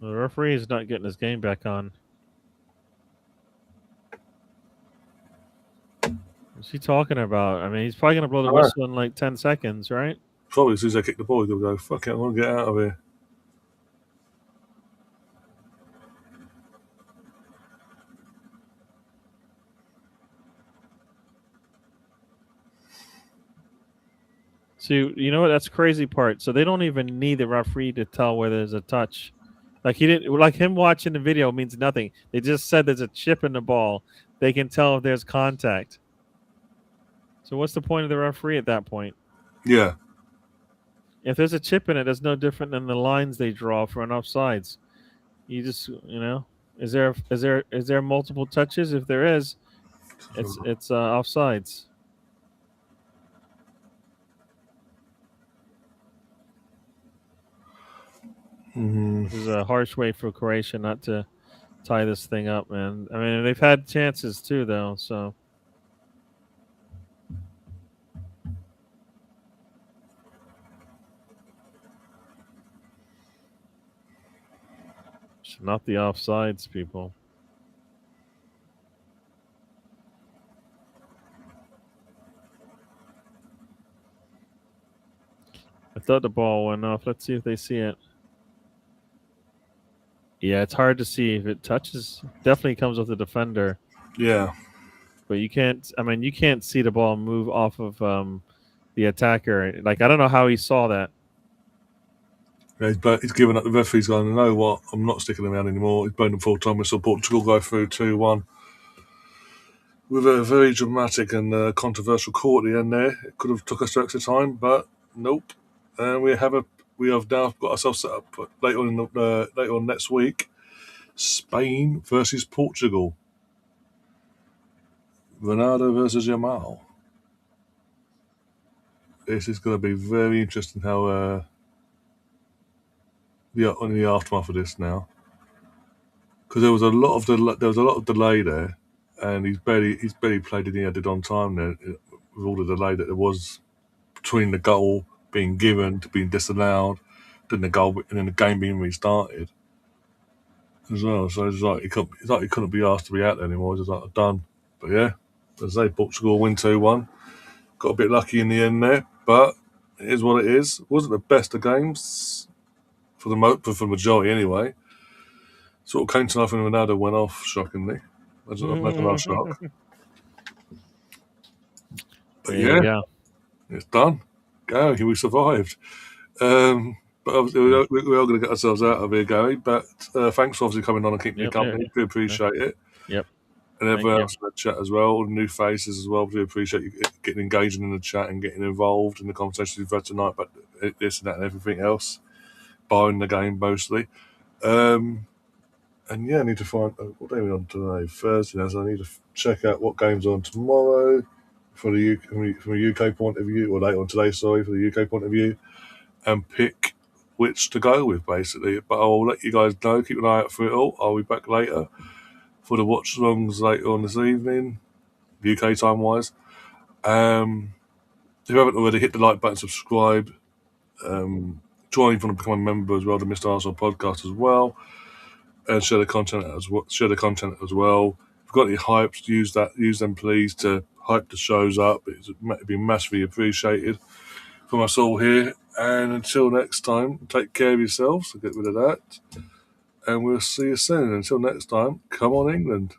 The referee is not getting his game back on. What's he talking about? I mean, he's probably going to blow the whistle in like 10 seconds, right? Probably as soon as I kick the ball, he's going to go, fuck it, I want to get out of here. See, you know what? That's the crazy part. So they don't even need the referee to tell whether there's a touch. Like he didn't. Like him watching the video means nothing. They just said there's a chip in the ball. They can tell if there's contact. So what's the point of the referee at that point? Yeah. If there's a chip in it, that's no different than the lines they draw for an offsides. You just, is there multiple touches? If there is, it's offsides. Mm-hmm. This is a harsh way for Croatia not to tie this thing up, man. I mean, they've had chances too, though. So it's not the offsides, people. I thought the ball went off. Let's see if they see it. Yeah, it's hard to see if it touches. Definitely comes with the defender. Yeah. But you can't. I mean, you can't see the ball move off of the attacker. Like I don't know how he saw that. Yeah, he's given up. The referee's going, you know what? I'm not sticking around anymore. He's blown them full time. We saw Portugal go through 2-1 with a very dramatic and controversial call at the end there. It could have took us to extra time, but nope. And we have now got ourselves set up later on next week. Spain versus Portugal. Ronaldo versus Yamal. This is going to be very interesting how on the aftermath of this now, because there was a lot of delay there, and he's barely played any added on time there with all the delay that there was between the goal being given to being disallowed, then the game being restarted as well. So it's like he couldn't be asked to be out there anymore. It's just like done. But yeah, as I say, Portugal win 2-1. Got a bit lucky in the end there, but it is what it is. It wasn't the best of games for the majority anyway. Sort of came to life when Ronaldo went off, shockingly. Imagine our shock. But yeah, it's done. Gary, we survived. But obviously we're all going to get ourselves out of here, Gary. But thanks for obviously coming on and keeping me company. Do appreciate it. Yep. And everyone else in the chat as well, all the new faces as well. Do appreciate you getting engaged in the chat and getting involved in the conversations we've had tonight about this and that and everything else, barring the game mostly. And yeah, I need to find what day are we on today? Thursday now, so I need to check out what game's on tomorrow from a UK point of view, or later on today, sorry, for the UK point of view, and pick which to go with, basically. But I'll let you guys know. Keep an eye out for it all. I'll be back later for the watchalongs later on this evening, UK time wise. If you haven't already, hit the like button, subscribe, join if you want to become a member as well, the Mr. Arsenal podcast as well, and share the content as well. If you've got any hypes, use them please to hype the shows up. It'd be massively appreciated from us all here. And until next time, take care of yourselves. So get rid of that, and we'll see you soon. Until next time, come on England.